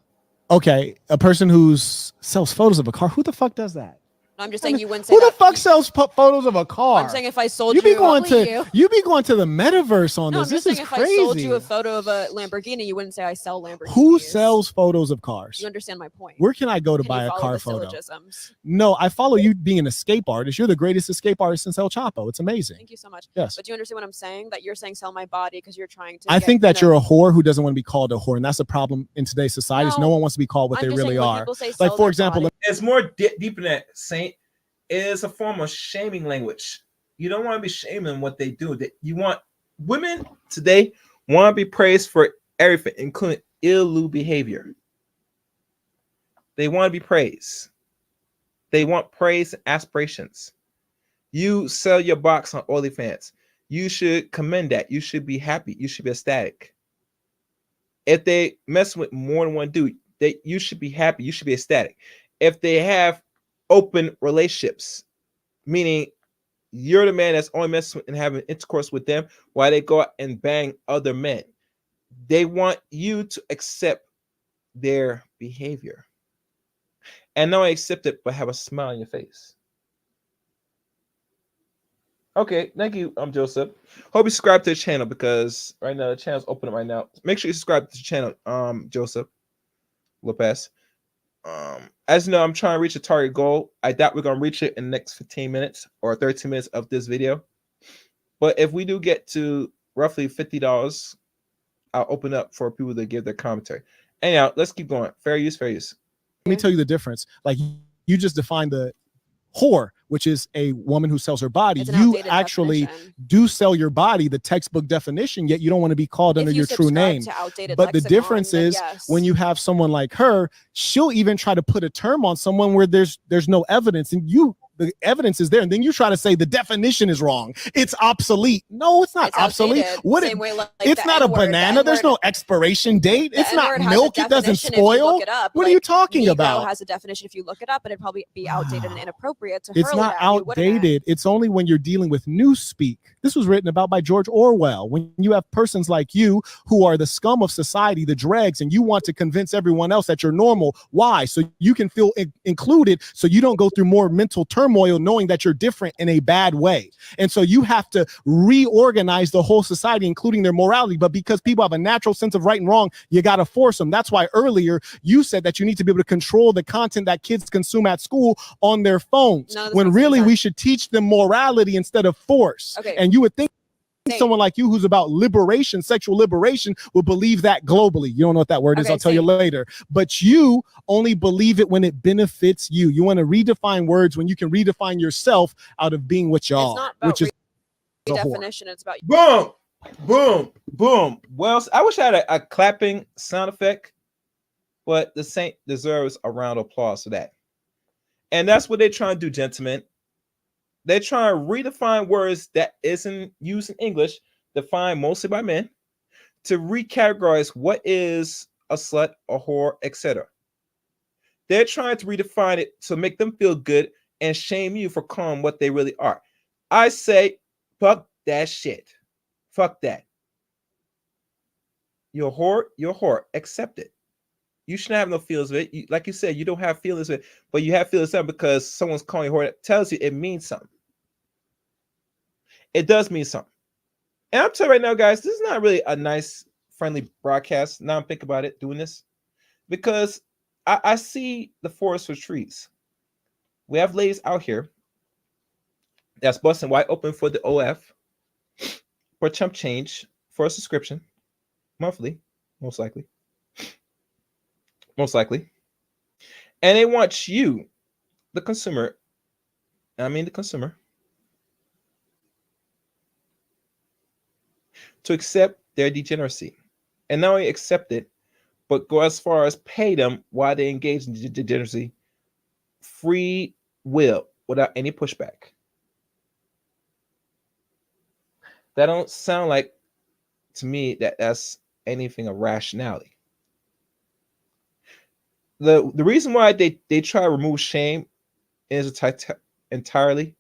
Okay, a person who sells photos of a car. Who the fuck does that? I'm just saying you wouldn't say Who that. the fuck sells photos of a car? I'm saying if I sold you you, be going to you. you be going to the metaverse on no, I'm this. just This saying is if I sold crazy. you a photo of a Lamborghini, you wouldn't say I sell Lamborghinis. Who sells photos of cars? You understand my point? Where can I go to Can buy you a follow car the photo? syllogisms? No, I follow you being an escape artist. You're the greatest escape artist since El Chapo. It's amazing. Thank you so much. Yes. But do you understand what I'm saying? That you're saying sell my body because you're trying to. I think that you're a whore who doesn't want to be called a whore, and that's a problem in today's society. Is no one wants to be called what I'm they just really saying when are. people say Like, sell for their example, body- It's more deep than that, Saint. It is a form of shaming language. You don't want to be shaming what they do. You want women today want to be praised for everything, including ill behavior. They want to be praised. They want praise and aspirations. You sell your box on OnlyFans. You should commend that. You should be happy. You should be ecstatic. If they mess with more than one dude, you should be happy. You should be ecstatic. If they have open relationships, meaning you're the man that's only messing with and having intercourse with them while they go out and bang other men, They want you to accept their behavior. And not only accept it, but have a smile on your face. Okay, thank you, Joseph. Hope you subscribe to the channel because right now the channel's open up right now. Make sure you subscribe to the channel, Joseph Lopez. As you know, I'm trying to reach a target goal. I doubt we're gonna reach it in the next 15 minutes or 13 minutes of this video. But if we do get to roughly $50, I'll open up for people to give their commentary. Anyhow, let's keep going. Fair use, fair use. Let me tell you the difference. Like you just defined the whore, which is a woman who sells her body. You actually do sell your body, the textbook definition, yet you don't want to be called under your true name. But the difference is when you have someone like her, she'll even try to put a term on someone where there's no evidence, and the evidence is there, and then you try to say the definition is wrong. It's obsolete. No, it's not obsolete. What it's not a banana. There's no expiration date. It's not milk. It doesn't spoil. What are you talking about? Has a definition if you look it up, and it'd probably be outdated and inappropriate to it's not outdated. It's only when you're dealing with newspeak. This was written about by George Orwell. When you have persons like you who are the scum of society, the dregs, and you want to convince everyone else that you're normal. Why? So you can feel included, so you don't go through more mental turmoil knowing that you're different in a bad way. And so you have to reorganize the whole society, including their morality. But because people have a natural sense of right and wrong, you got to force them. That's why earlier you said that you need to be able to control the content that kids consume at school on their phones, when really we should teach them morality instead of force. Okay. And you would think someone like you who's about liberation, sexual liberation, will believe that globally. You don't know what that word is. I'll tell you later. But you only believe it when it benefits you. You want to redefine words when you can redefine yourself out of being what you are, which is definition. It's about boom, boom, boom. Well, I wish I had a clapping sound effect, but the saint deserves a round of applause for that. And that's what they're trying to do, gentlemen. They're trying to redefine words that isn't used in English, defined mostly by men, to recategorize what is a slut, a whore, etc. They're trying to redefine it to make them feel good and shame you for calling what they really are. I say, fuck that shit. Fuck that. You're a whore, accept it. You shouldn't have no feelings of it. Like you said, you don't have feelings of it, but you have feelings of it because someone's calling you whore. That tells you it means something. It does mean something. And I'm telling you right now, guys, this is not really a nice, friendly broadcast. Now I'm thinking about it, doing this, because I see the forest for trees. We have ladies out here that's busting wide open for the OF, for chump change, for a subscription, monthly, most likely. Most likely. And they want you, the consumer, to accept their degeneracy. And not only accept it, but go as far as pay them while they engage in degeneracy, free will, without any pushback. That don't sound like, to me, that's anything of rationality. The reason why they try to remove shame is entirely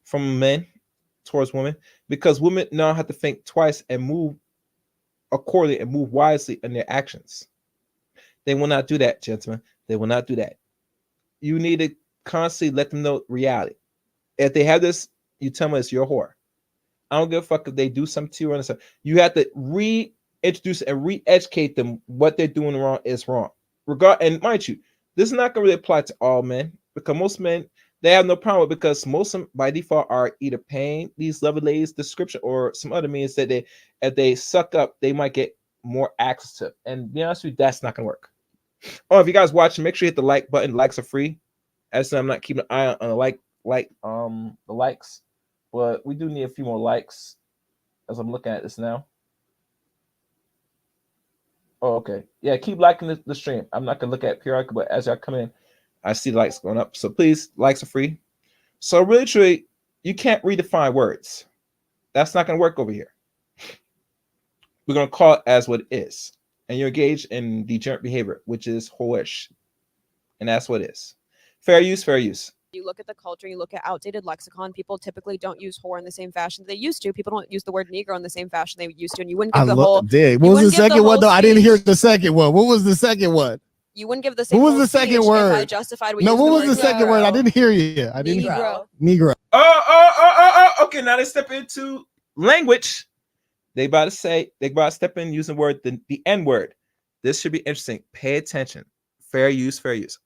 from men towards women, because women now have to think twice and move accordingly and move wisely in their actions. They will not do that, gentlemen. They will not do that. You need to constantly let them know reality. If they have this, you tell them it's your whore. I don't give a fuck if they do something to you or anything. You have to reintroduce and re-educate them what they're doing wrong is wrong. And mind you, this is not going to really apply to all men, because most men, they have no problem, because most of them by default are either paying these lovely ladies description or some other means that if they suck up, they might get more access to. And to be honest with you, that's not going to work. Oh, if you guys watching, make sure you hit the like button. Likes are free. As I'm not keeping an eye on the likes, but we do need a few more likes as I'm looking at this now. Oh, okay. Yeah, keep liking the stream. I'm not gonna look at periodic, but as y'all come in, I see the likes going up. So please, likes are free. So really, truly, you can't redefine words. That's not gonna work over here. We're gonna call it as what it is, and you're engaged in degenerate behavior, which is whorish, and that's what it is. Fair use, fair use. You look at the culture, you look at outdated lexicon, people typically don't use whore in the same fashion they used to. People don't use the word Negro in the same fashion they used to. And you wouldn't give the whole. Dig. you What was the wouldn't give the second one whole though? I didn't hear speech. the second one. What was the second one? You wouldn't give the same. What was whole the second speech word? If I justified. No, what was the word second word? I Negro. didn't hear you. I didn't. Negro. Negro. Okay, now they step into language. They about to step in using the word the N word. This should be interesting. Pay attention. Fair use, fair use.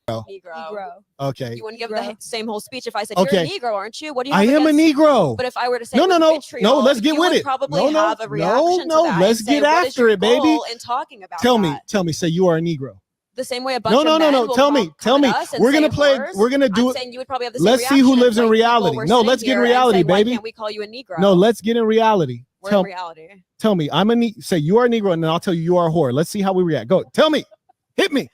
Negro. Okay. You wouldn't give the same whole speech if I said, Okay. "You're a Negro, aren't you? What do you?" I have am a against-" Negro. But if I were to say, No, it no, with no, vitriol, no. Let's get you with would it. Probably No, have a reaction no. to that. Let's and say, get "What is after your it, baby." goal in talking about Tell that? me. Say you are a Negro. The same way a bunch of men will Tell come me. at us and We're gonna say play. whores, We're gonna do I'm it. saying you would probably have the same Let's see who reaction if lives in white people reality. were No, sitting let's get in here and reality, say, "Why baby." can't we call you a Negro? No, let's get in reality. We're in reality. Tell me. Say you are a Negro, and then I'll tell you you are a whore. Let's see how we react. Go. Tell me. Hit me.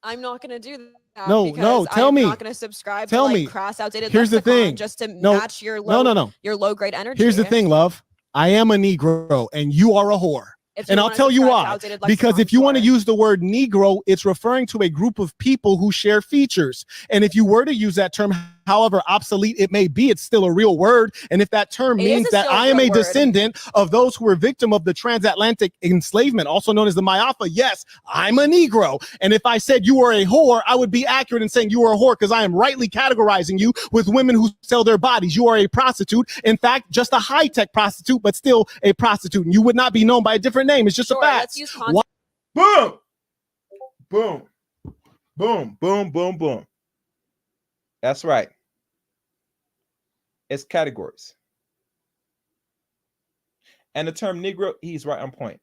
I'm not going to do that. No, because tell I'm me. not going to subscribe Tell to me. crass, outdated Here's the lexicon thing. just to No, match your low grade energy. Here's the thing, love. I am a Negro, and you are a whore. And I'll tell you why. Because if you want to use the word Negro, it's referring to a group of people who share features. And if you were to use that term, however obsolete it may be, it's still a real word. And if that term means that I am a descendant of those who were victim of the transatlantic enslavement, also known as the Mayafa, yes, I'm a Negro. And if I said you were a whore, I would be accurate in saying you are a whore because I am rightly categorizing you with women who sell their bodies. You are a prostitute. In fact, just a high-tech prostitute, but still a prostitute. And you would not be known by a different name. It's just a fact. Let's use boom, boom, boom, boom, boom, boom. That's right. It's categories. And the term Negro, he's right on point.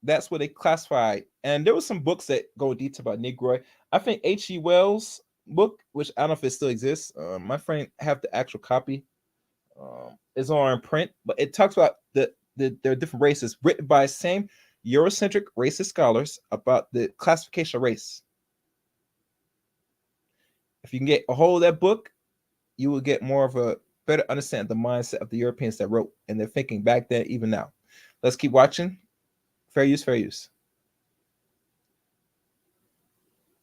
That's what they classified. And there was some books that go detail about Negroid. I think H.G. Wells' book, which I don't know if it still exists. My friend have the actual copy. It's on print, but it talks about there are different races written by same Eurocentric racist scholars about the classification of race. If you can get a hold of that book, you will get more of a better understand the mindset of the Europeans that wrote and their thinking back then, even now. Let's keep watching. Fair use, fair use.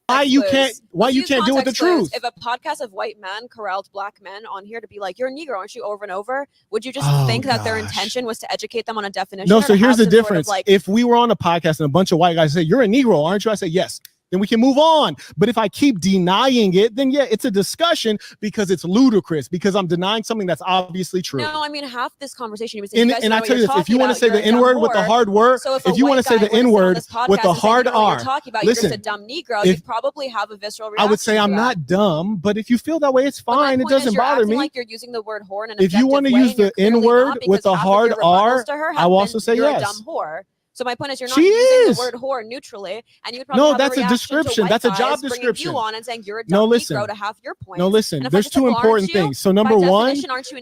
Why you can't deal with the truth? If a podcast of white men corralled black men on here to be like, "You're a Negro, aren't you?" over and over, would you just think that their intention was to educate them on a definition? No, so here's the difference. Sort of if we were on a podcast and a bunch of white guys say, "You're a Negro, aren't you?" I say, "Yes." Then we can move on. But if I keep denying it, then yeah, it's a discussion because it's ludicrous, because I'm denying something that's obviously true. No, I mean, half this conversation you was and I tell you this, if you want to say the N-word with the hard word, so if you want to say the N-word with the hard R, listen, you're just a dumb Negro, you'd probably have a visceral reaction. I would say I'm not dumb, but if you feel that way, it's fine. It doesn't bother me. Like you're using the word whore in an if you want to use the N-word with a hard R, I will also say yes. You're a dumb whore. So my point is, you're not using the word whore neutrally, and you would probably that's a description. That's a job description. You on and saying you're a dumb Negro to have your point. No, listen. There's two important things. So number one,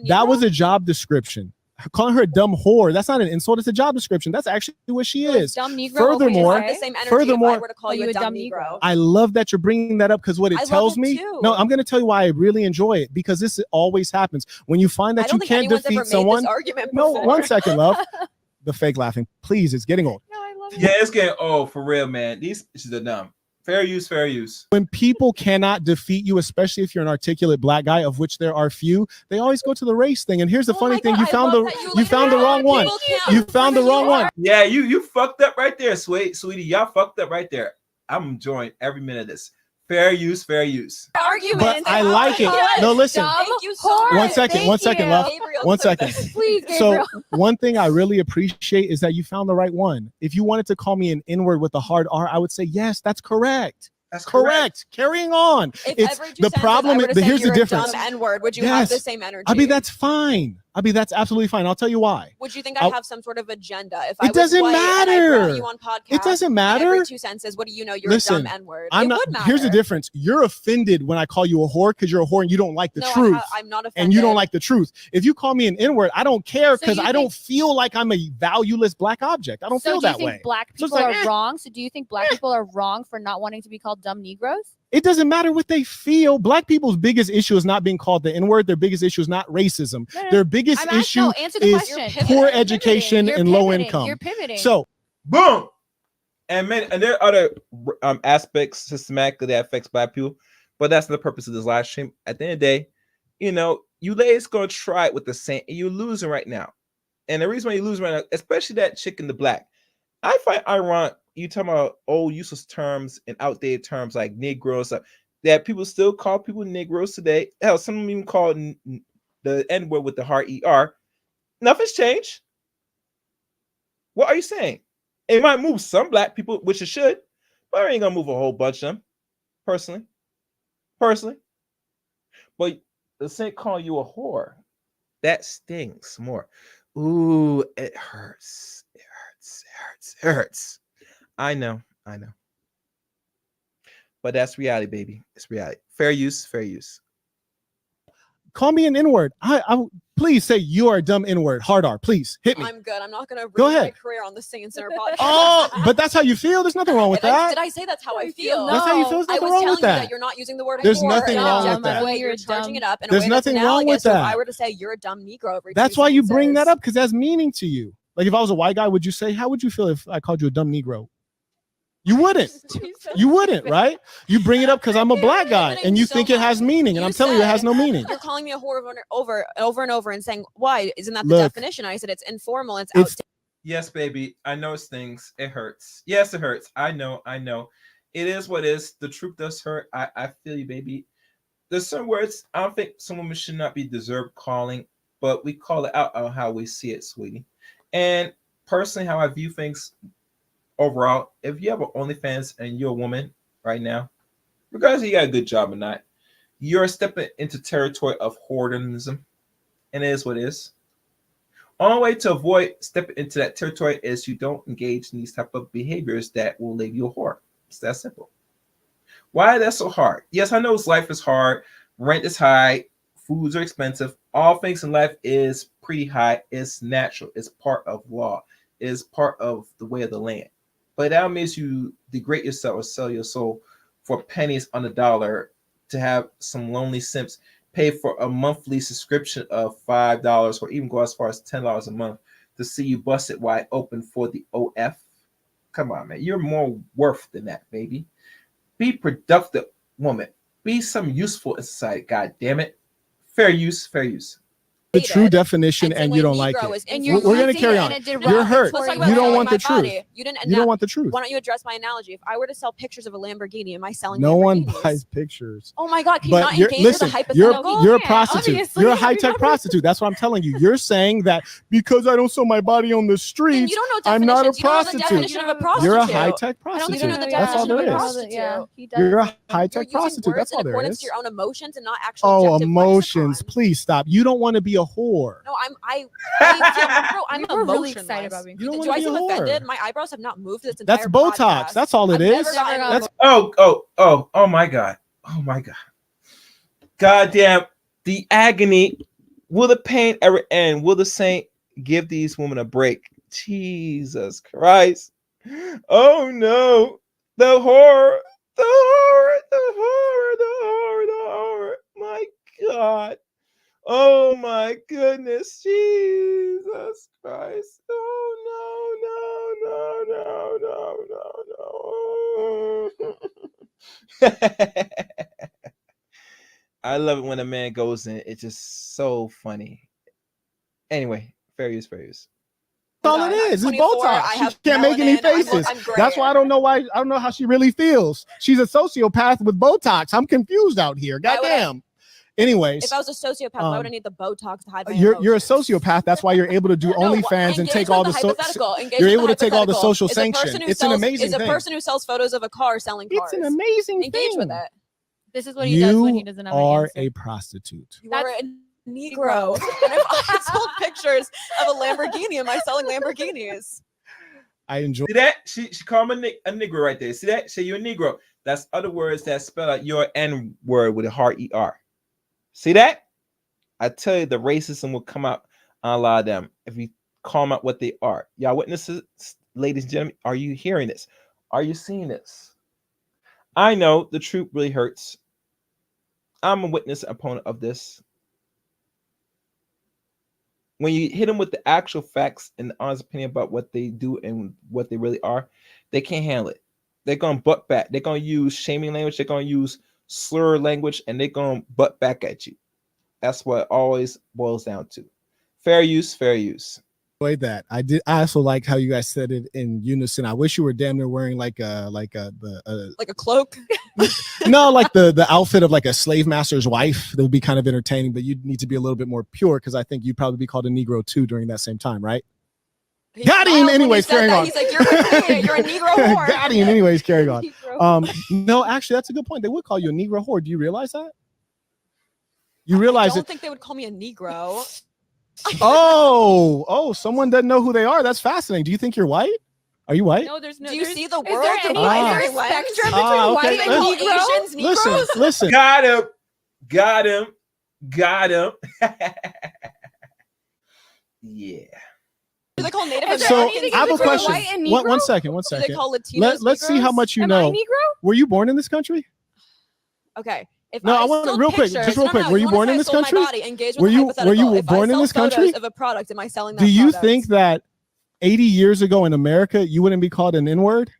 that was a job description. Calling her a dumb whore, that's not an insult. It's a job description. That's actually what she is. Dumb Negro. Furthermore, the same energy if I were to call you a dumb Negro. I love that you're bringing that up because what it tells me. No, I'm going to tell you why I really enjoy it, because this always happens when you find that you can't defeat someone. No, 1 second, love. The fake laughing, please. It's getting old. No, I love it. Yeah, it's getting old for real, man. These bitches are dumb. Fair use, fair use. When people cannot defeat you, especially if you're an articulate black guy, of which there are few, they always go to the race thing. And here's the funny thing: you found the wrong one. You found the wrong one. Yeah, you fucked up right there, sweetie. Y'all fucked up right there. I'm enjoying every minute of this. Fair use, fair use. Argument. But I like it. No, listen. Thank you so much. 1 second, love. 1 second. Please, Gabriel. So one thing I really appreciate is that you found the right one. If you wanted to call me an N-word with a hard R, I would say yes, that's correct. That's correct. Carrying on. It's the problem. Here's the difference. N-word, would you have the same energy? I mean, that's fine. That's absolutely fine. I'll tell you why. Would you think I'd have some sort of agenda if it doesn't matter? You on podcast, it doesn't matter. Every 2 sentences, what do you know? You're a dumb N-word. I'm not. Here's the difference. You're offended when I call you a whore because you're a whore and you don't like the truth. I'm not offended. And you don't like the truth. If you call me an N-word, I don't care because I don't feel like I'm a valueless black object. I don't feel that way. So do you think black people are wrong? So do you think black people are wrong for not wanting to be called dumb Negroes? It doesn't matter what they feel. Black people's biggest issue is not being called the N-word. Their biggest issue is not racism. Their biggest issue is poor education and low income. You're pivoting. So, boom. And there are other aspects systematically that affects black people. But that's the purpose of this live stream. At the end of the day, you know, you ladies gonna try it with the same, and you're losing right now. And the reason why you're losing right now, especially that chick in the black, I find ironic you talking about old useless terms and outdated terms like Negro stuff that people still call people Negroes today. Hell, some of them even call the N word with the hard ER. Nothing's changed. What are you saying? It might move some black people, which it should, but it ain't gonna move a whole bunch of them. Personally. But the Saint calling you a whore, that stings more. Ooh, it hurts. It hurts. It hurts. It hurts. I know. But that's reality, baby. It's reality. Fair use, fair use. Call me an N-word. I please say you are a dumb N-word. Hard R, please hit me. I'm good. I'm not gonna Go ruin my ahead. career on the Singing Center podcast. Oh, but that's how you feel. There's nothing wrong with that. Did I say that's how I feel? That's how you feel. There's I nothing was wrong telling with you that. that you're not using the word There's whore nothing in a wrong with dumb that. way. You're charging it up in There's a way that's nothing wrong analogous. with So if that. I were to say you're a dumb Negro every That's 2 why you bring that sentences- up, because that's meaning to you. Like if I was a white guy, would you say, how would you feel if I called you a dumb Negro? You wouldn't. You wouldn't, right? You bring it up because I'm a black guy and you think it has meaning, and I'm telling you it has no meaning. You're calling me a whore over and over and saying, why? Isn't that the Look, definition? I said it's informal, it's it's- outdated. Yes, baby. I know it stings. It hurts. Yes, it hurts. I know. It is what it is. The truth does hurt. I feel you, baby. There's some words I don't think some women should not be deserved calling, but we call it out on how we see it, sweetie. And personally, how I view things overall, if you have an OnlyFans and you're a woman right now, regardless if you got a good job or not, you're stepping into territory of whoredomism, and it is what it is. Only way to avoid stepping into that territory is you don't engage in these type of behaviors that will leave you a whore. It's that simple. Why that's so hard? Yes, I know life is hard. Rent is high. Foods are expensive. All things in life is pretty high. It's natural. It's part of law. It's part of the way of the land. But that means you degrade yourself or sell your soul for pennies on the dollar to have some lonely simps pay for a monthly subscription of $5 or even go as far as $10 a month to see you bust it wide open for the OF. Come on, man. You're more worth than that, baby. Be productive, woman. Be some useful in society. God damn it. Fair use, fair use. The true definition, and you don't like it. And We're going to carry on. You're hurt. You don't want the truth. You didn't. You don't want the truth. Why don't you address my analogy? If I were to sell pictures of a Lamborghini, am I selling? No one Lamborghinis? buys pictures. Oh my God! Can you But not you're, engage listen, with a hypothetical? you're a prostitute. You're a high-tech prostitute. That's what I'm telling you. You're saying that because I don't sell my body on the streets, You don't know I'm not a definitions. You don't know the prostitute. definition of a prostitute. You're a high-tech I don't prostitute. think you know the That's all definition there of a is. prostitute. Yeah, he does. You're a You're high-tech using prostitute. words That's all in there accordance is. to your own emotions and not actual Oh, objective emotions. lexicon. Please stop. You don't want to be a whore. No, I'm We're really emotionless. excited about being. You don't Do wanna I be a seem whore. offended? My eyebrows have not moved this entire That's Botox. podcast. That's all it I've is. never gotten That's Oh my God. Oh my God. Goddamn, the agony. Will the pain ever end? Will the saint give these women a break? Jesus Christ. Oh no. The horror. The horror. The horror. The horror. The horror. My God. Oh my goodness. Jesus Christ. Oh no. I love it when a man goes in. It's just so funny. Anyway, fair use, fair use. all it is. It's 24, I Botox. She have can't make any melanin, I'm faces. gray. That's why I don't know why. I don't know how she really feels. She's a sociopath with Botox. I'm confused out here. Why would I- Goddamn. Anyways, If I was a sociopath, why would I need the Botox to hide my you're a emotions? sociopath. That's why you're able to do OnlyFans and Engage take with all the hypothetical. Engage you're with able to take all the hypothetical. social Is a person sanction. who It's an sells- amazing Is a thing. person who sells photos of a car selling cars. It's an amazing Engage thing. with it. This is what he does when he doesn't have are an answer. a prostitute. You are a Negro. And if I sold pictures of a Lamborghini, am I selling Lamborghinis? I enjoy. See that? She called him a Negro right there. See that? Say you're a Negro. That's other words that spell out your N word with a hard ER. See that? I tell you, the racism will come out on a lot of them if you call them out what they are. Y'all witnesses, ladies and gentlemen, are you hearing this? Are you seeing this? I know the truth really hurts. I'm a witness opponent of this. When you hit them with the actual facts and the honest opinion about what they do and what they really are, they can't handle it. They're going to buck back. They're going to use shaming language. They're going to use slur language, and they're gonna butt back at you. That's what it always boils down to. Fair use, fair use. Enjoyed that. I also like how you guys said it in unison. I wish you were damn near wearing like a Like a cloak. no, like the outfit of like a slave master's wife. That would be kind of entertaining, but you'd need to be a little bit more pure because I think you'd probably be called a Negro too during that same time, right? He Got him. smiled when he Anyways, said carrying that. on. He's like, you're a Negro whore. Got him. Anyways, carrying on. No, actually, that's a good point. They would call you a Negro whore. Do you realize that? You realize I don't it? think they would call me a Negro. Oh, someone doesn't know who they are. That's fascinating. Do you think you're white? Are you white? No, there's no. Do you see the Is there world any through my is there a lens? spectrum Ah, between okay. white and They Negro? call Asians Negroes? Listen. Got him. Yeah. Do they call Native Is there So Americans anything I have a between question. white and One Negro? second. Do they call Latinos Let's see how Negroes? much you Am I know. Negro? Were you born in this country? Okay. If No, I want sold real quick, pictures- just real no, quick. no, Were you wanna born say in I this sold my country? body? Engage with Were the you hypothetical. If I born in sell this country? photos of a product, am I selling that Do you product? think that 80 years ago in America you wouldn't be called an N-word?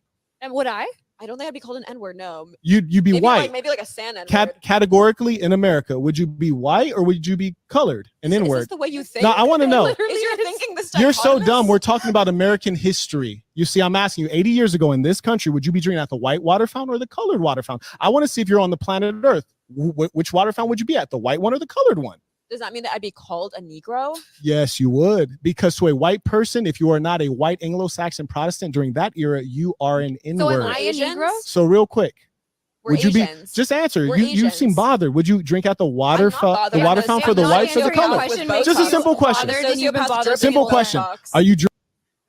And would I? I don't think I'd be called an N-word. No. You'd be Maybe white. maybe like a sand N-word. Categorically in America, would you be white or would you be colored? An Is N-word. this the way you think? No, I want to know. Is your thinking this You're so dichotomous? dumb. We're talking about American history. You see, I'm asking you, 80 years ago in this country, would you be drinking at the white water fountain or the colored water fountain? I want to see if you're on the planet Earth. Which water fountain would you be at, the white one or the colored one? Does that mean that I'd be called a Negro? Yes, you would. Because to a white person, if you are not a white Anglo-Saxon Protestant during that era, you are an So am N-word. I a Asians? Negro? So real quick, We're would you Asians. be just answer? We're You seem Asians. bothered. Would you drink at the water I'm not bothered. the water I'm fountain for not the bothered. whites or the Answering your colored? question With makes Just a both simple sides. question. Bothered, Then you've been sociopaths bothered. dripping Simple in question. lunchbox. Are you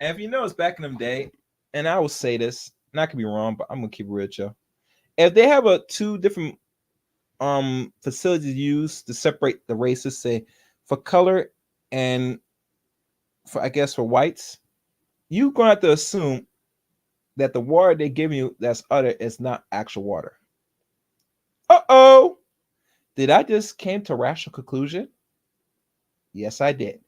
And if you notice back in them day, and I will say this, and I could be wrong, but I'm gonna keep it real, Joe. If they have two different facilities used to separate the races, say for color and for for whites, you're gonna have to assume that the water they give you that's other is not actual water. Did I just came to a rational conclusion? Yes, I did.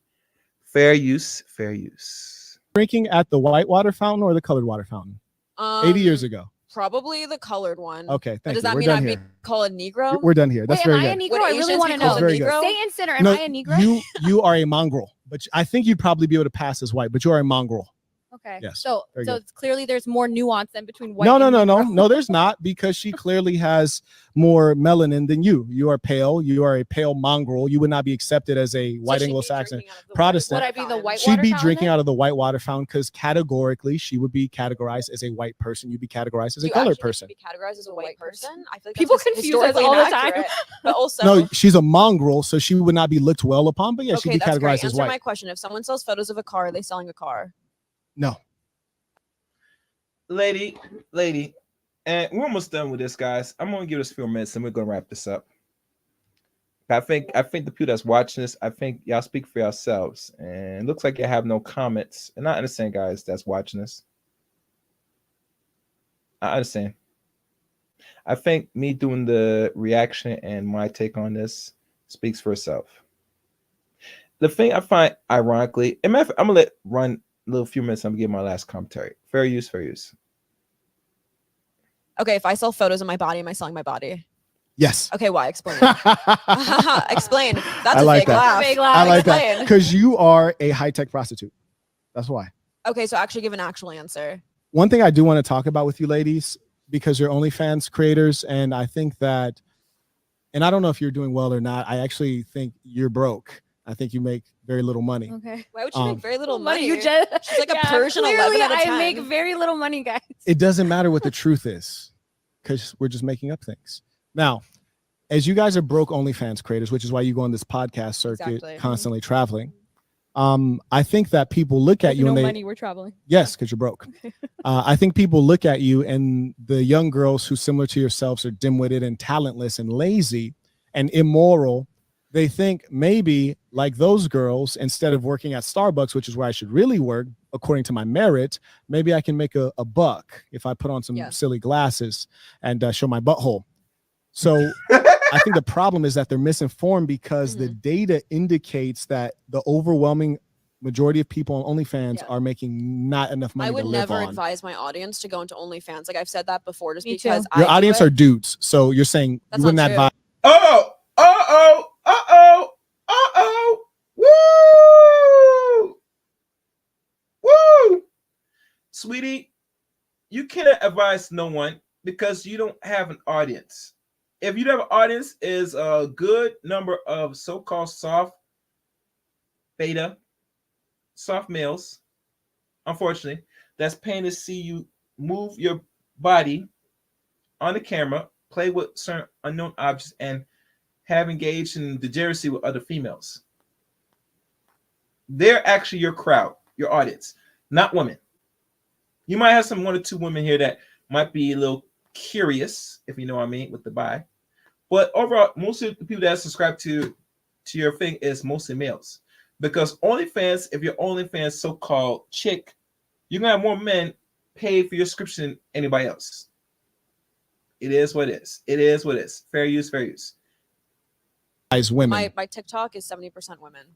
Fair use, fair use. drinking at the white water fountain or the colored water fountain? 80 years ago. Probably the colored one. Okay, But thank does you. that We're mean done I'd be here. called a Negro? We're done here. That's Wait, very am I a good. Negro? I Would really Asians want be to called know. a That's very good. Stay in center. Am No, I a Negro? you are a mongrel, but I think you'd probably be able to pass as white, but you're a mongrel. Okay. Yes, So very so good. it's clearly there's more nuance than between white. No, and Negro. no, there's not, because she clearly has more melanin than you. You are pale. You are a pale mongrel. You would not be accepted as a white she'd be Anglo-Saxon drinking out of the Protestant. Would I be the fountain. white She'd water be fountain drinking then? out of the white water fountain because categorically she would be categorized as a white person. You'd be categorized as Do a you colored actually person. Be categorized as a white person. I feel like People that's confuse us historically all the time. inaccurate, But also, No, she's a mongrel, so she would not be looked well upon, but yeah, she'd okay, be that's great. categorized as Answer white. my question. If someone sells photos of a car, are they selling a car? No. Lady, and we're almost done with this, guys. I'm gonna give this a few minutes and we're gonna wrap this up. I think the people that's watching this, I think y'all speak for yourselves, and it looks like you have no comments. And I understand, guys, that's watching this. I understand. I think me doing the reaction and my take on this speaks for itself. The thing I find ironically, I'm gonna let run a little few minutes. I'm gonna give my last commentary. Fair use, fair use. Okay, if I sell photos of my body, am I selling my body? Yes. Okay, why? Explain. Explain. That's I a like fake that. laugh. Fake laugh. I like that Explain. because you are a high-tech prostitute. That's why. Okay, so actually give an actual answer. One thing I do want to talk about with you ladies, because you're OnlyFans creators, and I think that, and I don't know if you're doing well or not, I actually think you're broke. I think you make very little money. Okay. Why would you make very little money? You just She's like a Persian 11 clearly out of 10. I make very little money, guys. It doesn't matter what the truth is, because we're just making up things. Now, as you guys are broke OnlyFans creators, which is why you go on this podcast circuit, Exactly. constantly traveling. I think that people look at With you no and they, money, we're traveling. yes, because you're broke. I think people look at you, and the young girls who, similar to yourselves, are dim-witted and talentless and lazy and immoral. They think maybe like those girls, instead of working at Starbucks, which is where I should really work, according to my merit, maybe I can make a buck if I put on some silly glasses and show my butthole. So I think the problem is that they're misinformed because the data indicates that the overwhelming majority of people on OnlyFans Yeah. are making not enough money I would to live never on. advise my audience to go into OnlyFans. Like I've said that before, just Me because too. Your I do audience it. are dudes, so you're saying That's you wouldn't not true. advise. Woo! Woo! Sweetie, you cannot advise no one because you don't have an audience. If you have an audience, is a good number of so-called soft beta, soft males, unfortunately, that's paying to see you move your body on the camera, play with certain unknown objects, and have engaged in degeneracy with other females. They're actually your crowd, your audience, not women. You might have some 1 or 2 women here that might be a little curious, if you know what I mean, with the buy. But overall, most of the people that subscribe to your thing is mostly males. Because OnlyFans, if you're OnlyFans so-called chick, you're gonna have more men pay for your subscription than anybody else. It is what it is. It is what it is. Fair use, fair use. Women. My TikTok is 70% women.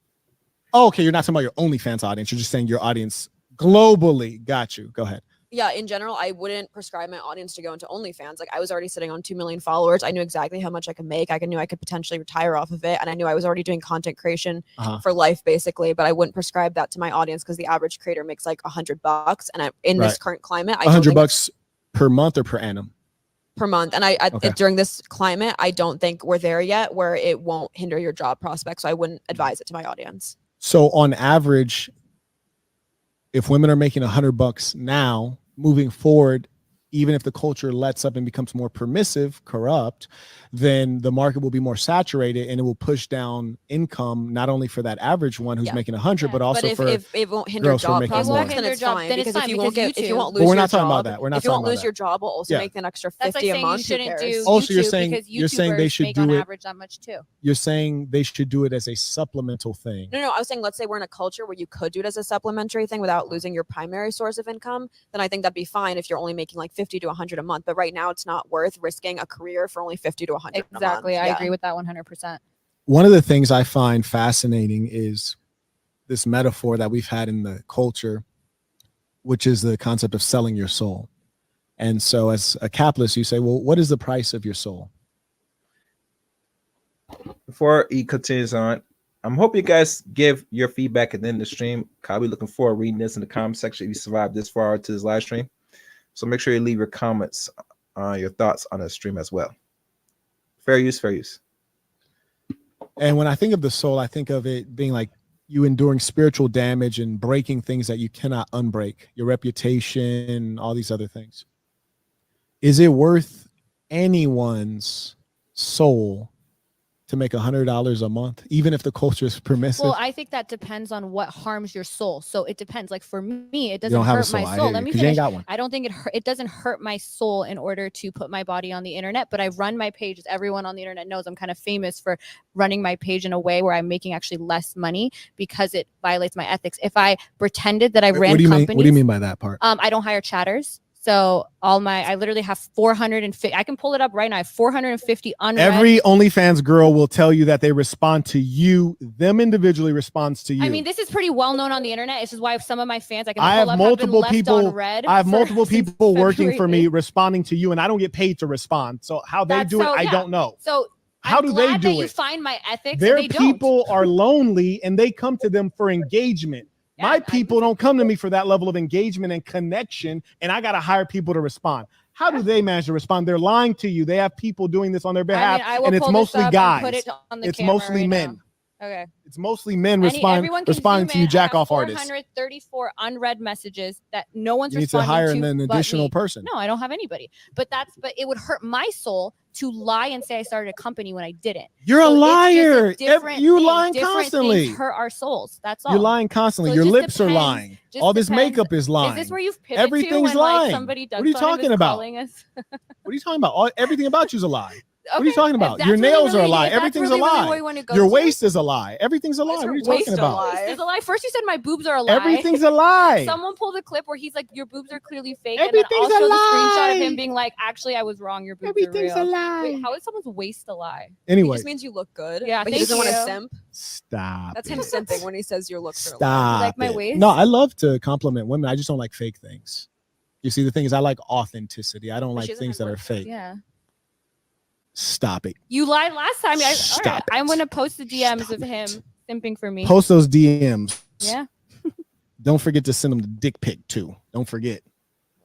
Oh, okay, you're not talking about your OnlyFans audience. You're just saying your audience globally. Got you. Go ahead. Yeah, in general, I wouldn't prescribe my audience to go into OnlyFans. Like I was already sitting on 2 million followers. I knew exactly how much I could make. I knew I could potentially retire off of it. And I knew I was already doing content creation for life, basically. But I wouldn't prescribe that to my audience because the average creator makes like $100. And in this current climate, $100 per month or per annum? Per month. And during this climate, I don't think we're there yet where it won't hinder your job prospects. So I wouldn't advise it to my audience. So on average, if women are making $100 now, moving forward, even if the culture lets up and becomes more permissive, corrupt, then the market will be more saturated and it will push down income, not only for that average one who's making 100, but also but for if it won't hinder girls who are job making prospects, more. then it's fine. Then it's Because fine, if you won't because get, if you won't But lose we're your not talking about job, that. We're not if you won't talking about lose that. your job, will also Yeah. make an extra That's like 50 a saying you month. Who shouldn't cares? do Oh, so you're YouTube saying- because you're saying they YouTubers should make do on it- average that much too. You're saying they should do it as a supplemental thing. No, I was saying, let's say we're in a culture where you could do it as a supplementary thing without losing your primary source of income. Then I think that'd be fine if you're only making like 50 to 100 a month. But right now, it's not worth risking a career for only 50 to 100. Exactly. A month. I agree with that 100%. One of the things I find fascinating is this metaphor that we've had in the culture, which is the concept of selling your soul. And so as a capitalist, you say, well, what is the price of your soul? Before he continues on, I'm hoping you guys give your feedback at the end of the stream. I'll be looking forward to reading this in the comment section if you survived this far to this live stream. So make sure you leave your comments, your thoughts on the stream as well. Fair use, fair use. And when I think of the soul, I think of it being like you enduring spiritual damage and breaking things that you cannot unbreak, your reputation, all these other things. Is it worth anyone's soul to make $100 a month, even if the culture is permissive? Well, I think that depends on what harms your soul. So it depends. Like for me, it You doesn't don't have a hurt soul. my I soul. hear Let you, me 'cause you ain't finish. got one. I don't think it doesn't hurt my soul in order to put my body on the internet, but I run my page. As everyone on the internet knows, I'm kind of famous for running my page in a way where I'm making actually less money because it violates my ethics. If I pretended that I ran What do you mean? companies, What do you mean by that part? I don't hire chatters. So I literally have 450. I can pull it up right now. I have 450 unread. Every OnlyFans girl will tell you that they respond to you. Them individually responds to you. I mean, this is pretty well known on the internet. This is why some of my fans, I can I pull have up, multiple have been people. left on red I have for- multiple since people working for February me 8th. responding to you, and I don't get paid to respond. So how they That's do it, so- I yeah. don't know. So How I'm do glad they that do you it? find my ethics. Their and they don't. people are lonely, and they come to them for engagement. Yeah, My people don't come to me for that level of engagement and connection, and I got to hire people to respond. How do they manage to respond? They're lying to you. They have people doing this on their behalf, I will and it's pull this mostly up and guys. put it on the It's camera mostly right men. now. Okay. It's mostly men Everyone can responding zoom to you, in. I jack have off artists. 434 unread messages that no one's You need to responding hire to an but additional me. person. No, I don't have anybody. But it would hurt my soul to lie and say I started a company when I didn't. You're So a it's just liar. different You thing. lying Different constantly. things hurt our souls. That's all. You're lying constantly. So it Your just lips are depends. lying. Just All this depends. makeup is lying. Is this where you've pivoted Everything's to when lying. like somebody What are you Doug Funny talking was about? calling us? What are you talking about? Everything about you's a lie. What are you talking about? Your nails are a lie. Everything's a lie. Your waist is a lie. Everything's a lie. What are you talking about? Waist is a lie. First you said my boobs are a lie. Everything's a lie. Someone pulled a clip where he's like, your boobs are clearly fake. Everything's and then a also the lie. screenshot of him being like, actually, I was wrong. Your boobs Everything's are a real. lie. Wait, how is someone's waist a lie? It Anyway, just means you look good. Yeah, but he thank doesn't want to you. simp. stop. That's him it. simping when he says your looks are a lie. Stop. Like my it. waist? No, I love to compliment women. I just don't like fake things. You see, the thing is, I like authenticity. I don't But like she doesn't things have that are work. fake. Yeah. Stop it. You lied last time. All Stop right, it. I'm going to post the DMs Stop of him simping for me. Post those DMs. Yeah. Don't forget to send them the dick pic too. Don't forget.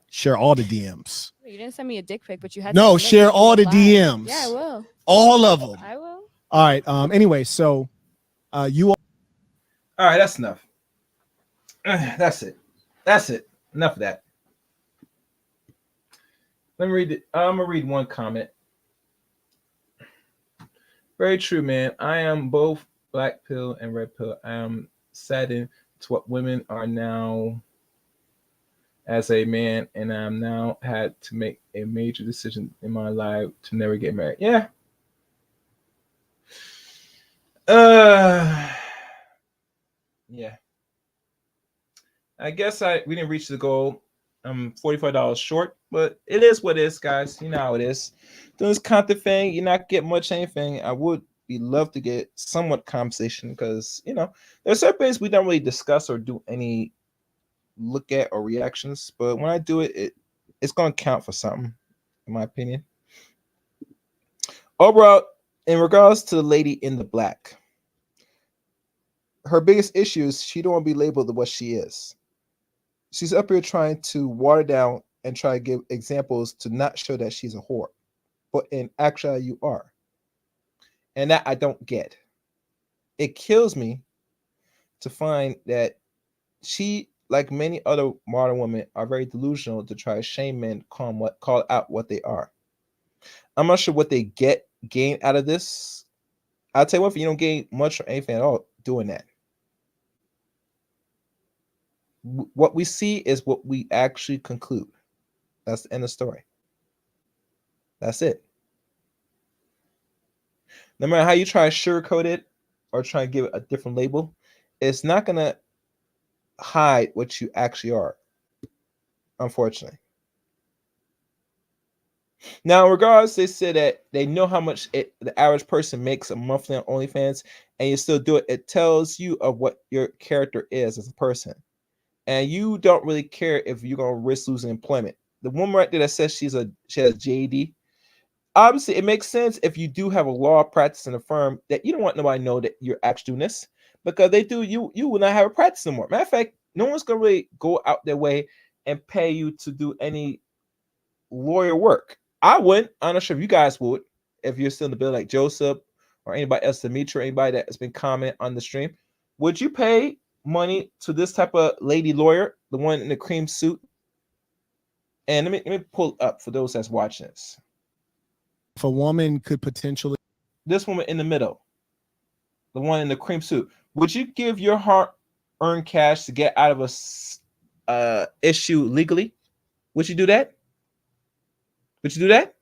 Share all the DMs. You didn't send me a dick pic, but you had No, to share all the DMs. Yeah, I will. All of them. I will. All right. Anyway, so you All right, that's enough. That's it. That's it. Enough of that. Let me read it. I'm gonna read one comment. Very true, man. I am both black pill and red pill. I am saddened to what women are now as a man, and I'm now had to make a major decision in my life to never get married. Yeah. Yeah. I guess we didn't reach the goal. I'm $45 short, but it is what it is, guys. You know how it is. Doing this content thing, you're not getting much anything. I would be love to get somewhat compensation because there's certain things we don't really discuss or do any look at or reactions. But when I do it, it's gonna count for something, in my opinion. Overall, in regards to the lady in the black, her biggest issue is she don't want to be labeled what she is. She's up here trying to water down and try to give examples to not show that she's a whore. But in actuality, you are. And that I don't get. It kills me to find that she, like many other modern women, are very delusional to try to shame men, call out what they are. I'm not sure what they gain out of this. I'll tell you what, if you don't gain much or anything at all doing that. What we see is what we actually conclude. That's the end of the story. That's it. No matter how you try to sugarcoat it or try to give it a different label, it's not going to hide what you actually are, unfortunately. Now, in regards, they said that they know how much the average person makes a monthly on OnlyFans, and you still do it. It tells you of what your character is as a person. And you don't really care if you're going to risk losing employment. The woman right there that says she has JD, obviously it makes sense if you do have a law practice in a firm that you don't want nobody to know that you're actually doing this, because they do, you will not have a practice anymore. Matter of fact, no one's going to really go out their way and pay you to do any lawyer work. I wouldn't. I'm not sure if you guys would, if you're still in the bill like Joseph or anybody else, Demetri, anybody that has been commenting on the stream. Would you pay money to this type of lady lawyer, the one in the cream suit? And let me pull up for those that's watching this. If a woman could potentially, this woman in the middle, the one in the cream suit, would you give your hard-earned cash to get out of a issue legally? Would you do that? Would you do that?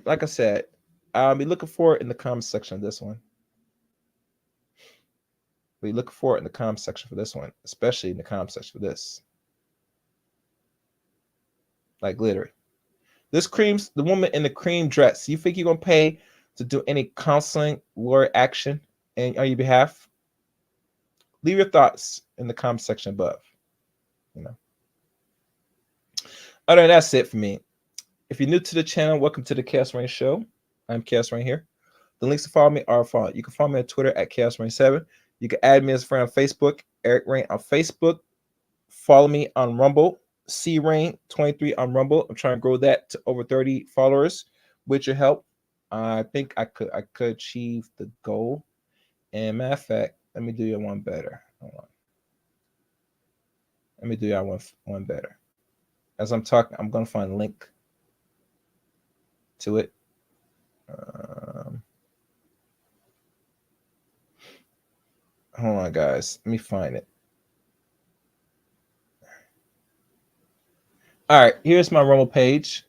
Like I said, I'll be looking for it in the comment section of this one. Be looking for it in the comment section for this one, especially in the comment section for this. Like literally. The woman in the cream dress, you think you're gonna pay to do any counseling, lawyer action on your behalf? Leave your thoughts in the comment section above. All right, that's it for me. If you're new to the channel, welcome to the Chaos Rain Show. I'm Chaos Rain here. The links to follow me are followed. You can follow me on Twitter at Chaos Rain 7. You can add me as a friend on Facebook, Eric Rain on Facebook. Follow me on Rumble, CRain23 on Rumble. I'm trying to grow that to over 30 followers. With your help, I think I could achieve the goal. And matter of fact, let me do you one better. Hold on. Let me do you one better. As I'm talking, I'm gonna find a link to it. Hold on, guys. Let me find it. All right, here's my Rumble page.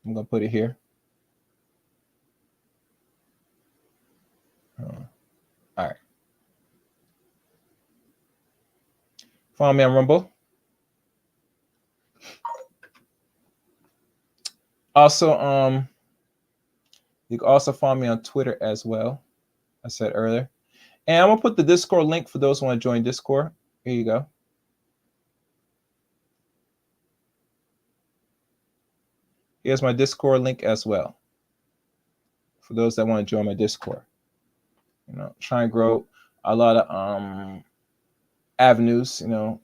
I'm gonna put it here. All right. Follow me on Rumble. Also, you can also follow me on Twitter as well. I said earlier. And I'm gonna put the Discord link for those who want to join Discord. Here you go. Here's my Discord link as well. For those that want to join my Discord. You know, try and grow a lot of avenues, you know.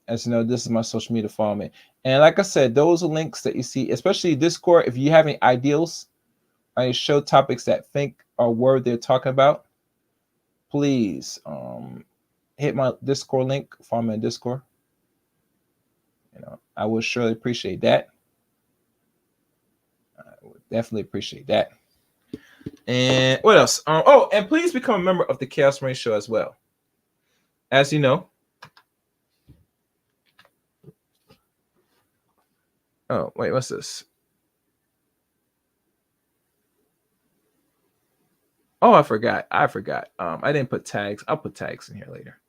As you know, this is my social media follow me. And like I said, those are links that you see, especially Discord. If you have any ideals, any show topics that think are worth they're talking about, please hit my Discord link, follow me on Discord. You know, I would surely appreciate that. I would definitely appreciate that. And what else? Oh, and please become a member of the Chaos Marine Show as well. As you know. Oh, wait, what's this? Oh, I forgot. I didn't put tags. I'll put tags in here later.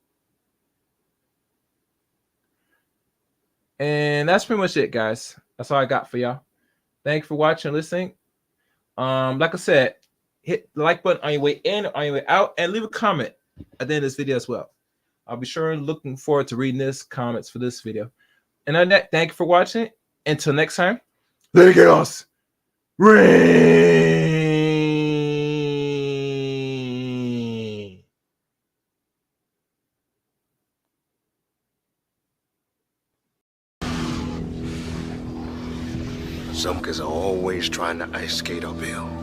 And that's pretty much it, guys. That's all I got for y'all. Thank you for watching and listening. Like I said, hit the like button on your way in or on your way out, and leave a comment at the end of this video as well. I'll be sure and looking forward to reading this comments for this video. And on that, thank you for watching. Until next time, let it chaos reign. Some kids are always trying to ice skate uphill.